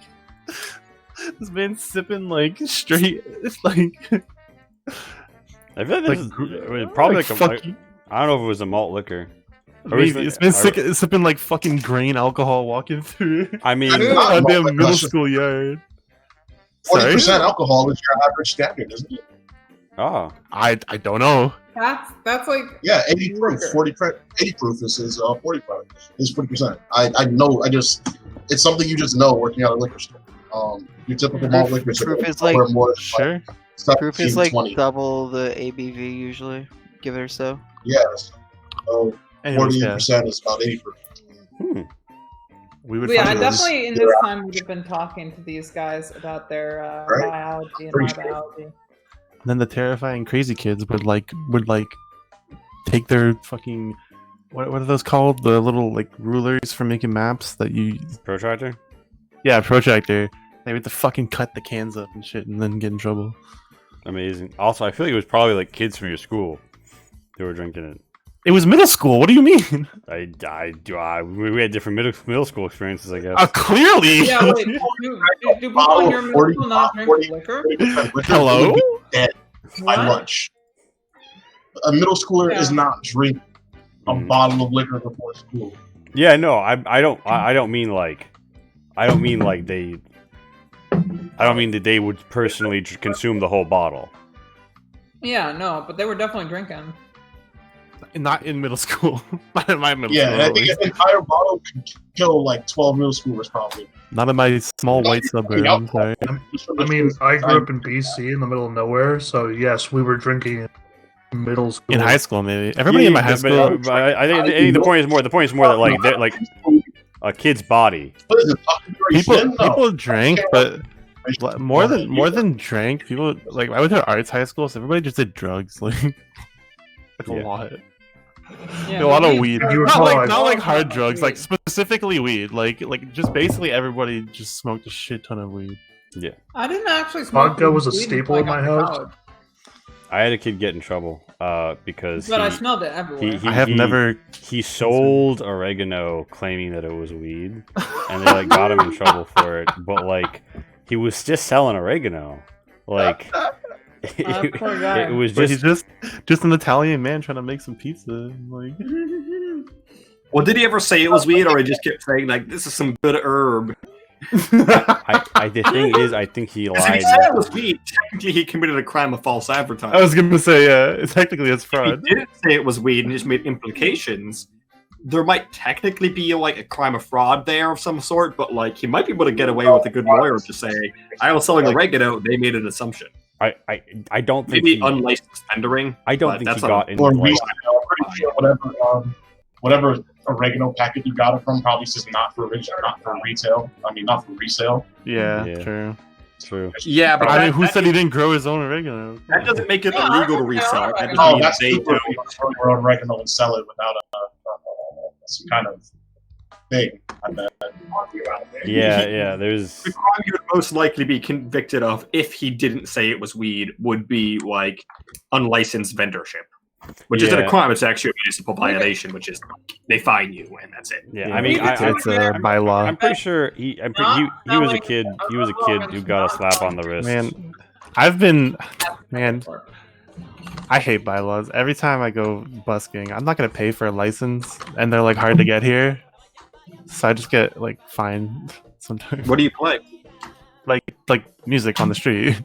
this man's sipping like straight. It's like I feel like this is probably like fucking. I don't know if it was a malt liquor. Maybe. It's been sipping like fucking grain alcohol walking through. I mean, not goddamn malt, middle that's school yard. 40% alcohol is your average standard, isn't it? oh, I don't know. That's like 80 proof. 80 proof is 45. Is 40%. I know. It's something you just know working at a liquor store. Your typical malt liquor store. Proof is like more Sure. proof is like 20. double the ABV usually. Give it or so. Yes. So Anyways, 40% is about 80 proof. We would. Yeah, I find those. definitely in this time would have been talking to these guys about their Right. biology and Pretty my sure. biology. And then the terrifying crazy kids would take their fucking what are those called? The little like rulers for making maps that you. protractor. Yeah, protractor. They would to fucking cut the cans up and shit, and then get in trouble. Amazing. Also, I feel like it was probably like kids from your school who were drinking it. It was middle school. What do you mean? We had different middle school experiences, I guess. Clearly. Yeah, wait, do people in your middle school not drink liquor? 40% liquor Hello? would be dead by What? lunch. A middle schooler is Yeah. not drinking a bottle of liquor before school. Yeah, no, I don't mean that they would personally consume the whole bottle. Yeah, no, but they were definitely drinking. Not in middle school. Not in my middle Yeah, school. and I at think least. an entire bottle could kill like 12 middle schoolers probably. Not in my small white suburb. I'm sorry. I mean, I grew up in BC in the middle of nowhere, so yes, we were drinking in middle school. In high school, maybe everybody in my high school. But I think the point is more that like they're like a kid's body. What is it? People drank, but more than drank. People like I went to arts high school, so everybody just did drugs, like a Yeah. lot. Yeah, A lot of we- weed. If you Not recall, like not like hard weed. drugs, like specifically weed. Like just basically everybody just smoked a shit ton of weed. I didn't actually smoke Vodka was a weed staple until I in got my to house. college. I had a kid get in trouble because But I he, smelled it everywhere. I have never. he sold oregano claiming that it was weed, and they like got him in trouble for it. But like he was just selling oregano, like poor guy. it was But he's just just an Italian man trying to make some pizza. Like Well, did he ever say it was weed, or he just kept saying like, "This is some good herb"? the thing is, I think he Because if he lied. said it was weed, technically he committed a crime of false advertising. I was gonna say, yeah, technically it's If he fraud. didn't say it was weed and just made implications, there might technically be like a crime of fraud there of some sort, but like he might be able to get away with a good lawyer to say, "I was selling oregano." They made an assumption. I don't think Maybe he, unlicensed vendering. I don't but think that's he not got into Or like, resale. I'm pretty sure whatever oregano packet you got it from probably says not for retail. I mean, not for resale. Yeah, Yeah. true. true. Yeah, but I mean, that, who that, said he didn't grow his own oregano? that doesn't make it Yeah, illegal to I resell. don't That know. just Oh, means that's they true. do. You can grow your own oregano and sell it without some kind of thing. I bet. Yeah. There's The crime he would most likely be convicted of if he didn't say it was weed would be like unlicensed vendorship, which isn't a Yeah. crime. It's actually a municipal violation, which is they fine you and that's it. yeah. Yeah, I mean, it's a bylaw. I'm pretty sure he was a kid. He was a kid who got a slap on the wrist. Man, I hate bylaws. Every time I go busking, I'm not gonna pay for a license, and they're like hard to get here, so I just get like fined sometimes. What do you play? Like music on the street.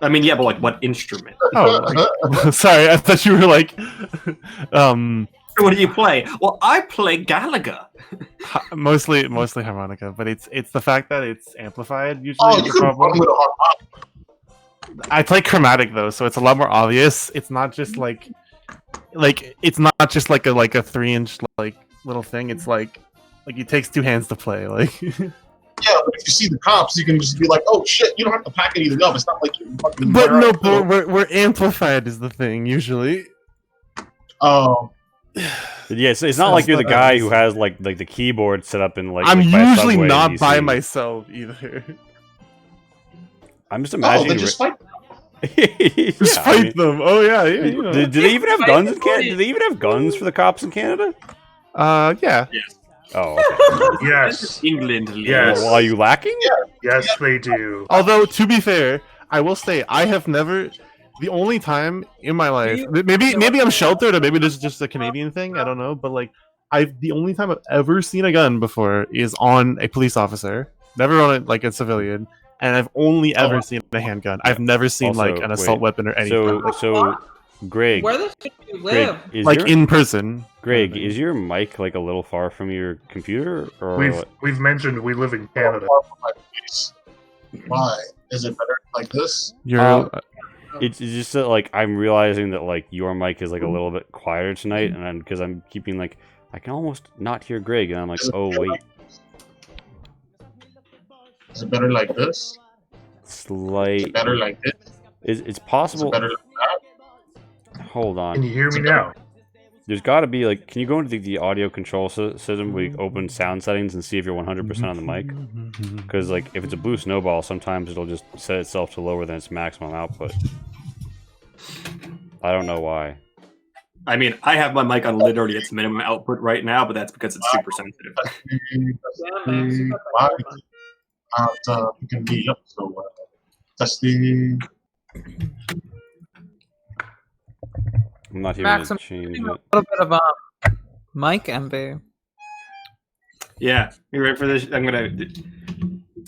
I mean, yeah, but like what instrument? Oh, like, sorry, I thought you were like, What do you play? Well, I play Galaga. mostly harmonica, but it's the fact that it's amplified usually. Oh, is you the could run problem. with a hard I play chromatic though, so it's a lot more obvious. It's not just like it's not just like a 3-inch like little thing. It's like it takes 2 hands to play. Like Yeah, but if you see the cops, you can just be like, "Oh shit!" You don't have to pack anything up. It's not like you're fucking. but no, but we're amplified is the thing usually. Oh, Yeah, so it's not like you're the guy who has like the keyboard set up in like. I'm like, by a usually subway not in by DC. myself either. I'm just oh, imagining. then just fight. Just Yeah, I fight mean, them. Oh yeah, you know. do they even have guns in Canada? Do they even have guns for the cops in Canada? Yeah. Oh, okay. Yes. England. Yes. Well, are you lacking? Yes, they do. Although to be fair, I will say I have never. The only time in my life, maybe I'm sheltered, or maybe this is just a Canadian thing. I don't know, but like the only time I've ever seen a gun before is on a police officer. Never on it like a civilian, and I've only ever seen a handgun. I've never seen Also, like an assault wait, weapon or anything. So, Greg, Where the shit do you Greg, live? is like your, in person. Greg, is your mic like a little far from your computer, or We've mentioned we live in Canada. Why is it better like this? You're it's just that like I'm realizing that like your mic is like a little bit quieter tonight, and because I'm keeping like I can almost not hear Greg, and I'm like, oh wait, Is it better like this? Is slight. it better like this? It's Is possible. it better like that? Hold on. Can you hear me now? There's got to be like, can you go into the audio control system where you open sound settings and see if you're 100% on the mic? Because like if it's a blue snowball, sometimes it'll just set itself to lower than its maximum output. I don't know why. I mean, I have my mic on literally its minimum output right now, but that's because it's super sensitive. Why? You can be up so testing. I'm not even Max, gonna I'm change getting a it. little bit of mic envy. Yeah, you ready for this? I'm gonna.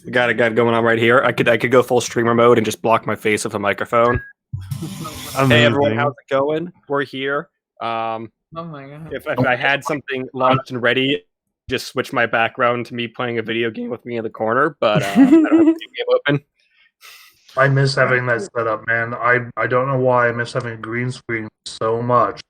I got a guy going on right here. I could go full streamer mode and just block my face with a microphone. Hey everyone, how's it going? We're here. Oh my god. If I had something launched and ready, just switch my background to me playing a video game with me in the corner, but I don't have the game open. I miss having that set up, man. I don't know why I miss having a green screen so much.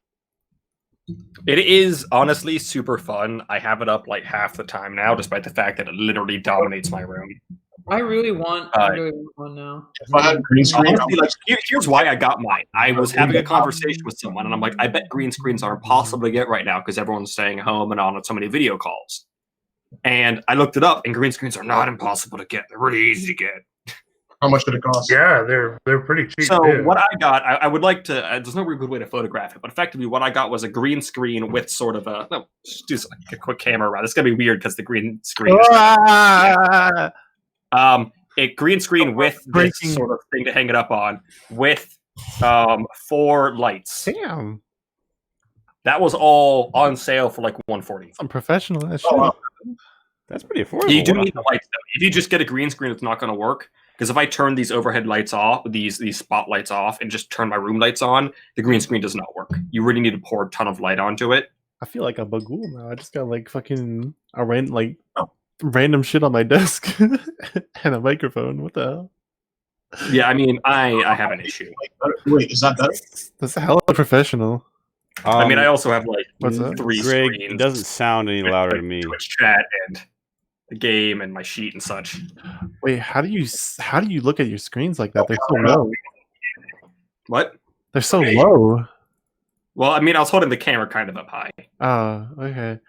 It is honestly super fun. I have it up like half the time now, despite the fact that it literally dominates my room. I really want one now. If I had green screen, Honestly, like, here's why I got mine. I was having a conversation with someone, and I'm like, I bet green screens are impossible to get right now because everyone's staying home and on so many video calls. And I looked it up, and green screens are not impossible to get. They're really easy to get. how much did it cost? Yeah, they're pretty cheap. So too. what I got, I would like to. There's no real good way to photograph it, but effectively, what I got was a green screen with sort of a. No, just do like a quick camera around. It's gonna be weird because the green screen. A green screen with this sort of thing to hang it up on, with 4 lights. Damn. That was all on sale for like $140. I'm professional. That shit. Oh, wow. That's pretty affordable. You do need the lights though. If you just get a green screen, it's not going to work. Because if I turn these overhead lights off, these spotlights off, and just turn my room lights on, the green screen does not work. You really need to pour a ton of light onto it. I feel like a bagul now. I just got like fucking random shit on my desk and a microphone. What the hell? Yeah, I mean, I have an issue. Wait, is that better? That's a hell of a professional. I mean, I also have like What's that? 3 Greg, screens. it doesn't sound any louder to me. Twitch chat and the game and my sheet and such. Wait, how do you look at your screens like that? They're so low. What? They're so low. Well, I mean, I was holding the camera kind of up high. Oh, okay.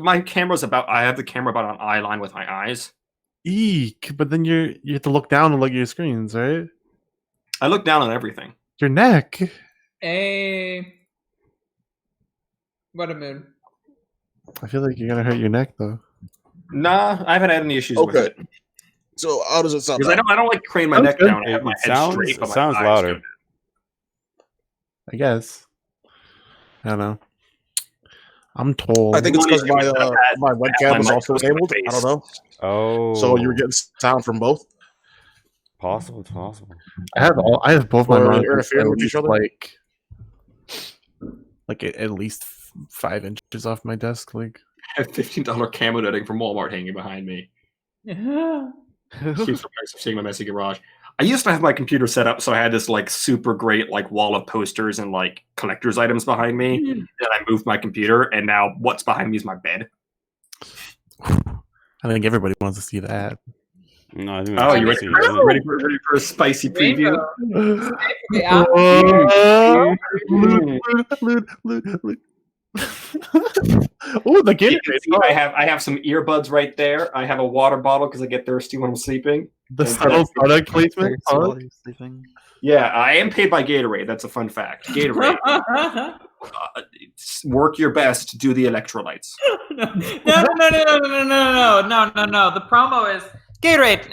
My camera's about. I have the camera about on eye line with my eyes. Eek! But then you have to look down and look at your screens, right? I look down on everything. Your neck. What a mood. I feel like you're gonna hurt your neck though. Nah, I haven't had any issues with it. So how does it sound? Because I don't like crane my neck down. And have my head sounds straight, but my sounds eyes louder. go down. I guess. I don't know. I'm told. I think it's because my my webcam was also enabled. I don't know. Oh. So you were getting sound from both. Possible. It's possible. I have both my Or monitors interfering with each other? like at least 5 inches off my desk. Like I have $15 camo netting from Walmart hanging behind me. Keeps the price of seeing my messy garage. I used to have my computer set up so I had this like super great like wall of posters and like collector's items behind me. Then I moved my computer, and now what's behind me is my bed. I think everybody wants to see that. No, I think Oh, that's you easy, isn't it? ready for a spicy preview? Yeah. Oh, the game! I have some earbuds right there. I have a water bottle because I get thirsty when I'm sleeping. The subtle product placement. Huh? Yeah, I am paid by Gatorade. That's a fun fact. Gatorade. Work your best to do the electrolytes. No. The promo is Gatorade.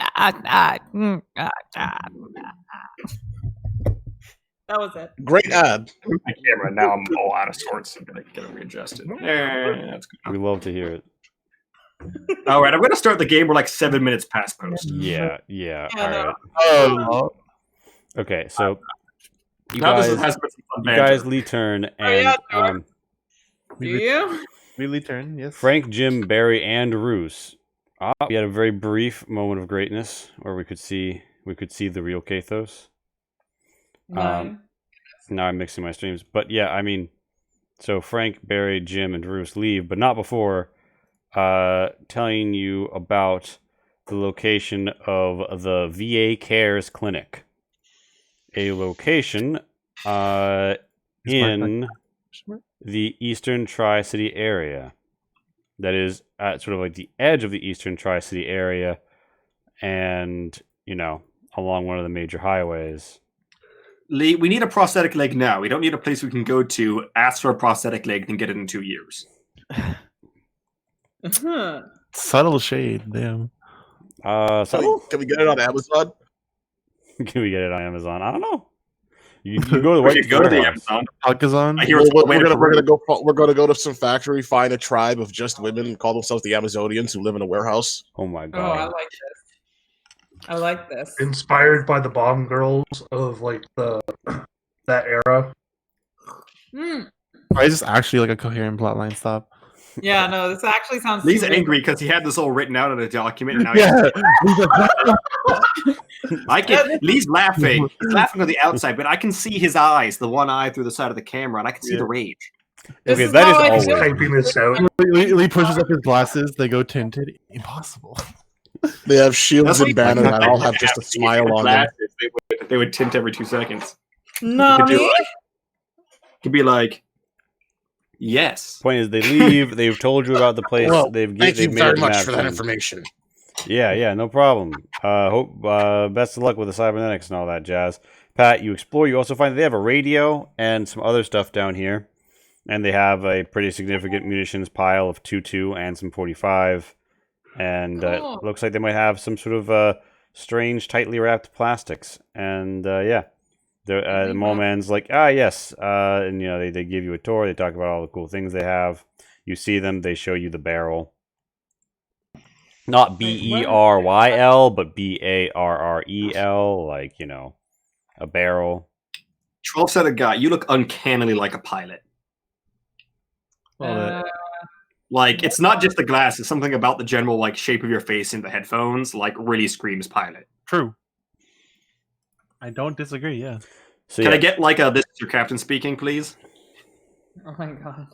That was it. Great ad. My camera. Now I'm all out of sorts. I'm gonna get it readjusted. That's good. We love to hear it. All right, I'm gonna start the game. We're like 7 minutes past post. Yeah. All right. Oh, Okay, so you Now guys, this has been some fun you banter. guys Lee turn and Do you? really turn? Yes. Frank, Jim, Barry, and Roos. We had a very brief moment of greatness where we could see the real Kathos. No. Now I'm mixing my streams, but yeah, I mean, so Frank, Barry, Jim, and Roos leave, but not before telling you about the location of the VA Cares Clinic, a location in the Eastern Tri-City area. That is at sort of like the edge of the Eastern Tri-City area, and along one of the major highways. Lee, we need a prosthetic leg now. We don't need a place we can go to, ask for a prosthetic leg, and get it in 2 years. Subtle shade. Damn. So Can we get it on Amazon? can we get it on Amazon? I don't know. You go to the We should go to the Amazon. Alcazon. I hear We're, it's we're gonna go to some factory, find a tribe of just women, and call themselves the Amazonians who live in a warehouse. Oh my Oh, I god. like this. I like this. Inspired by the bomb girls of like that era. Why is this actually like a coherent plotline? Stop. Yeah, no, this actually sounds. Lee's super- angry because he had this all written out in a document. And now Yeah. Lee's laughing. He's laughing on the outside, but I can see his eyes, the one eye through the side of the camera, and I can see the rage. This Okay, is that is how I always feel. Typing this out. Lee pushes up his glasses. They go tinted. Impossible. They have shields That's and what you- banners that all have just a smile on them. Glasses, they would tint every 2 seconds. Nani? Could be like, yes. Point is, they leave. They've told you about the place. Well, they've thank they've you made very up the much map for that and- information. Yeah, no problem. Hope best of luck with the cybernetics and all that jazz. Pat, you explore. You also find that they have a radio and some other stuff down here, and they have a pretty significant munitions pile of 2.2 and some 45, and Cool. it looks like they might have some sort of strange, tightly wrapped plastics. And the mole man's like, yes, and they give you a tour. They talk about all the cool things they have. You see them. They show you the barrel. Not BERYL, but BARREL, like, a barrel. 12-sided guy, you look uncannily like a pilot. Like, it's not just the glass, it's something about the general, like, shape of your face and the headphones, like, really screams pilot. True. I don't disagree, yeah. So, Can I get, like, this is your captain speaking, please? Oh my god.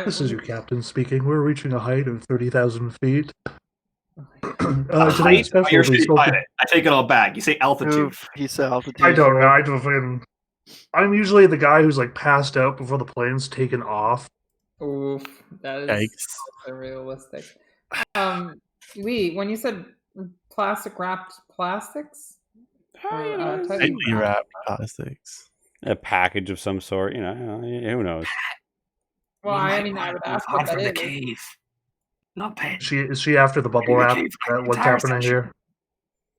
This is your captain speaking. We're reaching a height of 30,000 feet. Height? Today's Oh, special you're we saying spoke pilot. I take it all back. You say altitude. Oof, he said altitude. I don't know. I'm usually the guy who's like passed out before the plane's taken off. Oof, that is Yikes. so realistic. Lee, when you said plastic wrapped plastics, or, Tightly wrapped plastics. a package of some sort, who knows? well, I would ask what that from the is. cave. Not paying. Is she after the bubble wrap? Is that what's Entire happening session. here?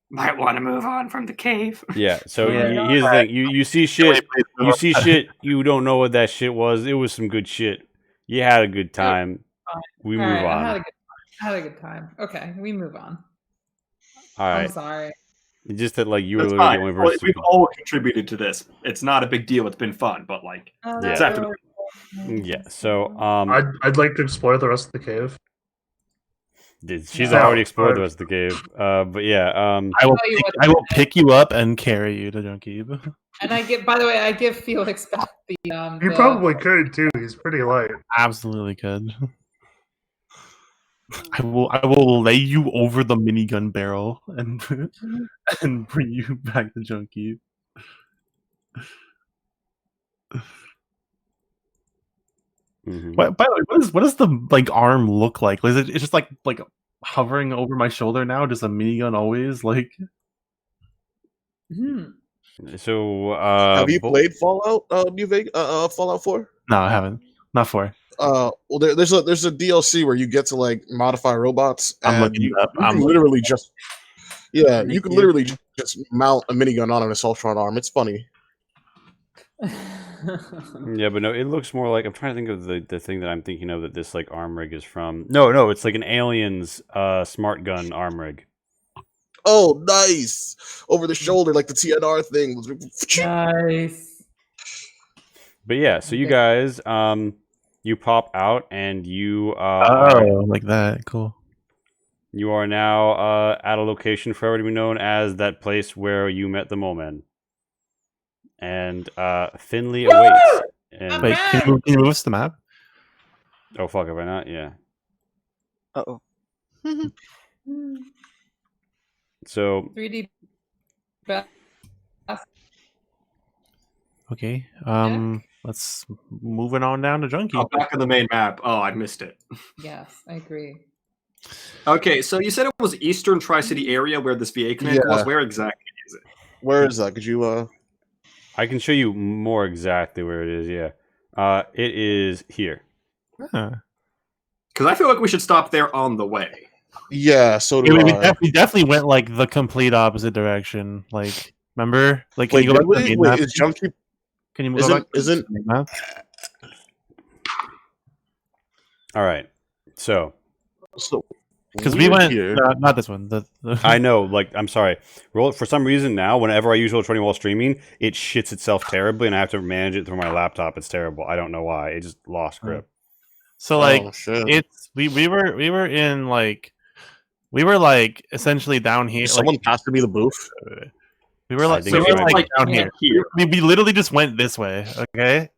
Might want to move on from the cave. Yeah, so Yeah. here's the thing. You see shit. You see shit. You don't know what that shit was. It was some good shit. You had a good time. We All move right, on. I had a good time. Okay, we move on. All I'm right. sorry. It's just that like you were That's literally fine. the only Well, person. we've all contributed to this. It's not a big deal. It's been fun, but, like, Oh, Yeah. acceptable. Yeah. So I'd like to explore the rest of the cave. she's No, already explored the but- rest of the cave. But yeah. I will tell you what- I will pick you up and carry you to Junkie. And I give. By the way, I give Felix back the. You probably could too. He's pretty light. Absolutely could. I will lay you over the minigun barrel and and bring you back to Junkie. Mhm. By the way, what does the like arm look like? Is it's just like hovering over my shoulder now? Just a minigun always like? Hmm. So Have you played Fallout New Vegas? Fallout 4? No, I haven't. Not for. Well, there's a DLC where you get to like modify robots, I'm and looking you, it up. you can literally just you can literally just mount a minigun on an assaultron arm. It's funny. Yeah, but no, it looks more like I'm trying to think of the thing that I'm thinking of that this like arm rig is from. No, it's like an Aliens smart gun arm rig. Oh, nice! Over the shoulder, like the TNR thing. Nice. But yeah, so you guys you pop out and you like that. Cool. you are now at a location forever to be known as that place where you met the mole man. And Finley awaits. And Wait, can you move us to the map? oh fuck, have I not? Yeah. Uh-oh. So 3D. Okay. Let's moving on down to Junkie. Oh, back on the main map. Oh, I missed it. Yes, I agree. Okay, so you said it was Eastern Tri-City area where this VA clinic was. Yeah. Where exactly is it? Where is that? Could you I can show you more exactly where it is. Yeah, it is here. Huh. Because I feel like we should stop there on the way. Yeah, so Yeah, do we I. definitely went like the complete opposite direction. Like, remember? Like, can Wait, you go back to the wait, main wait, map? is Junkie? Can you move back to the Isn't main map? All right. So so? Because we went here. not this one. The I know, like, I'm sorry. Roll for some reason now. Whenever I use Roll20 while streaming, it shits itself terribly, and I have to manage it through my laptop. It's terrible. I don't know why. It just lost grip. So like Oh, shit. it's we were in like we were like essentially down here. Someone Like, passed me the booth. we were like think we it's were right like down here. here. We literally just went this way. Okay.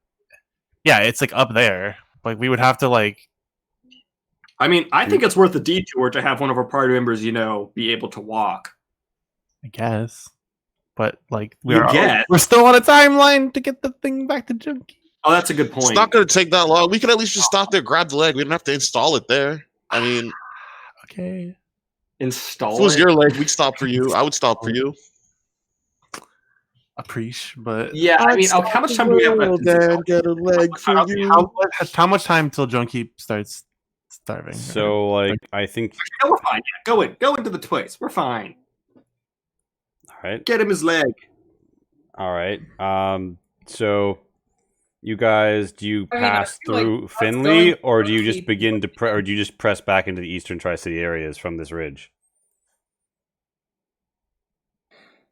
Yeah, it's like up there. Like we would have to like I mean, I think it's worth the detour to have one of our party members, be able to walk. I guess. But like We're still on a timeline to get the thing back to Junkie. Oh, that's a good point. It's not going to take that long. We can at least just stop there, grab the leg. We don't have to install it there. I mean, okay. Install if it was it? your leg, we'd stop for you. I would stop for you. Appreciate, but yeah, I mean, how much time do we have left? Get a leg for you. How much time till Junkie starts starving? So, I think. No, we're fine. Yeah, go into the place. We're fine. All right. Get him his leg. All right. So, you guys, do you pass through Finley, or do you just begin to or do you just press back into the eastern Tri-City areas from this ridge?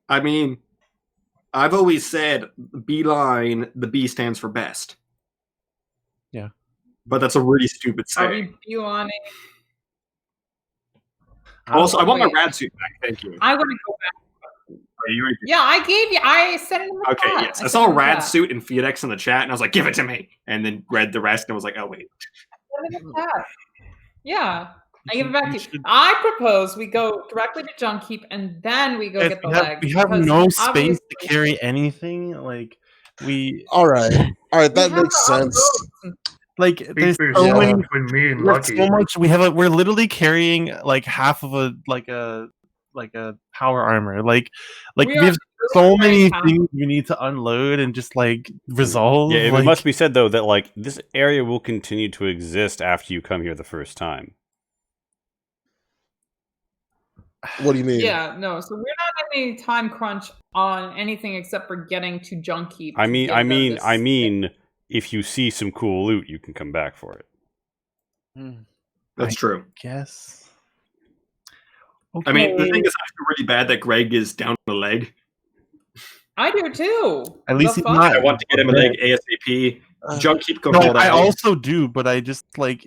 I mean, I've always said beeline. The B stands for best. Yeah, but that's a really stupid Are saying. we beelining? Also, I want my rad suit back. Thank you. I want to go back. You Yeah, I gave you. I said it in the Okay, chat. yes. I said saw it a in the rad chat. suit and FedEx in the chat, and I was like, give it to me. And then read the rest and was like, oh, wait. I said it in the chat. Yeah, I give it back to you. I propose we go directly to Junkeep and then we go get the leg. We have because no space obviously- to carry anything. Like we. All right, that We have makes our sense. roads. Like Speak there's for so yourself many. between me and There's Lucky. so much. We're literally carrying like half of a power armor. Like We we are have so literally many carrying things we need to unload and just like resolve. Yeah, it like, must be said though that this area will continue to exist after you come here the first time. What do you mean? Yeah, no. So we're not in any time crunch on anything except for getting to Junkeep. I to mean, give I them mean, this I thing. mean, if you see some cool loot, you can come back for it. That's true. Guess. I mean, the Okay. thing is actually really bad that Greg is down a leg. I do too. At least The he's fuck? not. I want to get him a leg ASAP. Junkeep go No, hold I out. also do, but I just like.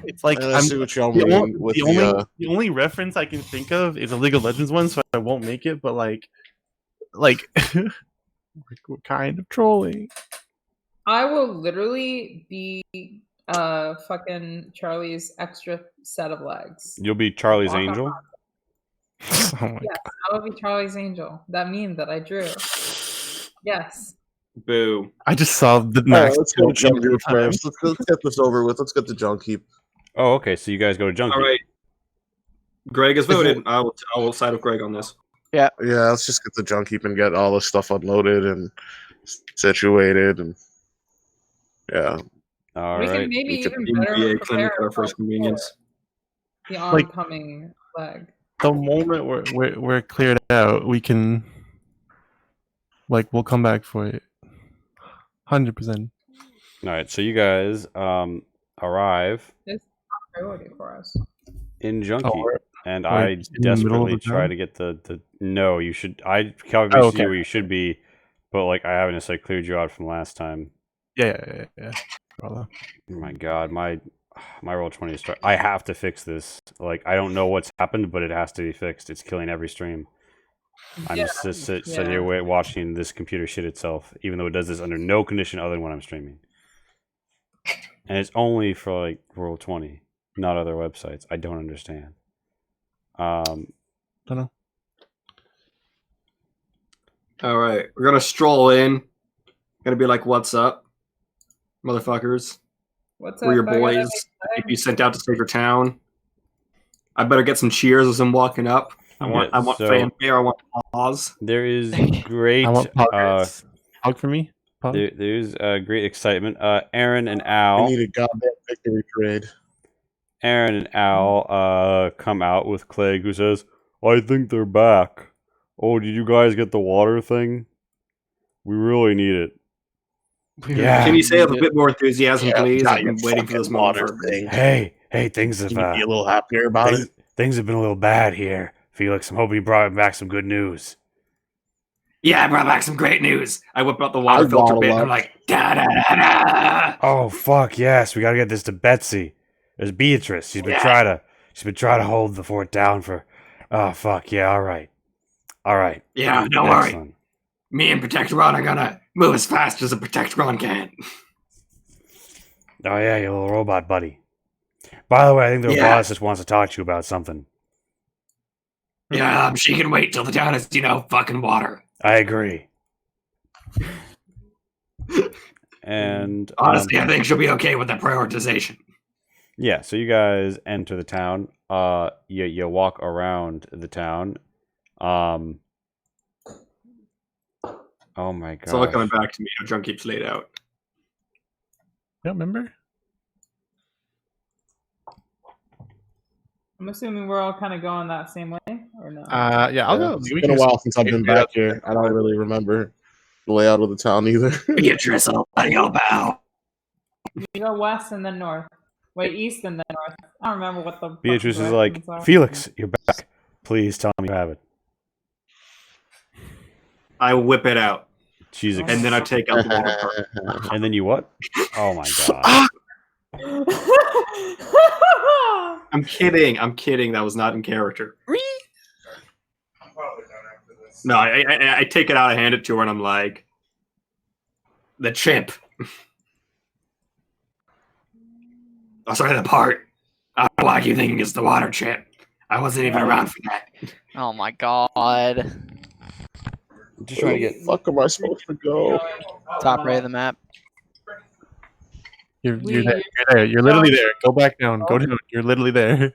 It's like I see what y'all the, mean only, with the only reference I can think of is a League of Legends one, so I won't make it. But like we're kind of trolling. I will literally be fucking Charlie's extra set of legs. You'll be Charlie's Walk on angel. Oh my Yes, I will be Charlie's angel. That meme that I drew. Yes. Boo. I just saw the All right, max. let's go to Junkeep first. Let's get this over with. Let's get the Junkeep. Oh, okay. So you guys go to Junkie. All right. Greg has voted. I will side with Greg on this. Yeah, let's just get the Junkeep and get all the stuff unloaded and situated, and yeah. All We right. can maybe we could even In better VA prepare clinic at our first convenience. the Like- oncoming leg. The moment we're cleared out, we can we'll come back for it. 100%. All right. So you guys arrive It's not priority for us. in Junkie, and we're I in the middle of desperately the try town? to get the. No, you should. I calculated Oh, okay. you where you should be, but I haven't necessarily cleared you out from last time. Yeah. Brother. Oh my God, my roll 20 is. I have to fix this. I don't know what's happened, but it has to be fixed. It's killing every stream. I'm just sit here watching this computer shit itself, even though it does this under no condition other than when I'm streaming. And it's only for roll 20, not other websites. I don't understand. Don't know. All right. We're going to stroll in. Going to be like, what's up, motherfuckers? What's We're your up? I gotta boys. make If you sent out to save your town. I better get some cheers as I'm walking up. I want so- fanfare. I want applause. There is great I want poggers. Hug for me. Pog? there's great excitement. Aaron and I Al. need a goddamn victory parade. Aaron and Al come out with Clegg, who says, "I think they're back. Oh, did you guys get the water thing? We really need it." Yeah. Can you say it with a bit more enthusiasm, please? got I've your been waiting for this fucking moment water for thing. Hey, things have Can you be a little happier about it? things have been a little bad here. Felix, I'm hoping you brought back some good news. Yeah, I brought back some great news. I whip out the water I filter bottle bit and I'm up. like, da da da da. Oh fuck yes, we gotta get this to Betsy. There's Beatrice. She's been trying to hold the fort down for. Oh fuck yeah! All right. Yeah, don't worry. Excellent. Me and Protectron are gonna move as fast as a Protectron can. Oh yeah, your little robot buddy. By the way, I think the Yeah. boss just wants to talk to you about something. Yeah, she can wait till the town is, fucking water. I agree. And Honestly, I think she'll be okay with that prioritization. yeah, so you guys enter the town. You walk around the town. Oh my god. It's all coming back to me. How Drunk keeps laid out. Yeah, remember? I'm assuming we're all kind of going that same way, or no? Yeah, I'll go. It's been a while since I've been back here. I don't really remember the layout of the town either. Beatrice, I'll let you bow. You go west and then north. Wait, east and then north. I don't remember what the Beatrice fucking is like, directions are. Felix, you're back. Please tell me you have it. I whip it out. She's And then I take out the water card. and then you what? Oh my god. I'm kidding. I'm kidding. That was not in character. No, I take it out, I hand it to her, and I'm like, the chip. Oh, sorry, the part. I don't like you thinking it's the water chip. I wasn't even around for that. Oh my god. Just trying to get. Fuck am I supposed to go? Top right of the map. You're there. You're there. You're literally there. Go back down. Go down. You're literally there. You're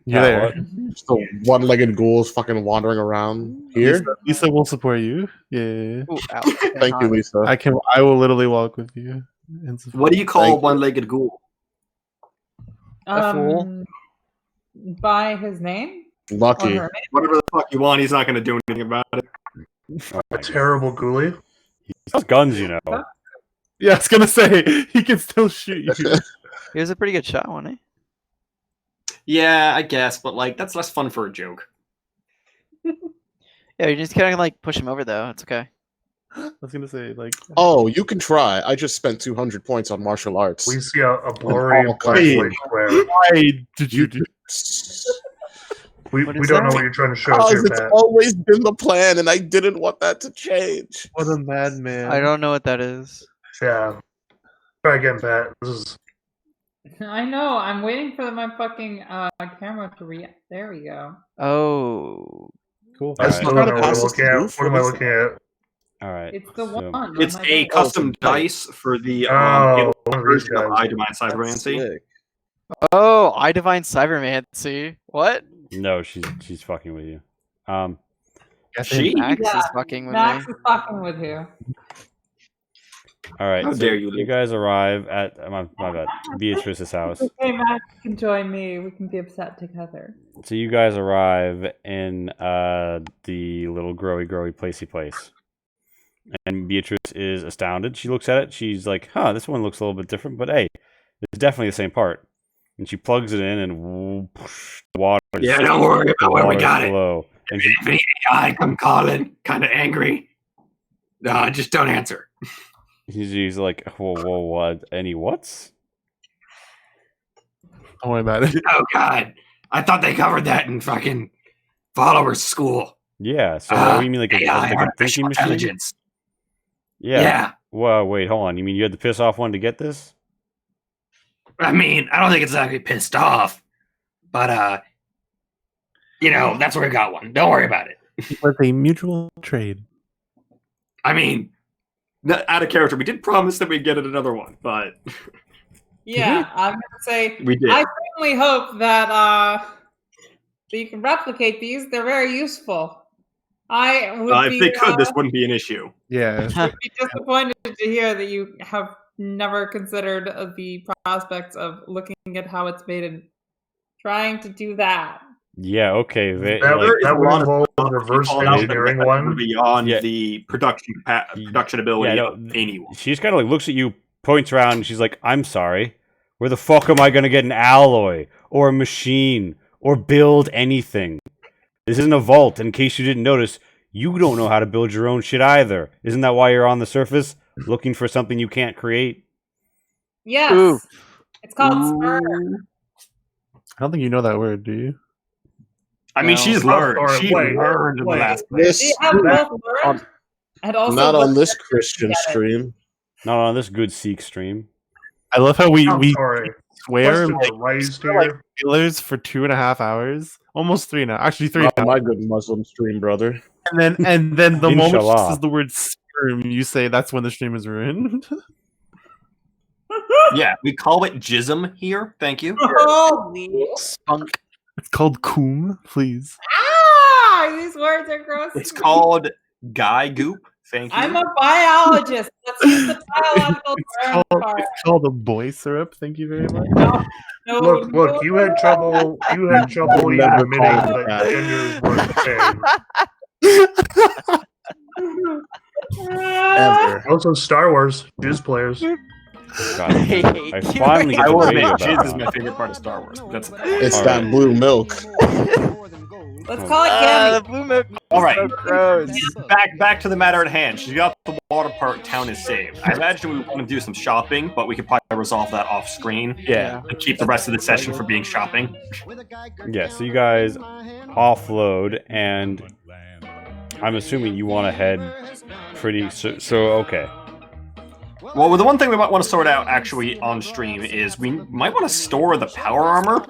Yeah, there. what? Just the one-legged ghouls fucking wandering around here. Lisa will support you. Yeah. Ooh, ow. Thank you, Lisa. I will literally walk with you. And support. What do you call Thank a you. one-legged ghoul? A fool? By his name? Or Lucky. her name? Whatever the fuck you want, he's not going to do anything about it. Oh A my god. terrible ghoulie. He has guns, you know. Yeah, I was gonna say he can still shoot you. He was a pretty good shot, wasn't he? Yeah, I guess, but like that's less fun for a joke. Yeah, you just kind of like push him over though. It's okay. I was gonna say like. Oh, you can try. I just spent 200 points on martial arts. We see a blurry all black kinds. light square. Why did you do? We What don't is know that? what you're trying to show us Because here, it's Pat. always been the plan, and I didn't want that to change. What a madman! I don't know what that is. Yeah. Try again, Pat. This is I know. I'm waiting for my fucking camera to There we go. Oh. Cool. I still Alright. don't know what I'm Pass looking this at. roof, What am what I is looking at? All right. It's the so- one. on It's my a right. custom it's a dice. dice for the Oh, one of these version of guys. I Divine Cybermancy. Sick. Oh, I divine cybermancy. What? No, she's fucking with you. She? Max Yeah, is fucking with Max me. is fucking with you. All right. How so dare you, You Luke. guys arrive at my bad, Beatrice's house. Okay, Max can join me. We can be upset together. So you guys arrive in the little growy placey place. And Beatrice is astounded. She looks at it. She's like, huh, this one looks a little bit different, but hey, it's definitely the same part. And she plugs it in and whoosh, the water Yeah, don't worry the about where we water's got it. below. And she, If any AI come calling, kind of angry, just don't answer. she's like, whoa, what? Any whats? Don't worry about it. Oh God, I thought they covered that in fucking followers school. Yeah, so what do you mean like a AI, thinking artificial machine? intelligence. Yeah. Yeah. Well, wait, hold on. You mean you had to piss off one to get this? I mean, I don't think it's exactly pissed off, but that's where we got one. Don't worry about it. It was a mutual trade. I mean, Out of character, we did promise that we'd get it another one, but Yeah, I'm gonna say we did. I certainly hope that you can replicate these. They're very useful. I would If they could, this wouldn't be an issue. Yeah. be disappointed to hear that you have never considered the prospects of looking at how it's made and trying to do that. Yeah, okay. That, There is that a would lot of involve stuff reverse called out that engineering are one. beyond Yeah. the production ability Yeah, of anyone. She just kind of like looks at you, points around, and she's like, I'm sorry. Where the fuck am I going to get an alloy or a machine or build anything? This isn't a vault. In case you didn't notice, you don't know how to build your own shit either. Isn't that why you're on the surface looking for something you can't create? Yes, Ooh. it's called spur. I don't think you know that word, do you? I mean, No. she's Oh, learned. sorry, She wait, learned in the wait. last. Do This you have that- both learned? And also not on looked this at it Christian together? stream. Not on this good Sikh stream. I love how we sorry. swear Question like, raised swear like here. killers for 2.5 hours, almost 3 now. Actually, 3 Oh, now. my good Muslim stream, brother. And then the moment she Inshallah. says the word sperm, you say that's when the stream is ruined. Yeah, we call it jism here. Thank you. Holy. Spunk. It's called coom, please. These words are gross. It's called guy goop. Thank you. I'm a biologist. Let's use the biological term part. It's called a boy syrup. Thank you very much. No, Look, you had trouble even Never admitting called it that that. genders were the same. Ever. Also, Star Wars, Jizz players. God, I finally get I to will debate admit, about jizz is that. my favorite part of Star Wars. That's It's All that right. blue milk. Let's call it candy. The blue milk. all right. So gross. Back to the matter at hand. She's got the water park. Town is saved. I imagine we want to do some shopping, but we could probably resolve that off screen Yeah. and keep the rest of the session for being shopping. Yeah, so you guys offload, and I'm assuming you want to head pretty... So okay. Well, the one thing we might want to sort out actually on stream is we might want to store the power armor.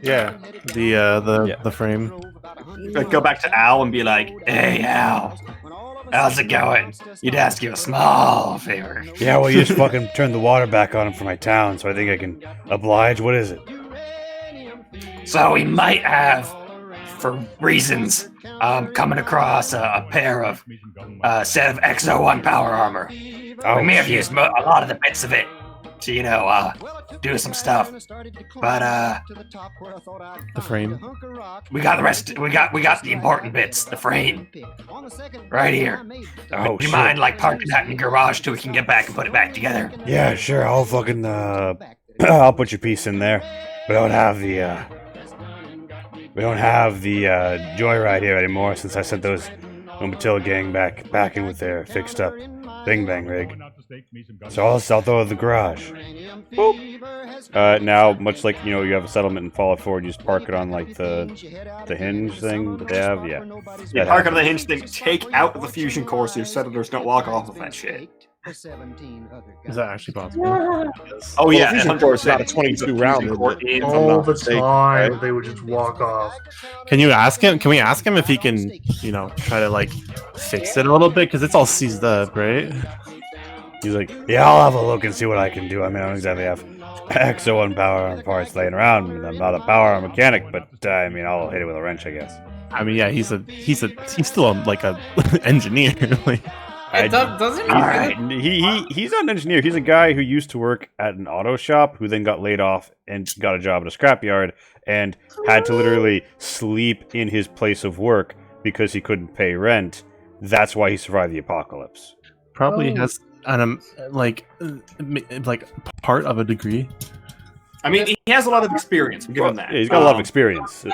Yeah, the frame. Like, go back to Al and be like, "Hey, Al, how's it going? You'd ask you a small favor." Yeah, well, you just fucking turned the water back on for my town, so I think I can oblige. What is it? So we might have, for reasons, coming across a pair of set of XO1 power armor. Oh, we may have shit. used a lot of the bits of it to, do some stuff. But The frame. we got the rest. We got the important bits. The frame, right here. Oh, Would you shit. mind like parking that in the garage till we can get back and put it back together? Yeah, sure. I'll fucking I'll put your piece in there. We don't have the joyride here anymore since I sent those Umatilla gang back in with their fixed up bing bang rig. So I'll throw it in the garage. Boop. Now, much like you have a settlement in Fallout 4, you just park it on like the hinge thing that they have. Yeah. You park on the hinge thing, take out the fusion core so your settlers don't walk off of that shit. Is that actually possible? Oh yeah, Fusion Core is not a 100%. 22 round, is it? All the mistaken, time, right? they would just walk off. Can you ask him? Can we ask him if he can, try to like fix it a little bit? Because it's all seized up, right? He's like, yeah, I'll have a look and see what I can do. I mean, I don't exactly have XO1 power arm parts laying around. And I'm not a power arm mechanic, but I mean, I'll hit it with a wrench, I guess. I mean, yeah, he's still like a engineer. Like, Doesn't He's not an engineer. He's a guy who used to work at an auto shop, who then got laid off and got a job at a scrapyard, and had to literally sleep in his place of work because he couldn't pay rent. That's why he survived the apocalypse. probably has an like part of a degree. I mean, he has a lot of experience. I'll give him that. Yeah, he's got a lot of experience.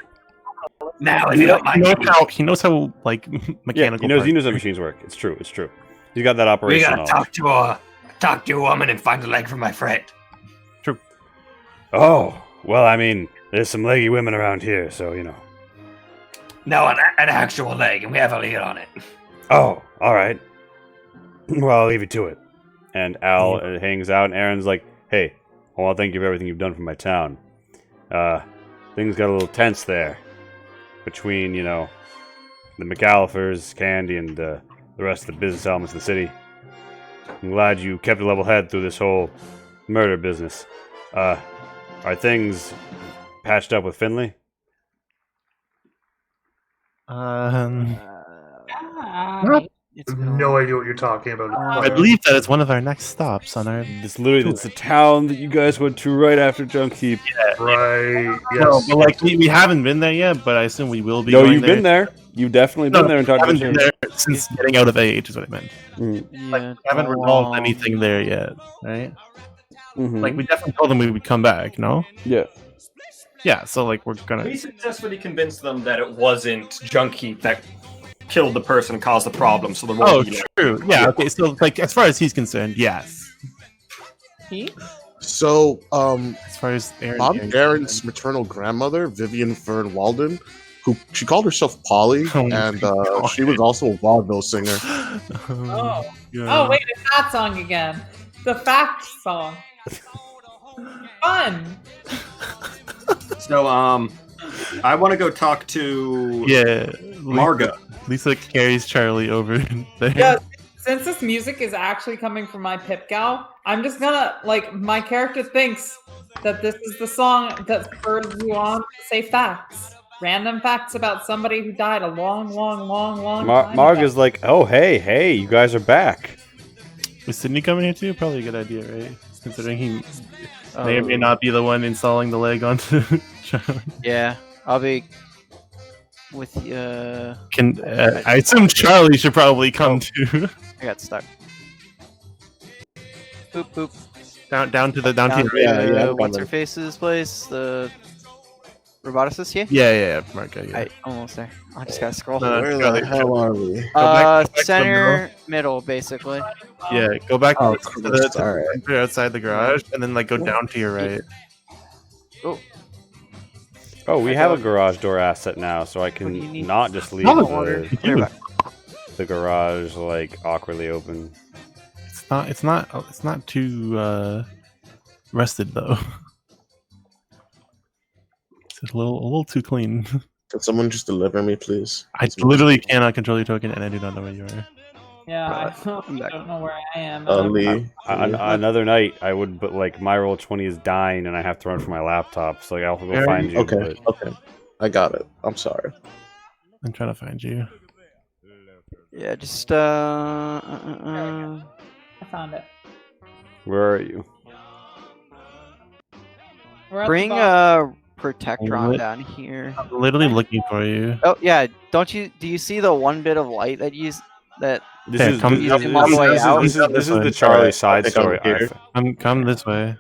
Now, if you don't mind, He knows how like Yeah, mechanical. he knows parts. how machines work. It's true. He's got that we operation gotta knowledge. talk to a woman and find a leg for my friend. Oh, well, I mean, there's some leggy women around here, so No, an actual leg, and we have a lead on it. Oh, all right. Well, I'll leave you to it. And Al hangs out, and Aaron's like, hey, I want to thank you for everything you've done for my town. Things got a little tense there between, the McAllifers, Candy, and the rest of the business elements in the city. I'm glad you kept a level head through this whole murder business. Are things patched up with Finley? No idea what you're talking about. I believe that it's one of our next stops on our. It's the town that you guys went to right after Junk Heap. Right. No, Yes. but like we haven't been there yet, but I assume we will be. No, going you've been there. You've definitely been there and we talked to haven't been there since getting out of age is what I meant. Yeah. We haven't resolved anything there yet, right? Like we definitely told them we would come back. No. Yeah. Yeah. So like we're gonna. We successfully convinced them that it wasn't Junk Heap that killed the person and caused the problem. So the Oh, true. Yeah. Okay. So like as far as he's concerned, yes. So, As far as Aaron, Bob Aaron's maternal grandmother, Vivian Fern Walden, she called herself Polly, Oh my and God. she was also a vaudeville singer. Oh. Yeah. Oh, wait, it's that song again. The fact song. Fun. So, I want to go talk to Yeah, Marga. Lisa carries Charlie over there. Yeah, since this music is actually coming from my Pip Gal, I'm just gonna, like, my character thinks that this is the song that spurs you on to say facts. Random facts about somebody who died a long time Marga's ago. like, oh, hey, you guys are back. Was Sydney coming here too? Probably a good idea, right? Considering he may or may not be the one installing the leg onto Charlie. Yeah, I'll be with you. I assume Charlie should probably come too. I got stuck. Boop boop. down to the What's her face's place? The roboticist here? Yeah, Marco. Yeah. Almost there. I just gotta scroll. Where the hell are we? Go back to the Center, middle, basically. Yeah, go back Oh, to the outside the garage, and then like go down to your right. Oh, we have a garage door asset now, so I What do you can need? not just leave the garage like awkwardly open. It's not too rested though. It's a little too clean. Can someone just deliver me, please? I literally cannot control your token, and I do not know where you are. Yeah, I don't know where I am. Lee. Another night, I would, but like my roll 20 is dying, and I have to run for my laptop, so like, I'll go find you. Okay, okay. I got it. I'm sorry. I'm trying to find you. Yeah, just I found it. Where are you? We're at the bring bottom. Protectron down here. I'm literally looking for you. Oh yeah, do you see the one bit of light that you that This Yeah, is come- this, come this, all the way out. this is the Charlie side story. Come this way.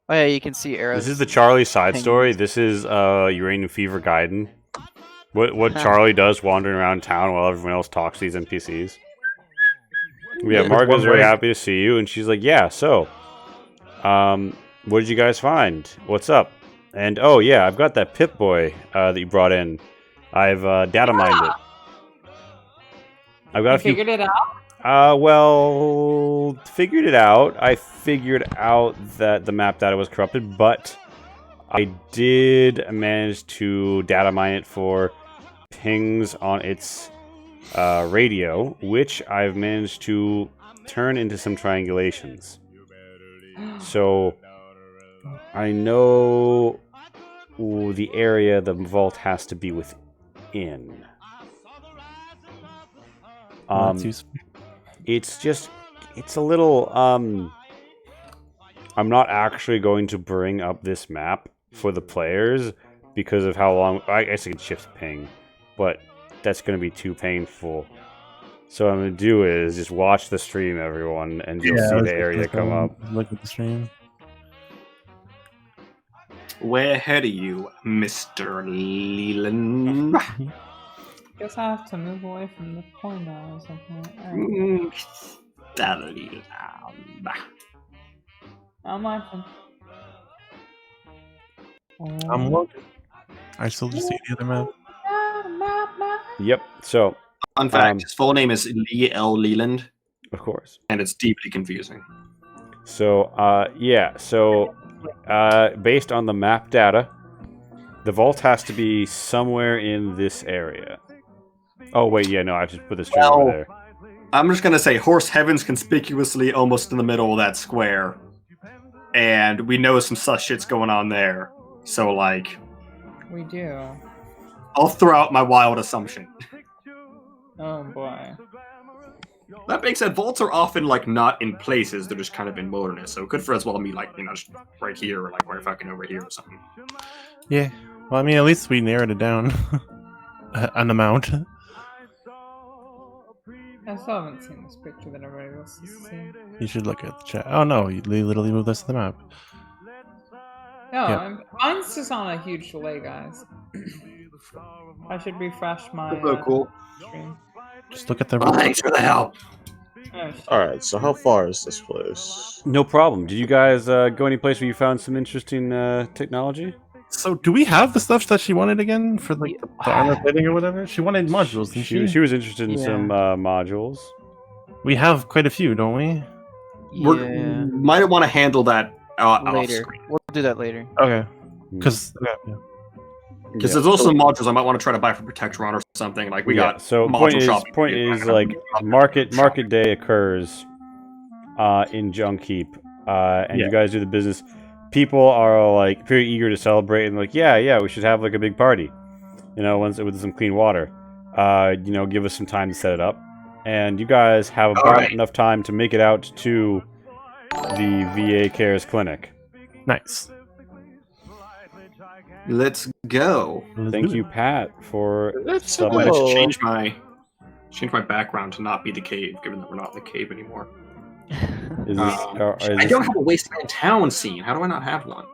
Oh yeah, you can see arrows. This is the Charlie side Penguins. story. This is Uranium Fever Gaiden. What Charlie does wandering around town while everyone else talks to these NPCs. Yeah, Marga's very happy to see you, and she's like, yeah, so, what did you guys find? What's up? And, oh, yeah, I've got that Pip-Boy that you brought in. I've data mined it. I've got You a few... figured it out? Well, figured it out. I figured out that the map data was corrupted, but I did manage to data mine it for pings on its radio, which I've managed to turn into some triangulations. So I know the area the vault has to be within. It's a little I'm not actually going to bring up this map for the players because of how long I guess I could shift ping, but that's going to be too painful. So what I'm going to do is just watch the stream, everyone, and you'll see the area come up. Look at the stream. Way ahead of you, Mr. Leland. Guess I have to move away from the corner or something. I'm laughing. I'm looking. I still just see the other map. Yep. So, fun fact: his full name is Lee L. Leland, of course, and it's deeply confusing. So, yeah. So, based on the map data, the vault has to be somewhere in this area. Oh wait, yeah, no, I just put the stream over there. I'm just gonna say Horse Heaven's conspicuously almost in the middle of that square, and we know some sus shit's going on there. So, like, We do. I'll throw out my wild assumption. Oh boy. That being said, vaults are often like not in places; they're just kind of in wilderness. So it could for as well be like just right here or like right fucking over here or something. Yeah. Well, I mean, at least we narrowed it down. An amount. I still haven't seen this picture that everybody else has seen. You should look at the chat. Oh no, you literally moved us to the map. No, Yeah. mine's just on a huge delay, guys. I should refresh my cool. stream. Just look at the. Thanks for the help. Oh, shit. Alright, so how far is this place? No problem. Did you guys go any place where you found some interesting technology? So, do we have the stuff that she wanted again for like the armor plating or whatever? She wanted modules, didn't she? She was interested in some modules. We have quite a few, don't we? Yeah. Might want to handle that off Later. screen. We'll do that later. Okay. Because Because there's also some modules I might want to try to buy for Protectron or something. Like we got So module point is like market day occurs in Junkheap, and you guys do the business. People are like very eager to celebrate and like yeah we should have like a big party, once with some clean water. Give us some time to set it up, and you guys have about enough time to make it out to the VA Cares clinic. nice. Let's go. Thank you, Pat, for I'm going submitting. to change my background to not be the cave, given that we're not in the cave anymore. Is I don't have a wasteland town scene. How do I not have one?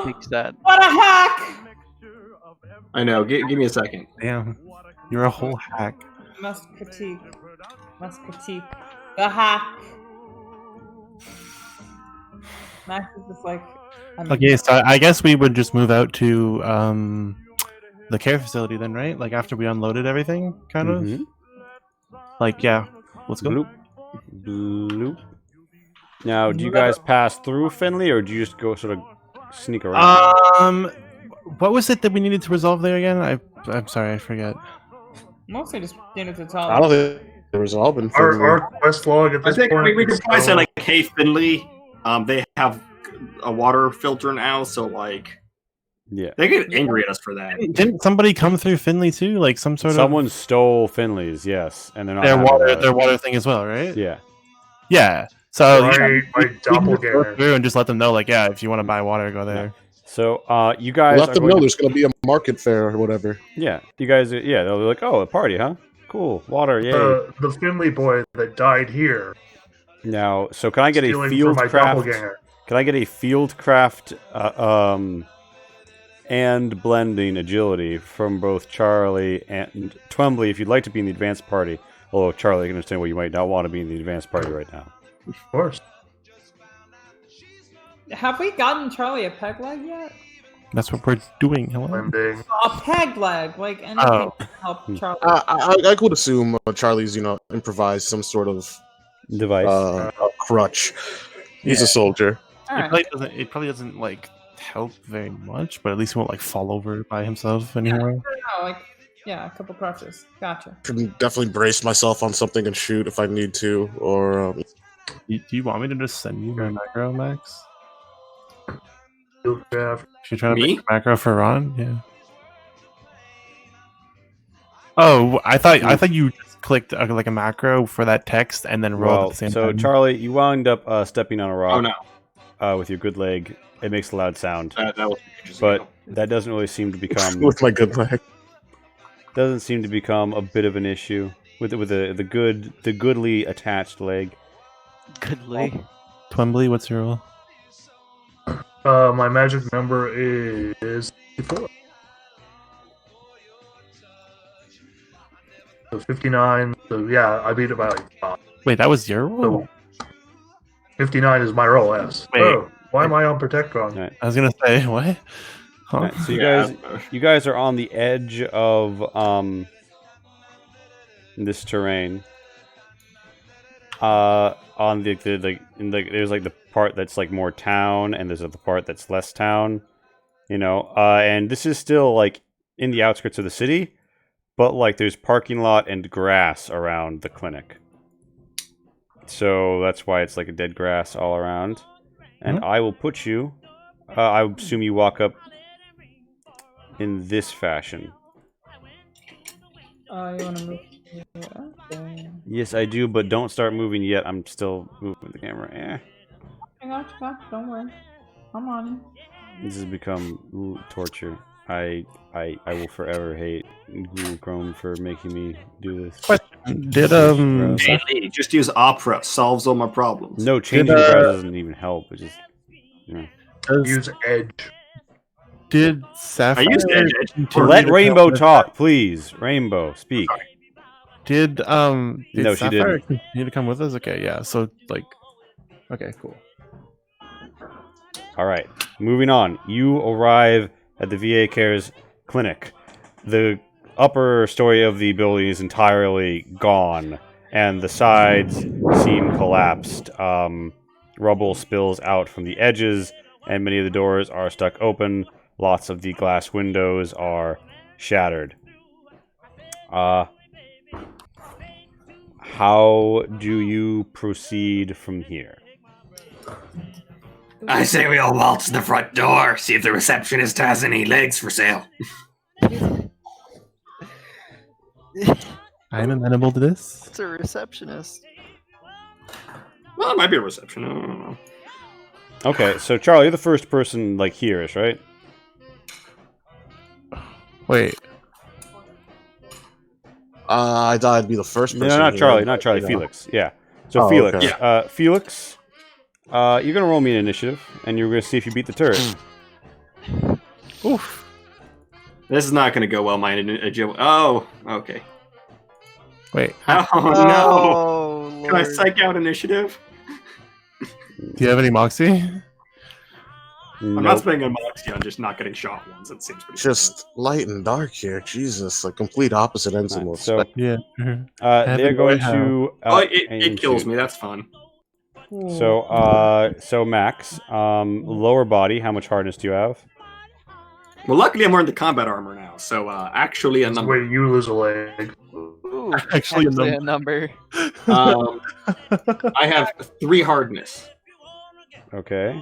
Fix that. What a hack! I know. Give me a second. Damn. You're a whole hack. Must critique the hack. Max is just like. Okay, so I guess we would just move out to the care facility then, right? Like after we unloaded everything, kind of. Like let's go. Bloop. Bloop. Now, do you guys pass through Finley, or do you just go sort of sneak around? What was it that we needed to resolve there again? I'm sorry, I forget. Mostly just needed to tell. I don't think it was all been Our quest log at I this think point. we could probably say like, hey Finley, they have a water filter now, so like, they get angry at us for that. Didn't somebody come through Finley too? Like Someone stole Finley's, yes, and they're not their water thing as well, right? Yeah. Yeah. So my we can doppelganger. go through and just let them know, like, if you want to buy water, go there. So, you guys Let them know there's going to be a market fair or whatever. Yeah, you guys. They'll be like, "Oh, a party, huh? Cool, water, yay!" The Finley boy that died here. Now, so can I get a Stealing field from my craft? doppelganger. Can I get a field craft and blending agility from both Charlie and Twombly if you'd like to be in the advanced party? Although Charlie, I can understand why you might not want to be in the advanced party right now. Of course. Have we gotten Charlie a peg leg yet? That's what we're doing. Hello. Blending. A peg leg, like anything to help Charlie. I could assume Charlie's, improvised some sort of device, a crutch. He's a soldier. It probably doesn't like help very much, but at least he won't like fall over by himself anymore. A couple crutches. Gotcha. Can definitely brace myself on something and shoot if I need to, or. Do you want me to just send you my macro, Max? Yeah. If you're trying to make a macro for Ron, yeah. Oh, I thought you just clicked like a macro for that text and then rolled at the same time. So Charlie, you wound up stepping on a rock. Oh no! With your good leg, it makes a loud sound. That was but that doesn't really seem to become with my good leg. Doesn't seem to become a bit of an issue with the goodly attached leg. Goodly. Twombly, what's your roll? My magic number is 54. So 59. So yeah, I beat it by like 5. Wait, that was your roll? So 59 is my roll, yes. Wait. Oh, why am I on Protectron? Right. I was gonna say what? Huh? Right, so you guys are on the edge of this terrain. On there's like the part that's like more town, and there's the part that's less town. And this is still like in the outskirts of the city, but like there's parking lot and grass around the clinic. So that's why it's like a dead grass all around. And I will put you. I assume you walk up in this fashion. You want to move? Okay. Yes, I do, but don't start moving yet. I'm still moving the camera. I got you. Don't worry. I'm on you. This has become torture. I will forever hate Google Chrome for making me do this. Did Hey, just use Opera. Solves all my problems. No, changing the browser doesn't even help. It just Use Edge. Did Sapphire? I used Edge. Let Rainbow talk, please. Rainbow, speak. Did No, she Sapphire didn't. need to come with us? Okay, yeah. So like, okay, cool. All right, moving on. You arrive at the VA Cares clinic. The upper story of the building is entirely gone, and the sides seem collapsed. Rubble spills out from the edges, and many of the doors are stuck open. Lots of the glass windows are shattered. How do you proceed from here? I say we all waltz to the front door, see if the receptionist has any legs for sale. I'm amenable to this. It's a receptionist. Well, it might be a reception. I don't know. Okay, so Charlie, you're the first person like here-ish, right? Wait. I thought I'd be the first person. No, not here, Charlie, but, not Charlie. you know. Felix. Yeah. So Oh, Felix. okay. Felix, you're gonna roll me an initiative, and you're gonna see if you beat the turret. Oof. This is not going to go well, my agility. Oh, okay. Wait. Oh, Oh, no. Can I Lord. psych out initiative? Do you have any moxie? I'm not spending a moxie on just not getting shot once. It seems pretty Just light and dark here. Jesus, like complete opposite ends of Alright, most. so Yeah. they're going to. Oh, aim it kills shoot. me. That's fun. So Max, lower body. How much hardness do you have? Well, luckily I'm wearing the combat armor now, so actually a That's the number. way you lose a leg. Ooh, Actually, a number. I have 3 hardness. Okay.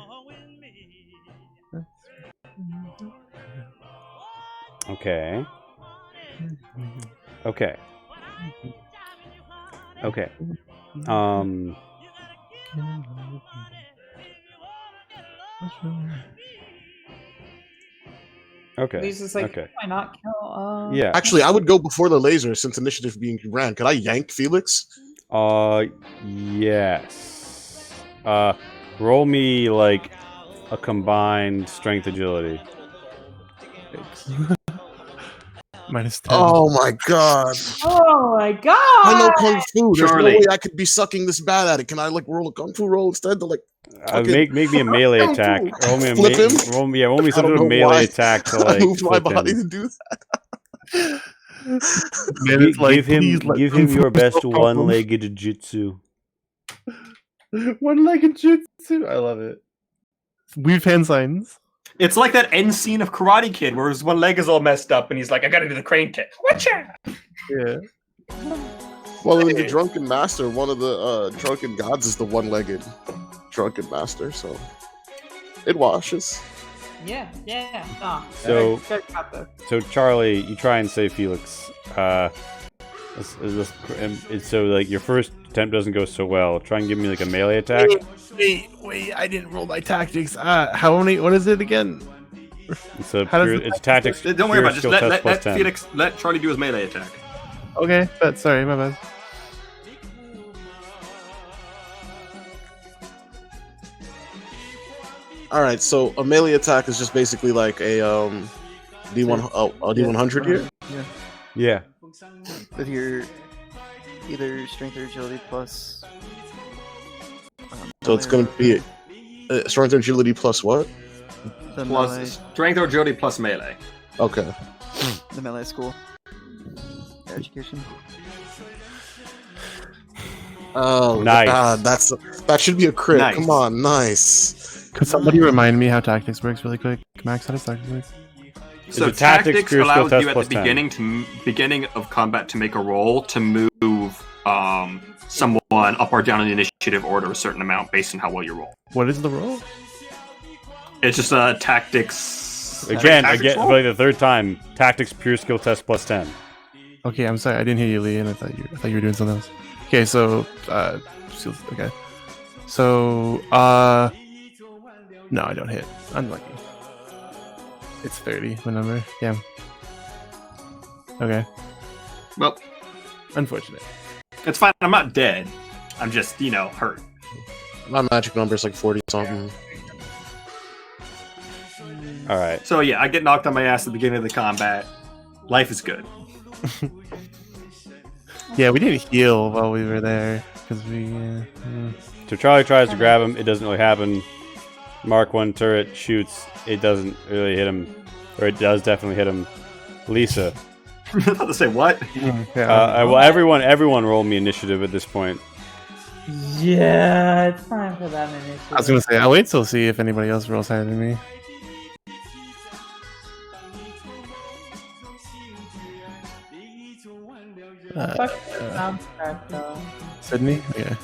Okay. Okay. Okay. Okay. He's just like, okay. why not kill? Yeah. Actually, I would go before the laser since initiative being ran. Could I yank Felix? Yes. Roll me like a combined strength agility. -10. Oh my god! Oh my god! I know kung fu. There's Charlie. no way I could be sucking this bad at it. Can I like roll a kung fu roll instead to like? fucking- Make me a melee attack. Roll me a Flip him? roll me I some don't sort of know melee why. attack to I like moved my flip body him. to do that. Man, it's like, give him please let give Kung him Fu your best solve problems. one-legged jutsu. One-legged jutsu. I love it. Weird hand signs. It's like that end scene of Karate Kid where his one leg is all messed up and he's like, I gotta do the crane kick. Whatcha? Yeah. Well, in the drunken master, one of the drunken gods is the one-legged drunken master, so it washes. Yeah. Oh, So- good got this. So Charlie, you try and save Felix. So like your first attempt doesn't go so well. Try and give me like a melee attack. Wait! I didn't roll my tactics. How many? What is it again? It's a How does pure, the it's tactics. Don't worry pure about it. Just skill let, test let, plus let 10. Felix, let Charlie do his melee attack. Okay, sorry, my bad. All right, so a melee attack is just basically like a D1 a D100 here. Yeah. With your either strength or agility plus. So it's going to be strength and agility plus what? the melee, Plus strength or agility plus melee. Okay. the melee school. Education. Oh, Nice. God, that should be a crit. Nice. Come on, nice. Could somebody remind me how tactics works really quick? Max, how does tactics work? So a tactics tactics pure skill allows test you at plus the 10. beginning of combat to make a roll to move someone up or down in the initiative order a certain amount based on how well you roll. What is the roll? It's just a tactics. Again, tactics roll? for like the third time. Tactics pure skill test plus 10. Okay, I'm sorry, I didn't hear you, Lee, and I thought you were doing something else. Okay, so okay, so no, I don't hit. Unlucky. It's 30. My number. Yeah. Okay. Well, Unfortunate. it's fine. I'm not dead. I'm just, hurt. My magic number is like 40 something. All right. So yeah, I get knocked on my ass at the beginning of the combat. Life is good. Yeah, we didn't heal while we were there because we. So Charlie tries to grab him. It doesn't really happen. Mark 1 turret shoots. It doesn't really hit him. Or it does definitely hit him. Lisa. I was about to say what? Well, everyone roll me initiative at this point. Yeah, it's time for that initiative. I was gonna say I'll wait till see if anybody else rolls higher than me. Fuck the soundtrack, though. Sydney? Yeah.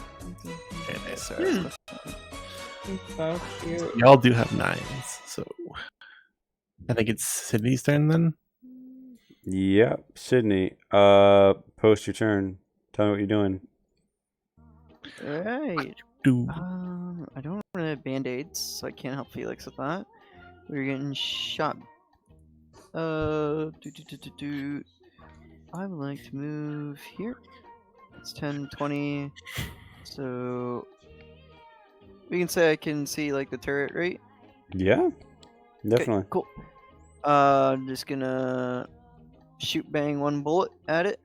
Okay, nice. He's so cute. Y'all do have 9s, so I think it's Sydney's turn then. Yep, Sydney. Post your turn. Tell me what you're doing. Alright. Do I don't have band-aids, so I can't help Felix with that. We're getting shot. I would like to move here. It's 10, 20. So we can say I can see like the turret, right? Yeah, definitely. Okay, cool. I'm just gonna shoot bang one bullet at it.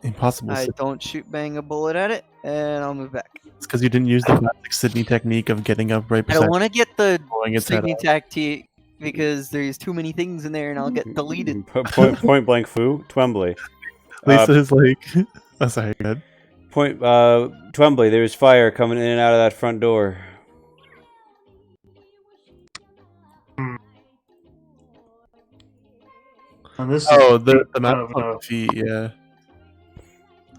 impossible. I don't shoot bang a bullet at it, and I'll move back. It's because you didn't use the classic Sydney technique of getting up right I beside don't want to get the blowing its head Sydney off. tactique because there's too many things in there, and I'll get deleted. Point blank foo, Twombly. Lisa's like, oh, sorry, go ahead. Twombly, there's fire coming in and out of that front door. And this Oh, is the kind map of on the feet, yeah.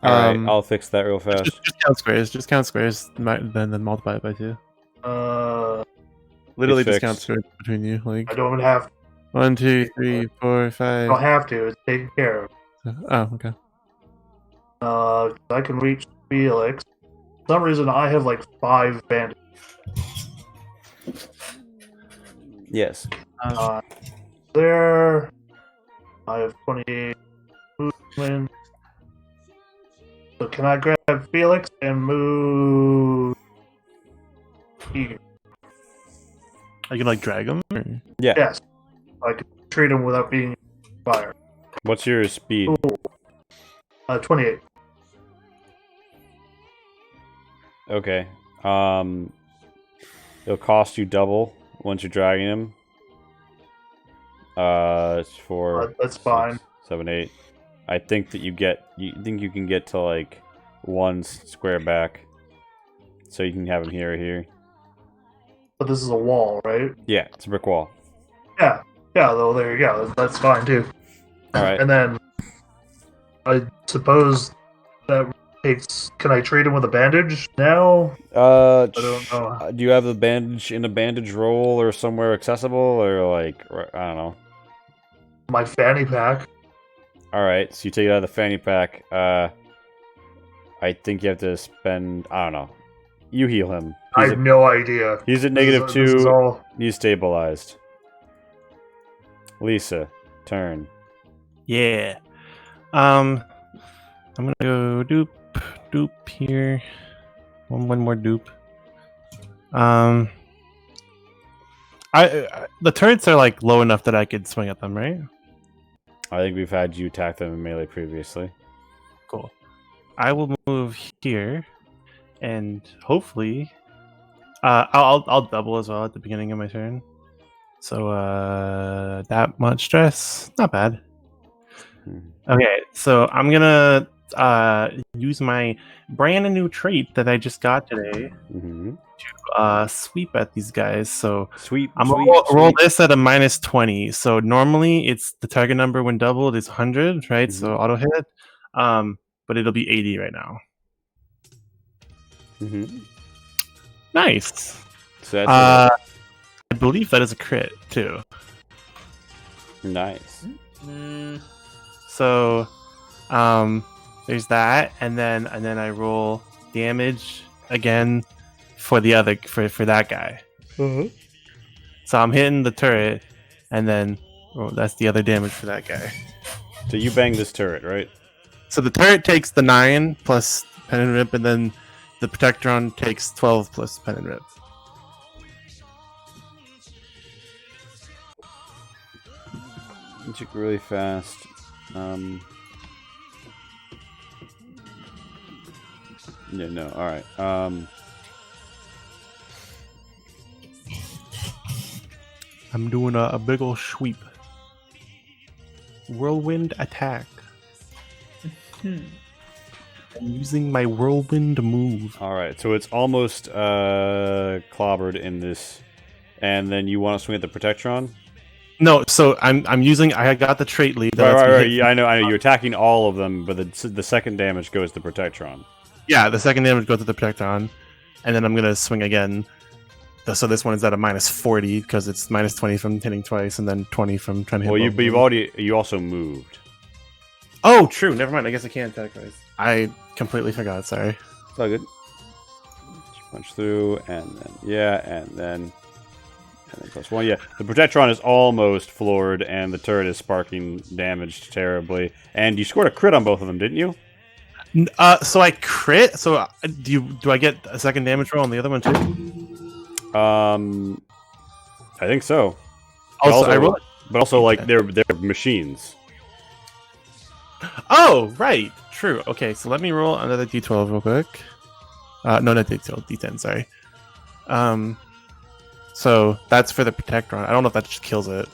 Alright, I'll fix that real fast. Just count squares. Just count squares, then multiply it by 2. Literally It's just fixed. count squares between you. Like I don't have 1, 2, 3, 4, I 5. don't have to. It's taken care of. Oh, okay. I can reach Felix. For some reason, I have like 5 bandits. Yes. There. I have 28 movement. So can I grab Felix and move here? I can like drag them. Or? Yeah. Yes. I can treat him without being fired. What's your speed? 28. Okay. It'll cost you double once you're dragging him. It's 4. That's fine. 7, 8. I think that you think you can get to like 1 square back, so you can have him here or here. But this is a wall, right? Yeah, it's a brick wall. Yeah. Yeah, though, there you go. That's fine, too. All right. And then, I suppose that takes... Can I treat him with a bandage now? I don't know. Do you have the bandage in a bandage roll or somewhere accessible, or like I don't know? My fanny pack. All right, so you take it out of the fanny pack. I think you have to spend. I don't know. You heal him. I have no idea. He's at This is -2. all... He's stabilized. Lisa, turn. Yeah. I'm gonna go doop here. One more doop. The turrets are like low enough that I could swing at them, right? I think we've had you attack them in melee previously. Cool. I will move here, and hopefully, I'll double as well at the beginning of my turn. So that much stress, not bad. Okay, so I'm gonna use my brand new trait that I just got today to sweep at these guys. So I'm gonna roll this at a -20. So normally it's the target number when doubled is 100, right? So auto hit. But it'll be 80 right now. Nice. So that's I believe that is a crit too. Nice. So, there's that, and then I roll damage again for the other for that guy. So I'm hitting the turret, and then that's the other damage for that guy. So you bang this turret, right? So the turret takes the 9 plus pen and rip, and then the protectron takes 12 plus pen and rip. You took really fast. Yeah, no, alright. I'm doing a big ol' sweep. whirlwind attack. Hmm. I'm using my whirlwind move. All right, so it's almost clobbered in this, and then you want to swing at the Protectron. No, so I'm using. I got the trait lead. that lets me Right. hit- Yeah, I know. You're attacking all of them, but the second damage goes to Protectron. Yeah, the second damage goes to the Protectron, and then I'm gonna swing again. So this one is at a -40 because it's -20 from hitting twice, and then 20 from trying to hit. Well, both of them. you also moved. Oh, true. Never mind. I guess I can't attack twice. I completely forgot. Sorry. It's all good. Punch through, and then +1. Yeah, the Protectron is almost floored, and the turret is sparking damaged terribly. And you scored a crit on both of them, didn't you? So I crit. So do I get a second damage roll on the other one too? I think so. Also, I roll. But also, like they're machines. Oh, right. True. Okay, so let me roll another d12 real quick. No, not d12, d10. Sorry. So that's for the Protectron. I don't know if that just kills it.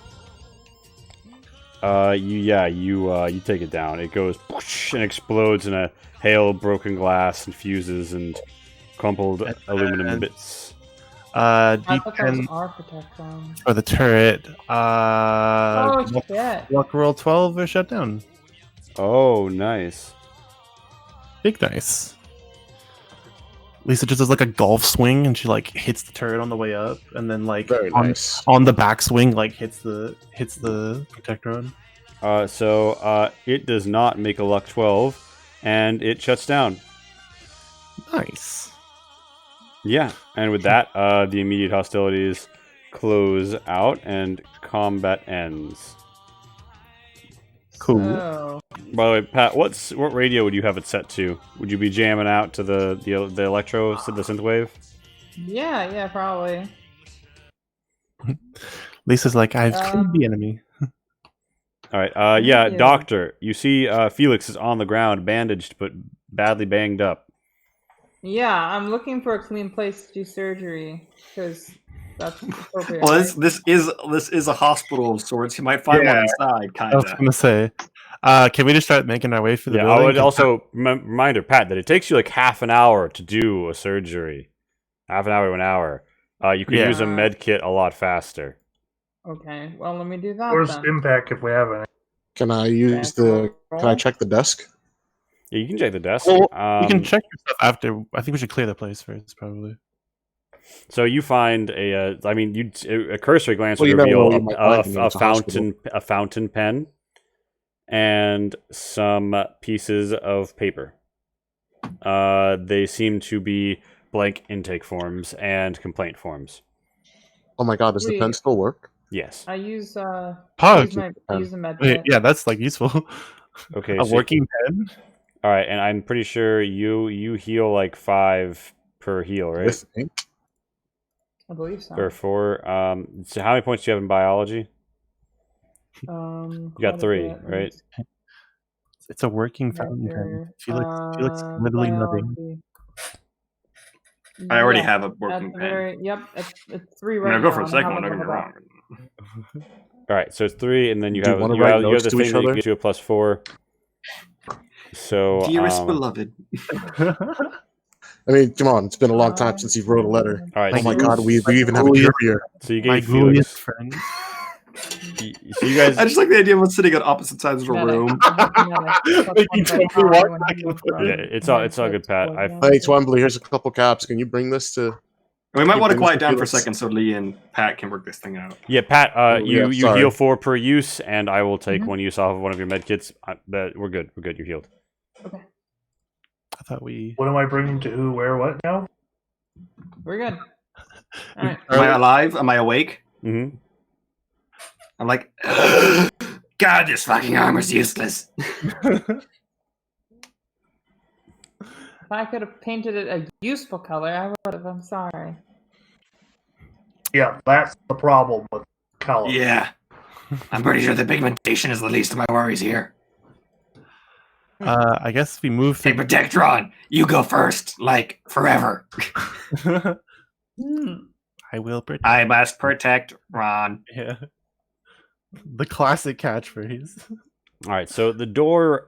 You take it down. It goes whoosh, and explodes in a hail of broken glass and fuses and crumpled aluminum bits. I thought that was D10 our Protectron. for the turret. Oh, shit. Luck roll 12 or shut down. Oh, nice. Big dice. Lisa just does like a golf swing, and she like hits the turret on the way up, and then like Very nice. on the backswing, like hits the Protectron. So it does not make a luck 12, and it shuts down. Nice. Yeah, and with that, the immediate hostilities close out, and combat ends. Cool. Oh. By the way, Pat, what radio would you have it set to? Would you be jamming out to the electro, the synthwave? Yeah, probably. Lisa's like, I've killed the enemy. All right. Thank you. Doctor, you see Felix is on the ground, bandaged but badly banged up. Yeah, I'm looking for a clean place to do surgery because that's appropriate. Well, right? this is a hospital of sorts. You might find one Yeah. inside, kind I was of. gonna say, can we just start making our way through the Yeah, building? I would also reminder Pat that it takes you like half an hour to do a surgery. Half an hour to an hour. You could Yeah. use a med kit a lot faster. Okay, well, let me do that Where's then. impact if we have any? Can I use the? Can I check the desk? Yeah, you can check the desk. Well, you can check your stuff after. I think we should clear the place first, probably. So you find a cursory glance Well, would you never know reveal what you might find in a fountain pen and some pieces of paper. They seem to be blank intake forms and complaint forms. Oh my god, does the Wait. pen still work? Yes. I use Oh, use the med Wait, kit. yeah, that's like useful. Okay. A so- working pen. All right, and I'm pretty sure you heal like 5 per heal, right? With ink? I believe so. Or 4. So how many points do you have in biology? You got 3, right? It's a working fountain pen. Felix literally nothing. I already have a working That's pen. Yep, it's 3 I'm right gonna go now, for a and I second have one. Don't get me another wrong. All right, so it's 3, and then you Do you have wanna you write have, you have notes the to thing each that other? gives you a +4. So Dearest beloved. I mean, come on, it's been a long time since you've wrote a letter. all right, Oh so my you- god, we even have a Julius. courier. So you My gave Felix. gooeyest friend. So you guys. I just like the idea of us sitting on opposite sides of a Medic. room. Making Twimbly walk back and forth. Yeah, it's all good, Pat. Hey, Twimbly, here's a couple caps. Can you bring this to? We might You want to bring quiet this to down for a Felix? second so Lee and Pat can work this thing out. Yeah, Pat. yeah, You sorry. heal 4 per use, and I will take 1 use off of one of your med kits. But we're good. We're good. You're healed. I thought we. What am I bringing to who, where, what now? We're good. All right. Am I alive? Am I awake? Mm-hmm. I'm like, God, this fucking armor's useless. If I could have painted it a useful color, I would have. I'm sorry. Yeah, that's the problem with color. Yeah. I'm pretty sure the pigmentation is the least of my worries here. I guess we move Hey, through. Protectron, you go first, like, forever. I will protect. I must protect Ron. Yeah. The classic catchphrase. All right, so the door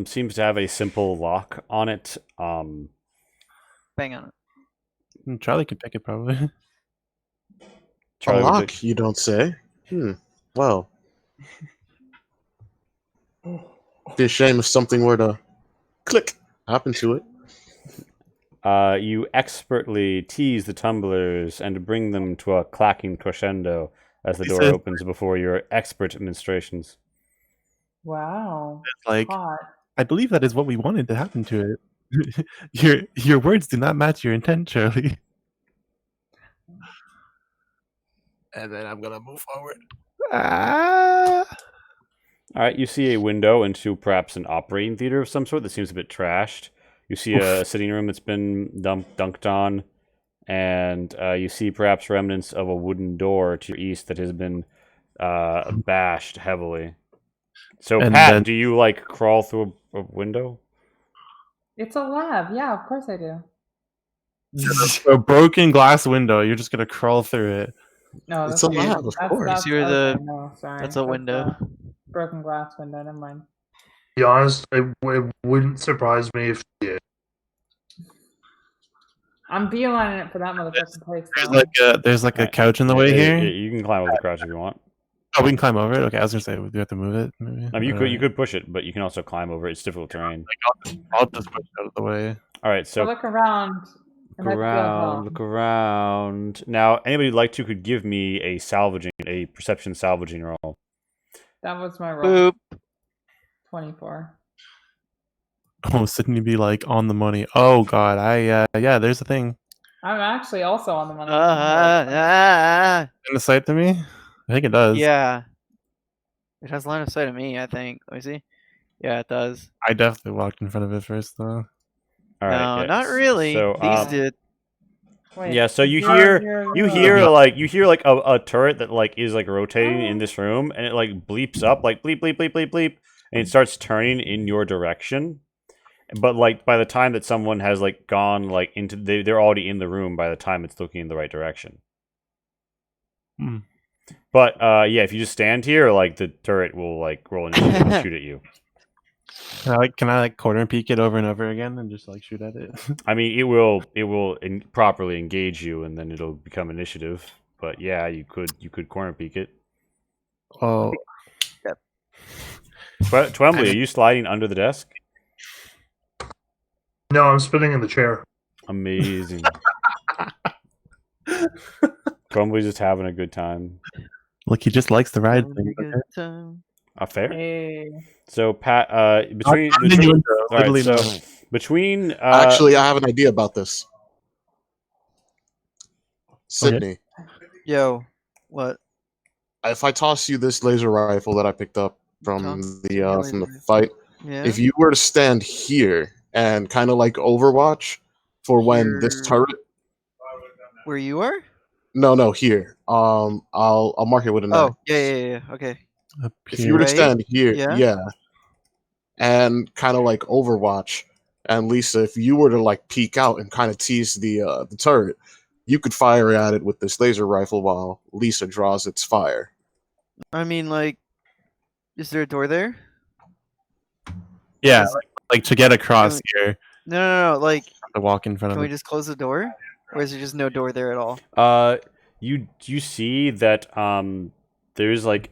seems to have a simple lock on it. Bang on it. Charlie could pick it probably. A Charlie would lock, you don't say? Well, be a shame if something were to click happen to it. you expertly tease the tumblers and bring them to a clacking crescendo as the He door says- opens before your expert administrations. Wow. It's like Hot. I believe that is what we wanted to happen to it. your words do not match your intent, Charlie. And then I'm gonna move forward. Ah! All right, you see a window into perhaps an operating theater of some sort that seems a bit trashed. You see a sitting room that's been dunked on, and you see perhaps remnants of a wooden door to your east that has been bashed heavily. So, And Pat, then- do you like crawl through a window? It's a lab. Yeah, of course I do. A broken glass window. You're just gonna crawl through it. No, It's that's a lab, of course. That's, See where okay, the- no, sorry. That's a window. Broken glass window. Never mind. To be honest, it wouldn't surprise me if you did. I'm beelining it for that motherfucking place. There's like a Right. couch in the way Yeah, here. you can climb over the crouch if you want. Oh, we can climb over it. Okay, I was gonna say, do we have to move it? Maybe. I mean, you could push it, but you can also climb over it. It's difficult terrain. I'll just push it out of the way. All right, So so look around. look around, look around. Now, anybody who'd like to could give me a perception salvaging roll. That was my roll. Boop. 24. Oh, Sydney be like on the money. Oh God, yeah. There's a thing I'm actually also on the money. in the sight to me. I think it does. Yeah. It has line of sight of me, I think. Let me see. Yeah, it does. I definitely walked in front of it first, though. All right, No, yeah, not really. So, These did. Wait, yeah, so you you're- hear like a turret that like is like rotating in this room, and it like bleeps up like bleep bleep bleep bleep bleep, and it starts turning in your direction. But like by the time that someone has like gone like into they're already in the room by the time it's looking in the right direction. Hmm. But yeah, if you just stand here, like the turret will like roll initiative and shoot at you. Can I like corner peek it over and over again and just like shoot at it? I mean, it will properly engage you, and then it'll become initiative. But yeah, you could corner peek it. Oh, Twombly, are you sliding under the desk? No, I'm spinning in the chair. Amazing. Twombly's just having a good time. look, he just likes the ride Having thing. a good time. Fair. Hey. So Pat, between I'm in the window, all right, literally so now. between Actually, I have an idea about this. Sydney, Yo, what? if I toss you this laser rifle that I picked up from Toss the you a from the laser fight, Yeah. if you were to stand here and kind of like Overwatch for when this Here. turret, Where you are? no, here, I'll mark it with a knife. Oh, yeah. Okay. Up If you were to Right? stand here, Yeah. yeah, and kind of like Overwatch, and Lisa, if you were to like peek out and kind of tease the turret, you could fire at it with this laser rifle while Lisa draws its fire. I mean, like, is there a door there? Yeah, Is- like to get across Can here, No. Like, to walk in front can of we it. just close the door? Or is there just no door there at all? you see that there's like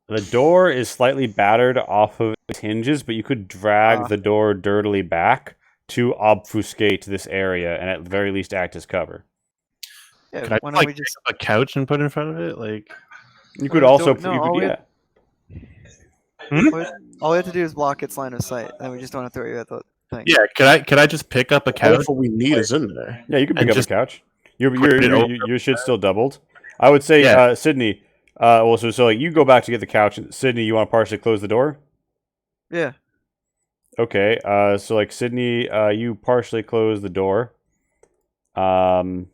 the door is slightly battered off of its hinges, but you could drag the door dirtily back to obfuscate this area and at the very least act as cover. Yeah, Could I why just, don't like we just... pick up a couch and put in front of it? Like, You could Well, also don't- no, you all could, we- yeah. All we have to do is block its line of sight, and we just don't have to worry about the thing. yeah, could I just pick up a The couch? rifle we need is in there. Yeah, you can pick And up a just couch. Your put it over. your shit's still doubled. I would say, Yeah. Sydney. Well, so like you go back to get the couch. Sydney, you want to partially close the door? Yeah. Okay. So like Sydney, you partially close the door. And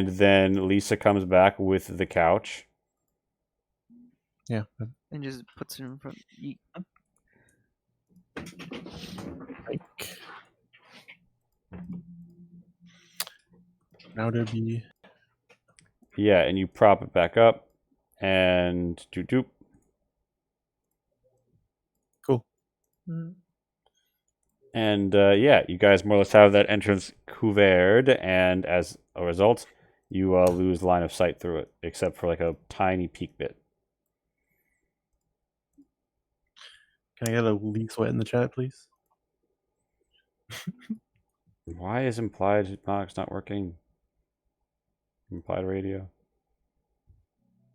then Lisa comes back with the couch. Yeah. And just puts it in front. Like, now to be. Yeah, and you prop it back up, and doop doop. Mm. And yeah, you guys more or less have that entrance covered, and as a result, you lose line of sight through it, except for like a tiny peak bit. Can I get a leak sweat in the chat, please? Why is implied Nox not working? Implied radio.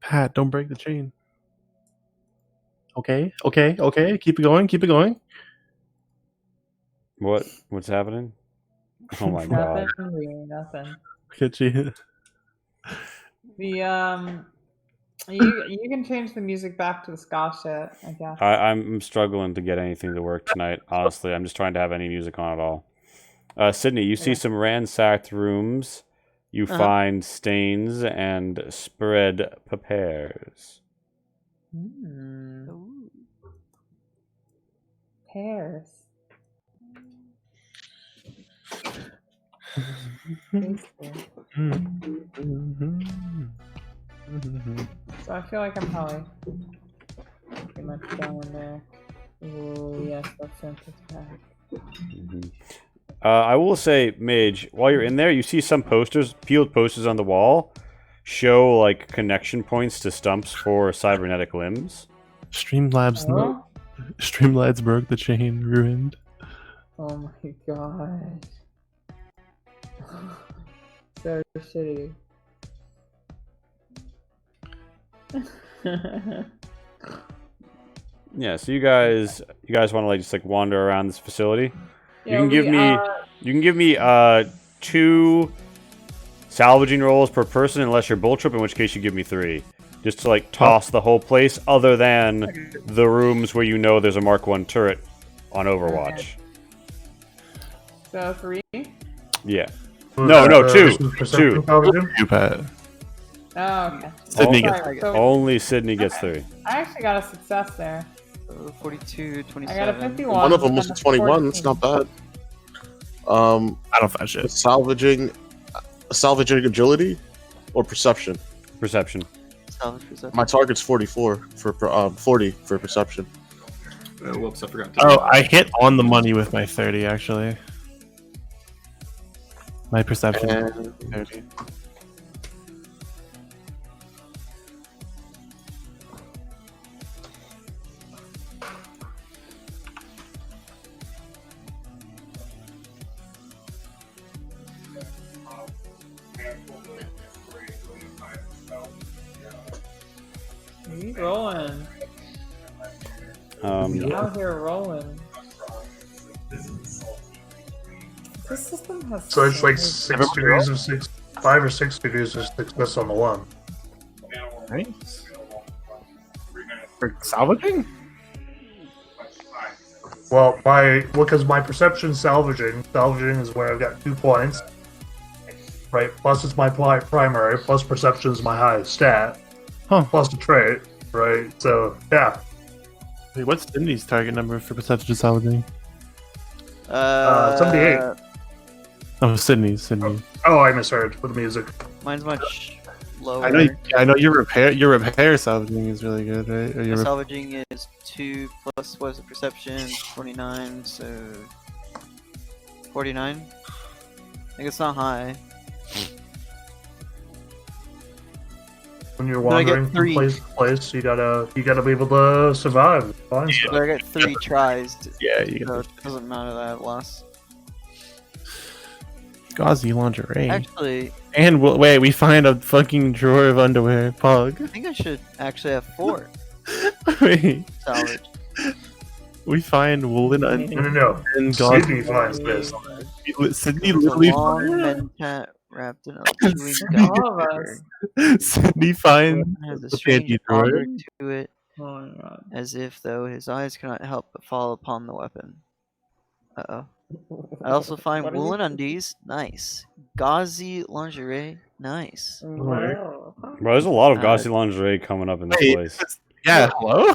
Pat, don't break the chain. Okay. Keep it going. Keep it going. What's happening? Oh my god. Nothing, really, nothing. Look at you. The you can change the music back to the ska shit, I guess. I'm struggling to get anything to work tonight. Honestly, I'm just trying to have any music on at all. Sydney, you see Okay. some ransacked rooms. You find stains and spread papers. Pears. So I feel like I'm probably pretty much down there. Oh yes, that's interesting. I will say, Mage, while you're in there, you see some posters, peeled posters on the wall, show like connection points to stumps for cybernetic limbs. Streamlabs no. Streamlabs broke the chain, ruined. Oh my god. So shitty. Yeah, so you guys want to like just like wander around this facility? Yeah, you can give me 2 salvaging rolls per person unless you're bull trip, in which case you give me 3. Just to like toss the whole place, other than the rooms where you know there's a Mark 1 turret on Overwatch. So 3? Yeah. No, 2. 2. You, Pat. Oh, okay. Sydney gets Only Sydney gets 3. I actually got a success there. 42, 27. I got a 51. One of them was a 21. It's not bad. I don't find shit. Salvaging agility or perception. Perception. Perception. My target's 44 for 40 for perception. Whoops, I forgot to. Oh, I hit on the money with my 30 actually. My perception is 30. He's rolling. He's out here rolling. This system has So it's like many- 6 degrees of 5 or 6 degrees of success on the one. Nice. For salvaging? Well, because my perception salvaging is where I've got 2 points, right? Plus it's my primary, plus perception is my highest stat, plus a trait, right? So yeah. Wait, what's Cindy's target number for perception salvaging? 78. Oh, Sydney's. Oh, I misheard with the music. Mine's much lower. I know your repair salvaging is really good, right? Or My your salvaging is 2 plus what is it, perception? 49, so 49. I think it's not high. When you're Then I get wandering 3. from place to place, you gotta be able to survive. Find stuff. So I got 3 tries. Yeah, you so it doesn't matter that I've lost. gauzy lingerie. Actually, and wait, we find a fucking drawer of underwear. Pug. I think I should actually have 4. Wait. Salvage. We find woolen No. and Sydney finds this. Sydney It's a literally long mentat wrapped in a chewing All gum of paper. us. Sydney finds It has a the strange panty drawer. odor to it, Oh my god. as if though his eyes cannot help but fall upon the weapon. Uh-oh. I also find What are you- woolen undies, nice. Gauzy lingerie, nice. Wow. Bro, there's a lot of gauzy lingerie coming up in this Wait, place. Yeah, hello?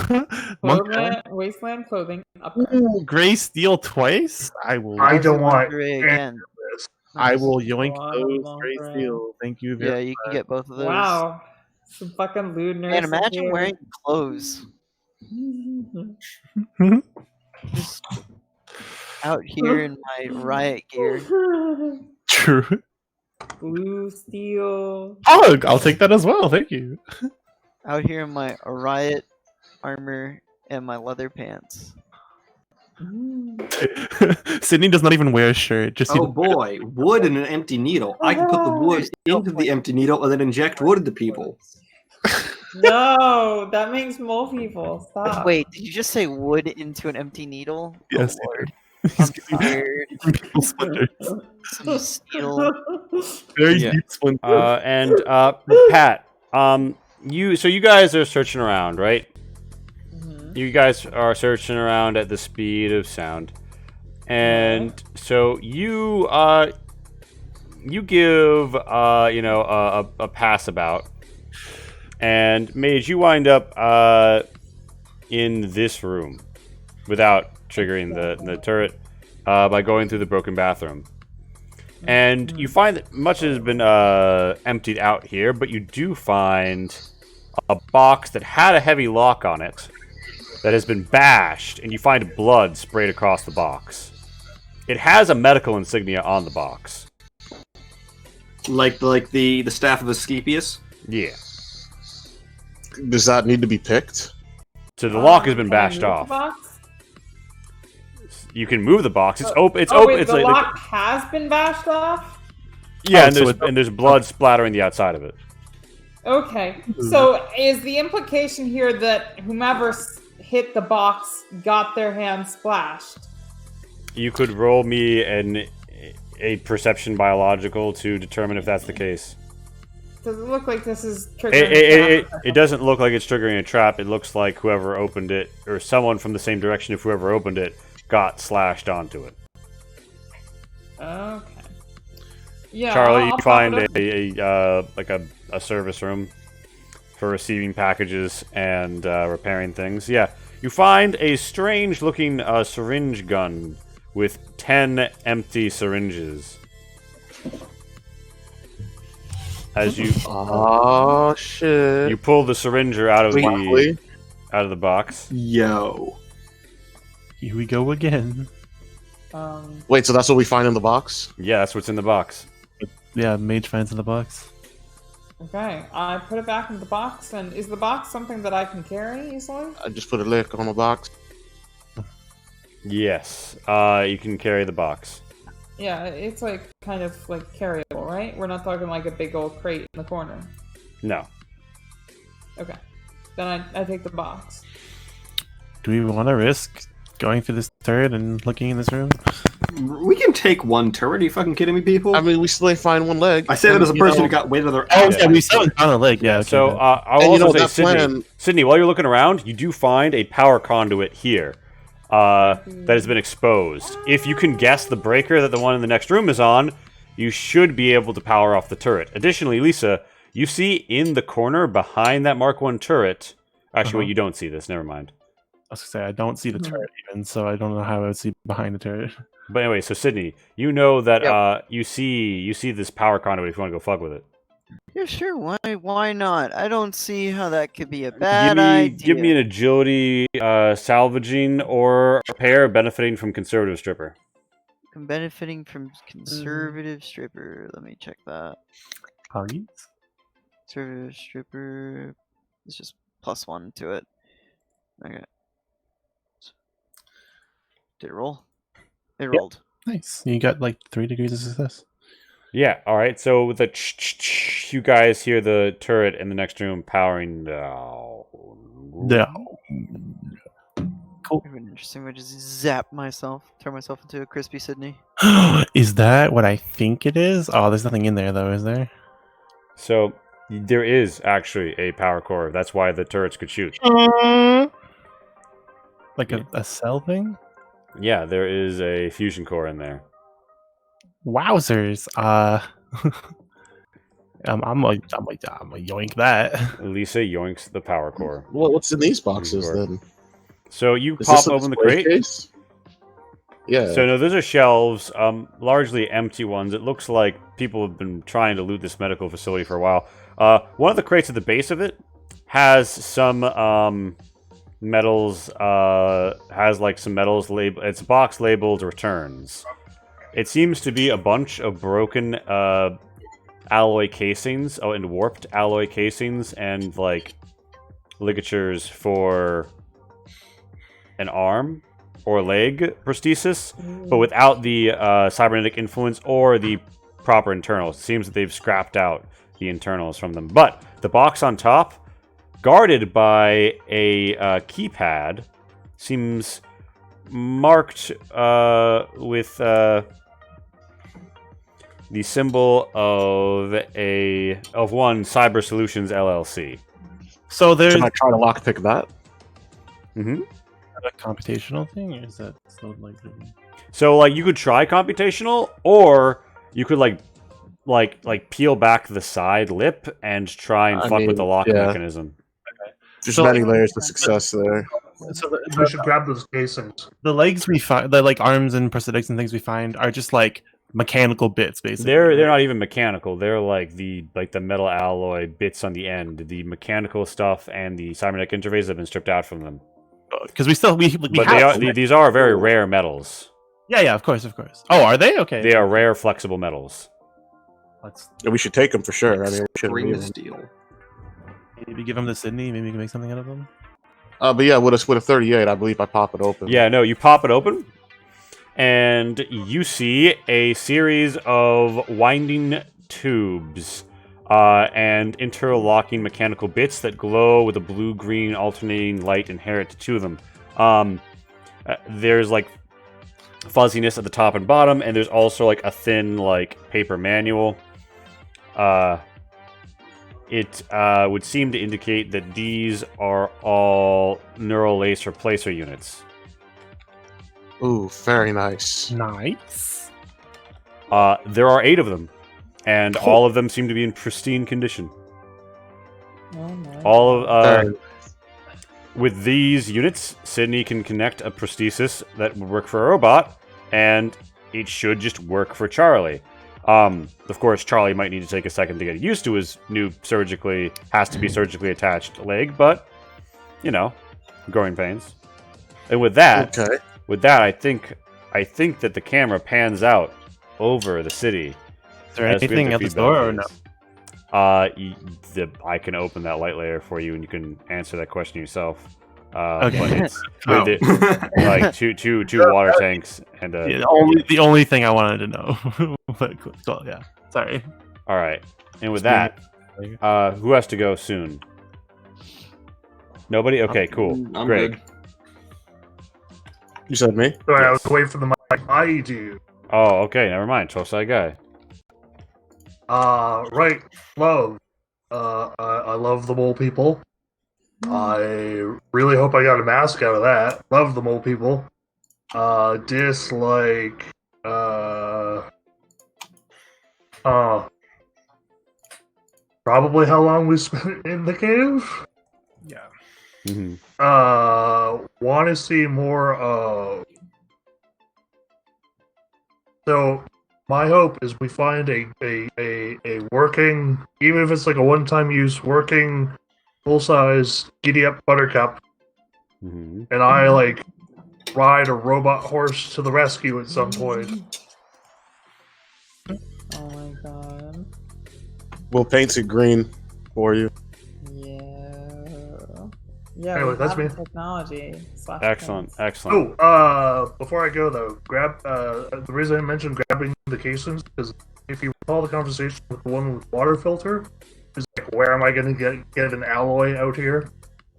Monk Wasteland clothing. Upgrade. Ooh, Gray Steel twice? I will. I don't want Lingerie any again. of this. I will A yoink lot of those Gray lingerie. Steel. Thank you Yeah, very you can get both of those. Wow. Some fucking lewd nurse. Man, up imagine here. wearing clothes. Just out here in my riot gear. True. Blue steel. Oh, I'll take that as well. Thank you. Out here in my riot armor and my leather pants. Sydney does not even wear a shirt. Just Oh boy, wood and an empty needle. I can put the wood into the empty needle and then inject wood into people. No, that makes more people. Stop. Wait, did you just say wood into an empty neat? Yes, Oh, Lord. He's I'm tired. people splinters. Some steel. Very Yeah. deep splinters. And Pat, you guys are searching around, right? You guys are searching around at the speed of sound, and so you give a pass about, and Mage, you wind up in this room without triggering the turret by going through the broken bathroom. And you find that much has been emptied out here, but you do find a box that had a heavy lock on it that has been bashed, and you find blood sprayed across the box. It has a medical insignia on the box. Like the staff of Asclepius? Yeah. Does that need to be picked? So the lock has been Can I bashed move the off. box? You can move the box. It's open. It's Oh, open. wait, It's the like lock has been bashed off? yeah, Oh, and so there's blood splattering the outside of it. Okay. So is the implication here that whomever hit the box got their hand splashed? You could roll me a perception biological to determine if that's the case. Does it look like this is triggering a trap? It doesn't look like it's triggering a trap. It looks like whoever opened it, or someone from the same direction of whoever opened it, got slashed onto it. Okay. Yeah, Charlie, I'll you pop find it up. a service room for receiving packages and repairing things. Yeah, you find a strange-looking syringe gun with 10 empty syringes. As you Oh shit! you pull the syringer out of the box. Yo. Here we go again. Wait, so that's what we find in the box? Yeah, that's what's in the box. Yeah, mage finds in the box. Okay, I put it back in the box, and is the box something that I can carry easily? I just put a lick on the box. Yes, you can carry the box. Yeah, it's like kind of like carryable, right? We're not talking like a big old crate in the corner. No. Okay, then I take the box. Do we want to risk going through this turret and looking in this room? We can take one turret. Are you fucking kidding me, people? I mean, we still ain't find one leg. I say that as a And, person you who got weight of their Oh, ass. yeah, we still found a leg. Yeah. Okay, So then. I'll And you also know, say, that Sydney, plan- Sydney, while you're looking around, you do find a power conduit here that has been exposed. If you can guess the breaker that the one in the next room is on, you should be able to power off the turret. Additionally, Lisa, you see in the corner behind that Mark 1 turret... Actually, wait, you don't see this. Never mind. I was gonna say I don't see the turret even, so I don't know how I would see behind the turret. But anyway, so Sydney, you know that you see this power conduit if you want to go fuck with it. Yeah, sure. Why not? I don't see how that could be a bad idea. Give me an agility, salvaging, or repair benefiting from conservative stripper. I'm benefiting from conservative stripper. Let me check that. Please? Conservative stripper. It's just +1 to it. Okay. Did it roll? It rolled. Nice. You got like 3 degrees of success. Yeah, alright, so with the you guys hear the turret in the next room powering down. Yeah. Cool. An interesting way to zap myself, turn myself into a crispy Sydney. Is that what I think it is? Oh, there's nothing in there though, is there? So, there is actually a power core. That's why the turrets could shoot. Like a cell thing? Yeah, there is a fusion core in there. Wowzers. I'm gonna yoink that. Lisa yoinks the power core. Well, what's in these boxes then? So you Is pop this a open the display crate. case? Yeah. So no, those are shelves, largely empty ones. It looks like people have been trying to loot this medical facility for a while. One of the crates at the base of it has some metals has like some metals label. It's a box labeled returns. It seems to be a bunch of broken alloy casings, and warped alloy casings, and like ligatures for an arm or leg prosthesis, but without the cybernetic influence or the proper internals. It seems that they've scrapped out the internals from them. But the box on top, guarded by a keypad, seems marked with the symbol of one Cyber Solutions LLC. So there's Can I try to lockpick that? Mm-hmm. a computational thing, or is that still like? So like you could try computational, or you could like peel back the side lip and try and fuck with the lock mechanism. Just So- many layers of success there. So We should grab those casings. the legs we find, the like arms and prosthetics and things we find, are just like mechanical bits, basically. They're not even mechanical. They're like the metal alloy bits on the end. The mechanical stuff and the cybernetic interface have been stripped out from them. Because we But they have are these are very rare metals. yeah, of course. Oh, are they? Okay. They are rare flexible metals. Let's Yeah, we should take them for sure. I mean, we should Ring steel. maybe give them to Sydney. Maybe we can make something out of them. but yeah, with a 38, I believe I pop it open. Yeah, no, you pop it open, and you see a series of winding tubes and interlocking mechanical bits that glow with a blue-green alternating light inherent to them. There's like fuzziness at the top and bottom, and there's also like a thin like paper manual. It would seem to indicate that these are all neural lace replacer units. Ooh, very nice. Nice. There are 8 of them, and all of them seem to be in pristine condition. Oh my. All of Very- with these units, Sydney can connect a prosthesis that would work for a robot, and it should just work for Charlie. Of course, Charlie might need to take a second to get used to his new surgically attached leg, but you know, growing pains. And with that, Okay. I think that the camera pans out over the city. Is there as we anything enter at this feedback door or no? phase. I can open that light layer for you, and you can answer that question yourself. Okay. But it's Oh. with it, like two water tanks and a. Yeah, the only thing I wanted to know. But cool, yeah. Sorry. All right, and with that, who has to go soon? Nobody. Okay, cool. I'm Great. good. You said me? Sorry, I Yes. was waiting for the mic. I do. Oh, okay. Never mind. 12-side guy. Right. Love. I love the mole people. I really hope I got a mask out of that. Love the mole people. Dislike. Probably how long we spent in the cave. Yeah. Mm-hmm. Want to see more of. So, my hope is we find a working, even if it's like a one-time use, working, full-size giddy-up buttercup, Mm-hmm. and I, like, ride a robot horse to the rescue at some point. Oh my god. We'll paint it green for you. Yeah. Yeah. Anyway, we that's have me. the technology. / Excellent. things. Excellent. Before I go though, grab the reason I mentioned grabbing the casings is if you recall the conversation with the one with water filter, is like where am I going to get an alloy out here?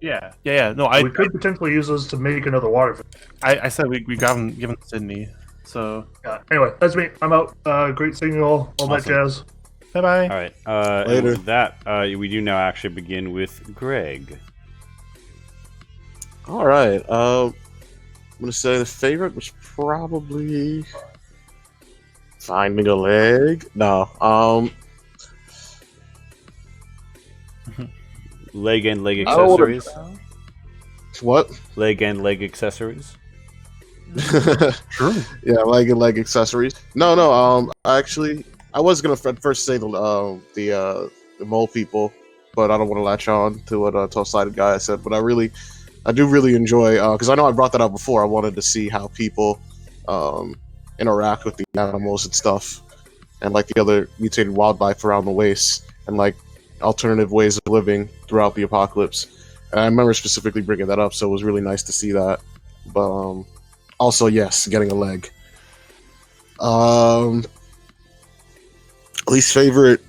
Yeah. No, We could potentially use those to make another water filter. I said we grab them, give them to Sydney. So Anyway, that's me. I'm out. Great seeing you all that Awesome. jazz. bye bye. All right. And Later. with that, we do now actually begin with Greg. All right. I'm gonna say the favorite was probably finding a leg. No. Leg and leg I don't wanna- accessories. What? Leg and leg accessories. True. Yeah, leg accessories. No. Actually, I was gonna first say the mole people, but I don't want to latch on to what a 12-sided guy said. But I really I do really enjoy because I know I brought that up before. I wanted to see how people interact with the animals and stuff, and like the other mutated wildlife around the waste, and like alternative ways of living throughout the apocalypse. And I remember specifically bringing that up, so it was really nice to see that. But also, yes, getting a leg. Least favorite.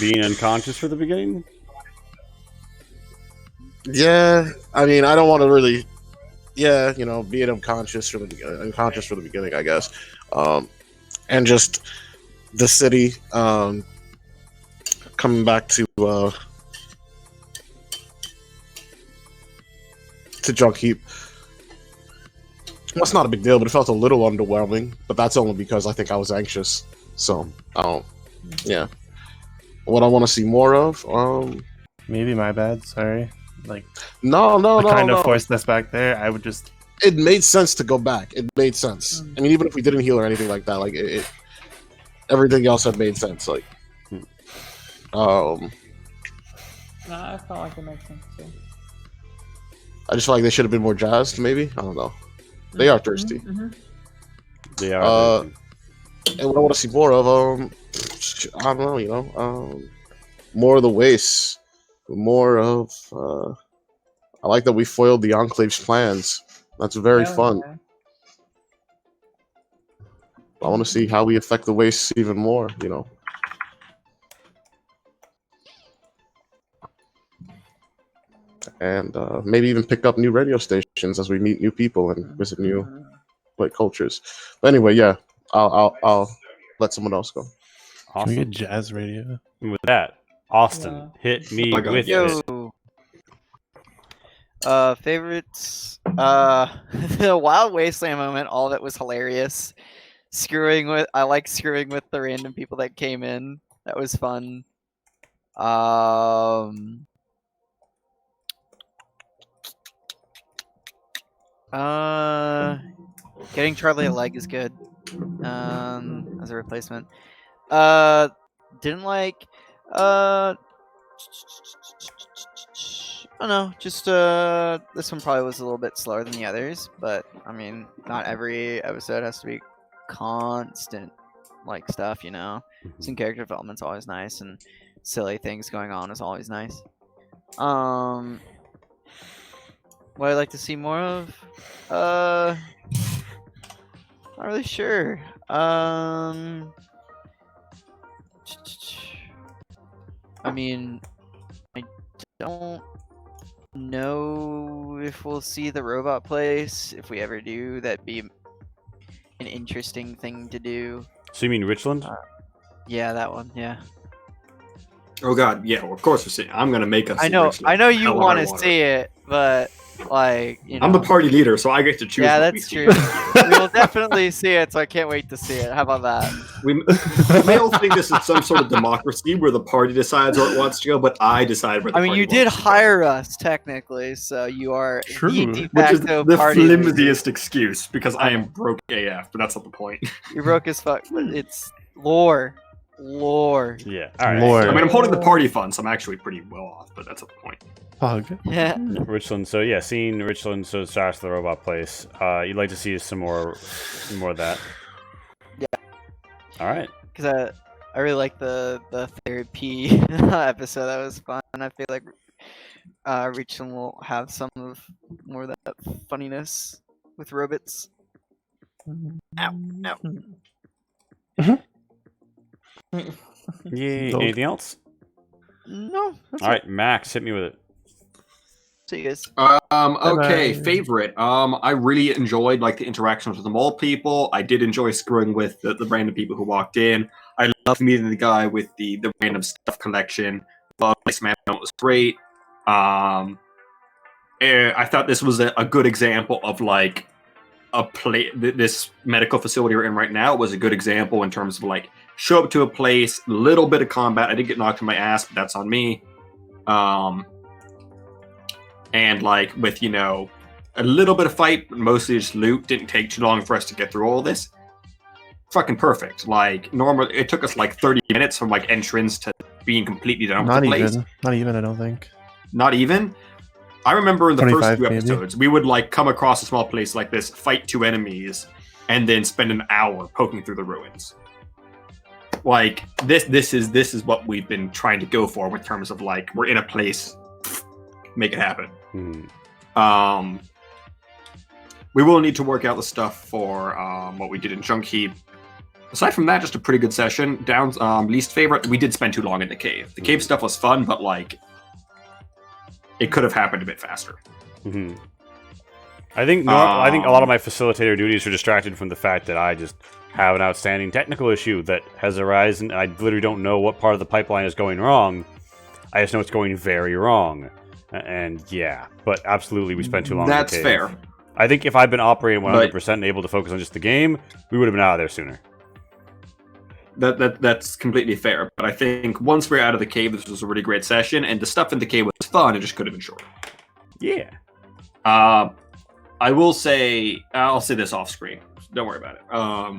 Being unconscious for the beginning? Yeah, I mean, I don't want to really. Yeah, you know, being unconscious for the beginning, I guess, and just the city coming back to Junk Heap. That's not a big deal, but it felt a little underwhelming. But that's only because I think I was anxious. So, yeah. What I want to see more of? Maybe my bad. Sorry. Like, no, kind of forced us back there. I would just. It made sense to go back. It made sense. I mean, even if we didn't heal or anything like that, like everything else had made sense. Like, No, I felt like it makes sense too. I just feel like they should have been more jazzed. Maybe I don't know. They are thirsty. They are. And what I want to see more of, I don't know, you know, more of the waste, more of. I like that we foiled the Enclave's plans. That's very fun. Okay. I want to see how we affect the wastes even more, you know. And maybe even pick up new radio stations as we meet new people and visit new like cultures. But anyway, yeah, I'll let someone else go. Can we get jazz radio? And with that, Austin, hit me my God, with yes. it. Favorites. The Wild Wasteland moment. All of it was hilarious. I like screwing with the random people that came in. That was fun. Getting Charlie a leg is good. As a replacement. Didn't like. I don't know. Just this one probably was a little bit slower than the others, but I mean, not every episode has to be constant like stuff, you know. Some character development's always nice, and silly things going on is always nice. What I'd like to see more of? Not really sure. I mean, I don't know if we'll see the robot place. If we ever do, that'd be an interesting thing to do. So you mean Richland? Yeah, that one. Yeah. Oh God, yeah. Well, of course we're seeing. I'm gonna make us. I know you however want I to want see it, but like, you know. I'm the party leader, so I get to choose. Yeah, what we that's see. true. We will definitely see it, so I can't wait to see it. How about that? We may all think this is some sort of democracy where the party decides where it wants to go, but I decide where. The I mean, party you did wants to go. hire us technically, so you are True. the de Which is facto the party leader. flimsiest excuse because I am broke AF, but that's not the point. You're broke as fuck, but it's lore. Yeah. All right. Lord. I mean, I'm holding the party fund, so I'm actually pretty well off, but that's not the point. Pug. Yeah. Richland. So yeah, seeing Richland. So starts the robot place. You'd like to see some more of that. Yeah. All right. Because I really like the therapy episode. That was fun. I feel like Richland will have some of more of that funniness with robots. Ow. Yeah. Those- Anything else? No. That's All right, Max, hit me with it. See you guys. Okay, Bye-bye. favorite. I really enjoyed like the interactions with the mole people. I did enjoy screwing with the random people who walked in. I loved meeting the guy with the random stuff collection. The man was great. I thought this was a good example of like this medical facility we're in right now was a good example in terms of like show up to a place, little bit of combat. I did get knocked in my ass, but that's on me. And like with, you know, a little bit of fight, but mostly just loot. Didn't take too long for us to get through all this. fucking perfect. Like normally, it took us like 30 minutes from like entrance to being completely done with Not the place. even. Not even. I don't think. Not even. I remember in the first 25 few maybe. episodes, we would like come across a small place like this, fight 2 enemies, and then spend an hour poking through the ruins. Like this is what we've been trying to go for in terms of like we're in a place, make it happen. We will need to work out the stuff for what we did in Junk Heap. Aside from that, just a pretty good session. Least favorite, we did spend too long in the cave. The cave stuff was fun, but like it could have happened a bit faster. I think I think a lot of my facilitator duties are distracted from the fact that I just have an outstanding technical issue that has arisen. I literally don't know what part of the pipeline is going wrong. I just know it's going very wrong. And yeah, but absolutely, we spent too long. That's in the cave. fair. I think if I'd been operating 100% and able to focus on just the game, we would have been out of there sooner. That's completely fair. But I think once we're out of the cave, this was a really great session, and the stuff in the cave was fun. It just could have been shorter. Yeah. I will say, I'll say this off screen. Don't worry about it.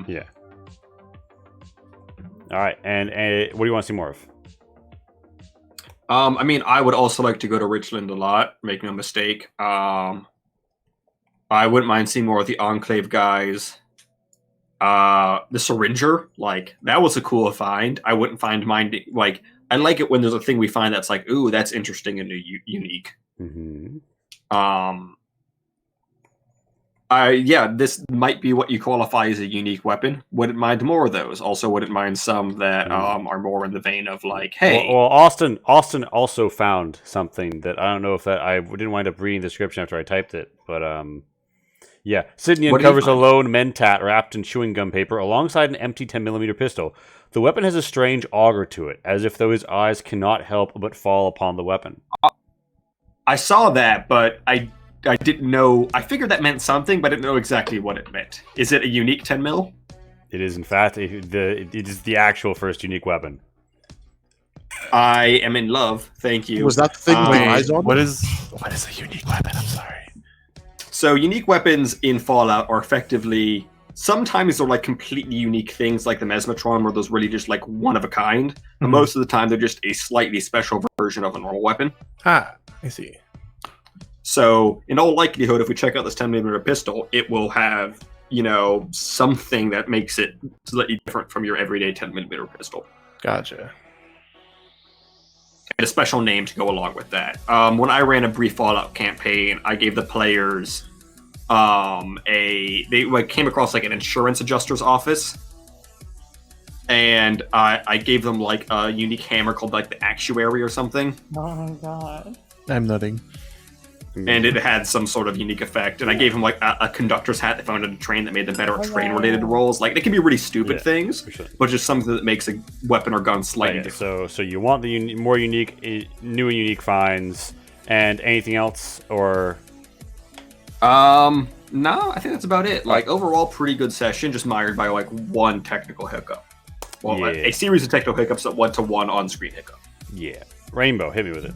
Yeah. All right, and what do you want to see more of? I mean, I would also like to go to Richland a lot. Make no mistake. I wouldn't mind seeing more of the Enclave guys. The Syringer, like that was a cool find. I wouldn't find minding like I like it when there's a thing we find that's like, ooh, that's interesting and unique. This might be what you qualify as a unique weapon. Wouldn't mind more of those. Also, wouldn't mind some that are more in the vein of like, hey. Well, Austin also found something that I don't know if that I didn't wind up reading the description after I typed it, but yeah. Sydney uncovers a lone mentat wrapped in chewing gum paper alongside an empty 10mm pistol. The weapon has a strange auger to it, as if though his eyes cannot help but fall upon the weapon. I saw that, but I didn't know. I figured that meant something, but I didn't know exactly what it meant. Is it a unique 10mm? It is, in fact, it is the actual first unique weapon. I am in love. Thank you. Was that the thing with the eyes on? What is a unique weapon? I'm sorry. So unique weapons in Fallout are effectively sometimes they're like completely unique things, like the Mesmetron, where those really just like one of a kind. But most of the time, they're just a slightly special version of a normal weapon. Ah, I see. So, in all likelihood, if we check out this 10mm pistol, it will have, something that makes it slightly different from your everyday 10mm pistol. Gotcha. And a special name to go along with that. When I ran a brief Fallout campaign, I gave the players they came across like an insurance adjuster's office, and I gave them like a unique hammer called like the Actuary or something. Oh my god. I'm nutting. And it had some sort of unique effect. And I gave him like a conductor's hat they found on a train that made them better at train-related roles. Like they can be really stupid things, but just something that makes a weapon or gun slightly different. So you want the more unique, new and unique finds, and anything else, or? No, I think that's about it. Like overall, pretty good session, just mired by like one technical hiccup. Well, a series of technical hiccups that led to one on-screen hiccup. Yeah, Rainbow, hit me with it.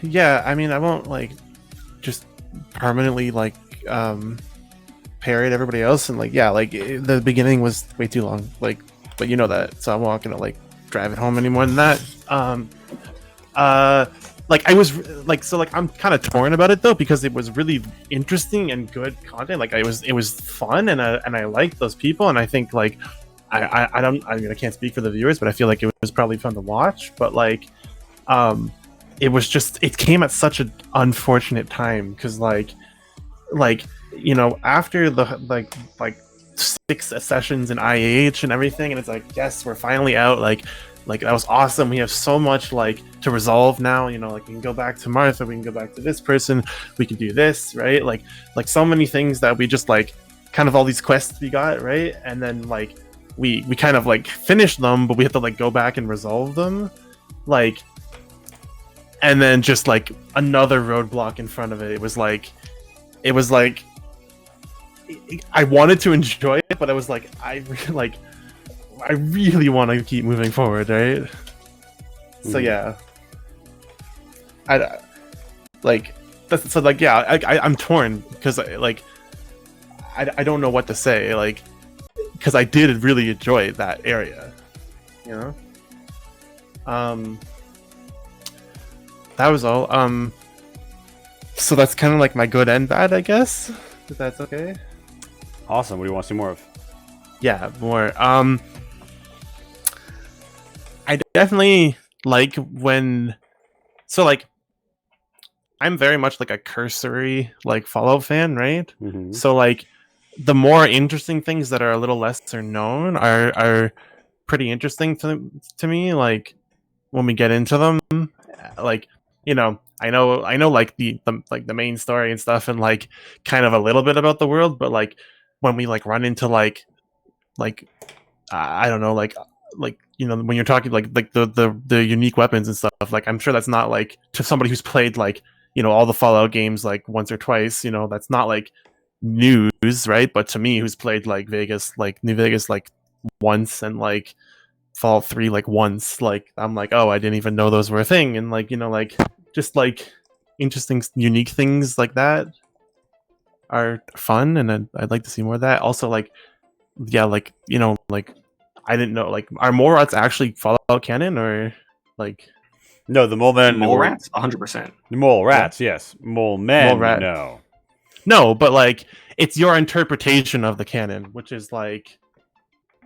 Yeah, I mean, I won't like just permanently like parrot everybody else, and like the beginning was way too long, like, but you know that, so I'm not gonna like drive it home any more than that. Like I was like, so like I'm kind of torn about it though, because it was really interesting and good content. Like it was fun, and I liked those people, and I think like I mean I can't speak for the viewers, but I feel like it was probably fun to watch, but like it was just, it came at such an unfortunate time, because like after the like 6 sessions in IH and everything, and it's like, yes, we're finally out, like that was awesome, we have so much like to resolve now, like we can go back to Martha, we can go back to this person, we can do this, right, like so many things that we just like kind of all these quests we got, right, and then like we kind of like finished them, but we have to like go back and resolve them, like, and then just like another roadblock in front of it. It was like I wanted to enjoy it, but I was like, I really want to keep moving forward, right? So yeah, I'm torn, because like I don't know what to say, like, because I did really enjoy that area, you know. That was all. So that's kind of like my good and bad, I guess. If that's okay. Awesome. What do you want to see more of? Yeah, more. I definitely like when. So like, I'm very much like a cursory like Fallout fan, right? Mm-hmm. So like, the more interesting things that are a little lesser known are pretty interesting to me. Like when we get into them, like, you know, I know like the like the main story and stuff, and like kind of a little bit about the world, but like when we like run into like I don't know, like you know, when you're talking like the unique weapons and stuff, like I'm sure that's not like, to somebody who's played like, you know, all the Fallout games like once or twice, you know, that's not like news, right? But to me, who's played like New Vegas like once, and like Fallout 3 like once, like I'm like, oh, I didn't even know those were a thing. And like, you know, like just like interesting unique things like that are fun, and I'd like to see more of that. Also, like, yeah, like, you know, like I didn't know, like, are mole rats actually Fallout canon, or like No, the mole men. Mole rats, 100%. The mole rats, yes. Mole men, Mole rat. no. But like it's your interpretation of the canon, which is like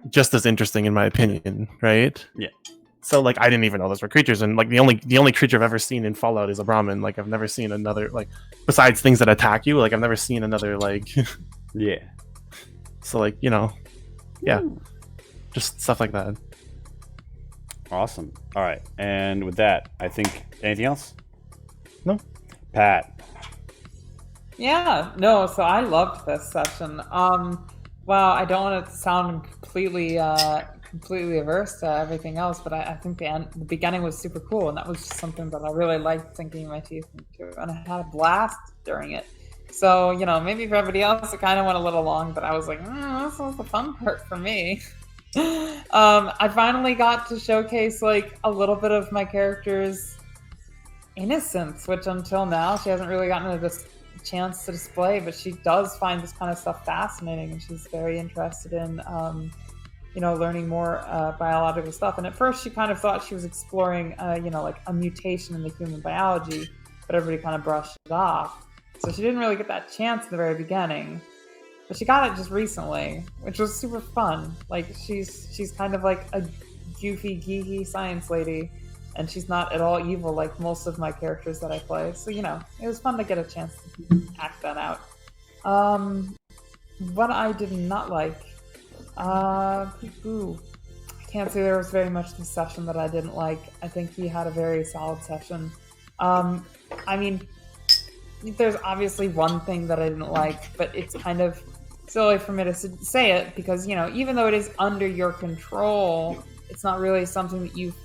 just as interesting in my opinion, right? Yeah. So like I didn't even know those were creatures, and like the only creature I've ever seen in Fallout is a Brahmin. Like I've never seen another, like, besides things that attack you, like I've never seen another, like Yeah. So like, you know, yeah. Just stuff like that. Awesome. All right. And with that, I think anything else? No. Pat. Yeah, no, so I loved this session. Well, I don't want to sound completely averse to everything else, but I think the beginning was super cool, and that was just something that I really liked sinking my teeth into, and I had a blast during it. So, you know, maybe for everybody else it kind of went a little long, but I was like, this was the fun part for me. I finally got to showcase like a little bit of my character's innocence, which until now she hasn't really gotten this chance to display, but she does find this kind of stuff fascinating, and she's very interested in you know, learning more biological stuff. And at first she kind of thought she was exploring you know, like a mutation in the human biology, but everybody kind of brushed it off, so she didn't really get that chance at the very beginning. But she got it just recently, which was super fun. Like she's kind of like a goofy, geeky science lady, and she's not at all evil like most of my characters that I play. So, you know, it was fun to get a chance to act that out. What I did not like, I can't say there was very much in the session that I didn't like. I think he had a very solid session. I mean, there's obviously one thing that I didn't like, but it's kind of silly for me to say it because, you know, even though it is under your control, it's not really something that you've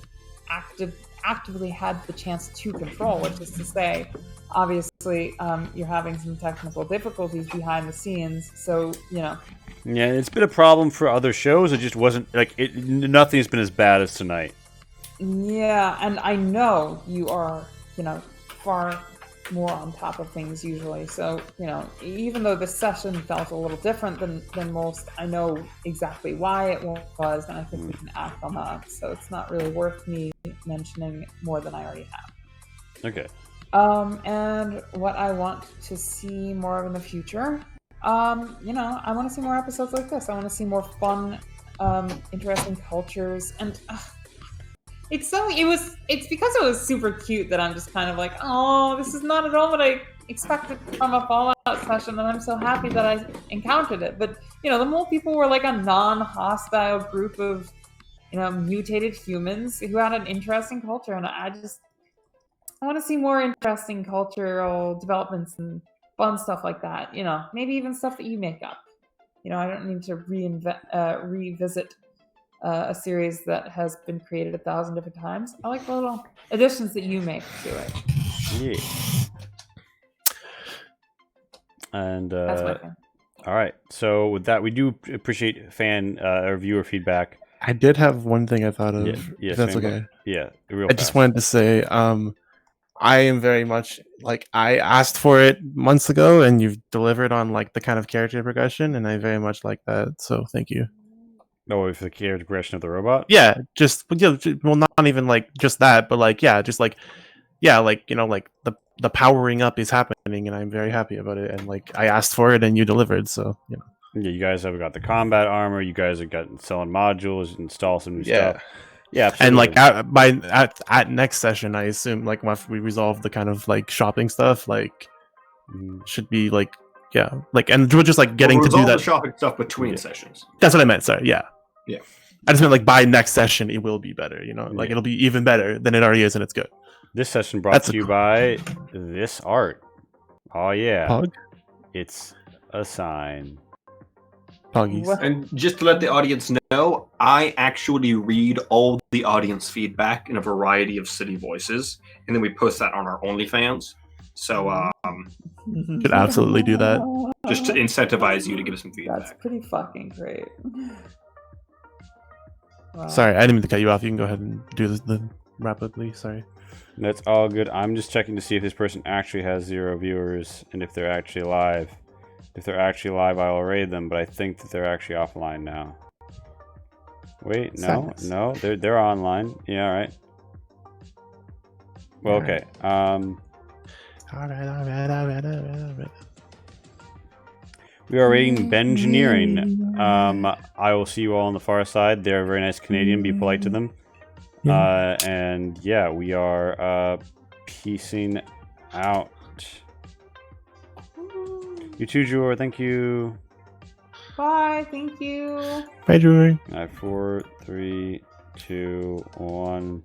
actively had the chance to control, which is to say, obviously, you're having some technical difficulties behind the scenes, so, you know. Yeah, it's been a problem for other shows. It just wasn't, like, nothing's been as bad as tonight. Yeah, and I know you are, you know, far more on top of things usually, so, you know, even though this session felt a little different than most, I know exactly why it was, and I think we can act on that, so it's not really worth me mentioning more than I already have. Okay. And what I want to see more of in the future, you know, I want to see more episodes like this. I want to see more fun, interesting cultures, and it's because it was super cute that I'm just kind of like, oh, this is not at all what I expected from a Fallout session, and I'm so happy that I encountered it. But, you know, the mole people were like a non-hostile group of, you know, mutated humans who had an interesting culture, and I want to see more interesting cultural developments and fun stuff like that. You know, maybe even stuff that you make up. You know, I don't need to revisit a series that has been created 1,000 different times. I like the little additions that you make to it. Yeah. And That's my thing. all right. So with that, we do appreciate fan or viewer feedback. I did have one thing I thought of. Yeah, if that's okay. Yeah, real I just fast. wanted to say, I am very much like I asked for it months ago, and you've delivered on like the kind of character progression, and I very much like that. So thank you. No, with the character progression of the robot. Yeah, just well, not even like just that, but like just like like like the powering up is happening, and I'm very happy about it. And like I asked for it, and you delivered. So Yeah, you guys have got the combat armor. You guys have got selling modules, install some new stuff. Yeah, and like absolutely. at next session, I assume like once we resolve the kind of like shopping stuff, like should be like like, and we're just like getting We'll to do resolve that. the shopping stuff between sessions. That's what I meant. Sorry, Yeah. I just meant like by next session it will be better. Like it'll be even better than it already is, and it's good. This session brought to you by this art. Oh yeah, Pog? It's a sign. Poggies. And just to let the audience know, I actually read all the audience feedback in a variety of city voices, and then we post that on our OnlyFans. So, should absolutely do that. Just to incentivize you to give us some feedback. That's pretty fucking great. Wow. Sorry, I didn't mean to cut you off. You can go ahead and do the rapidly. Sorry. That's all good. I'm just checking to see if this person actually has 0 viewers and if they're actually live. If they're actually live, I will raid them, but I think that they're actually offline now. Wait, no, no, they're online. Yeah, all right. Well, okay. All right. We are raiding Bengineering. I will see you all on the far side. They're a very nice Canadian. Be polite to them. And yeah, we are peacing out. You too, Jor. Thank you. Bye. Thank you. Bye, Jor. 4, 3, 2, 1.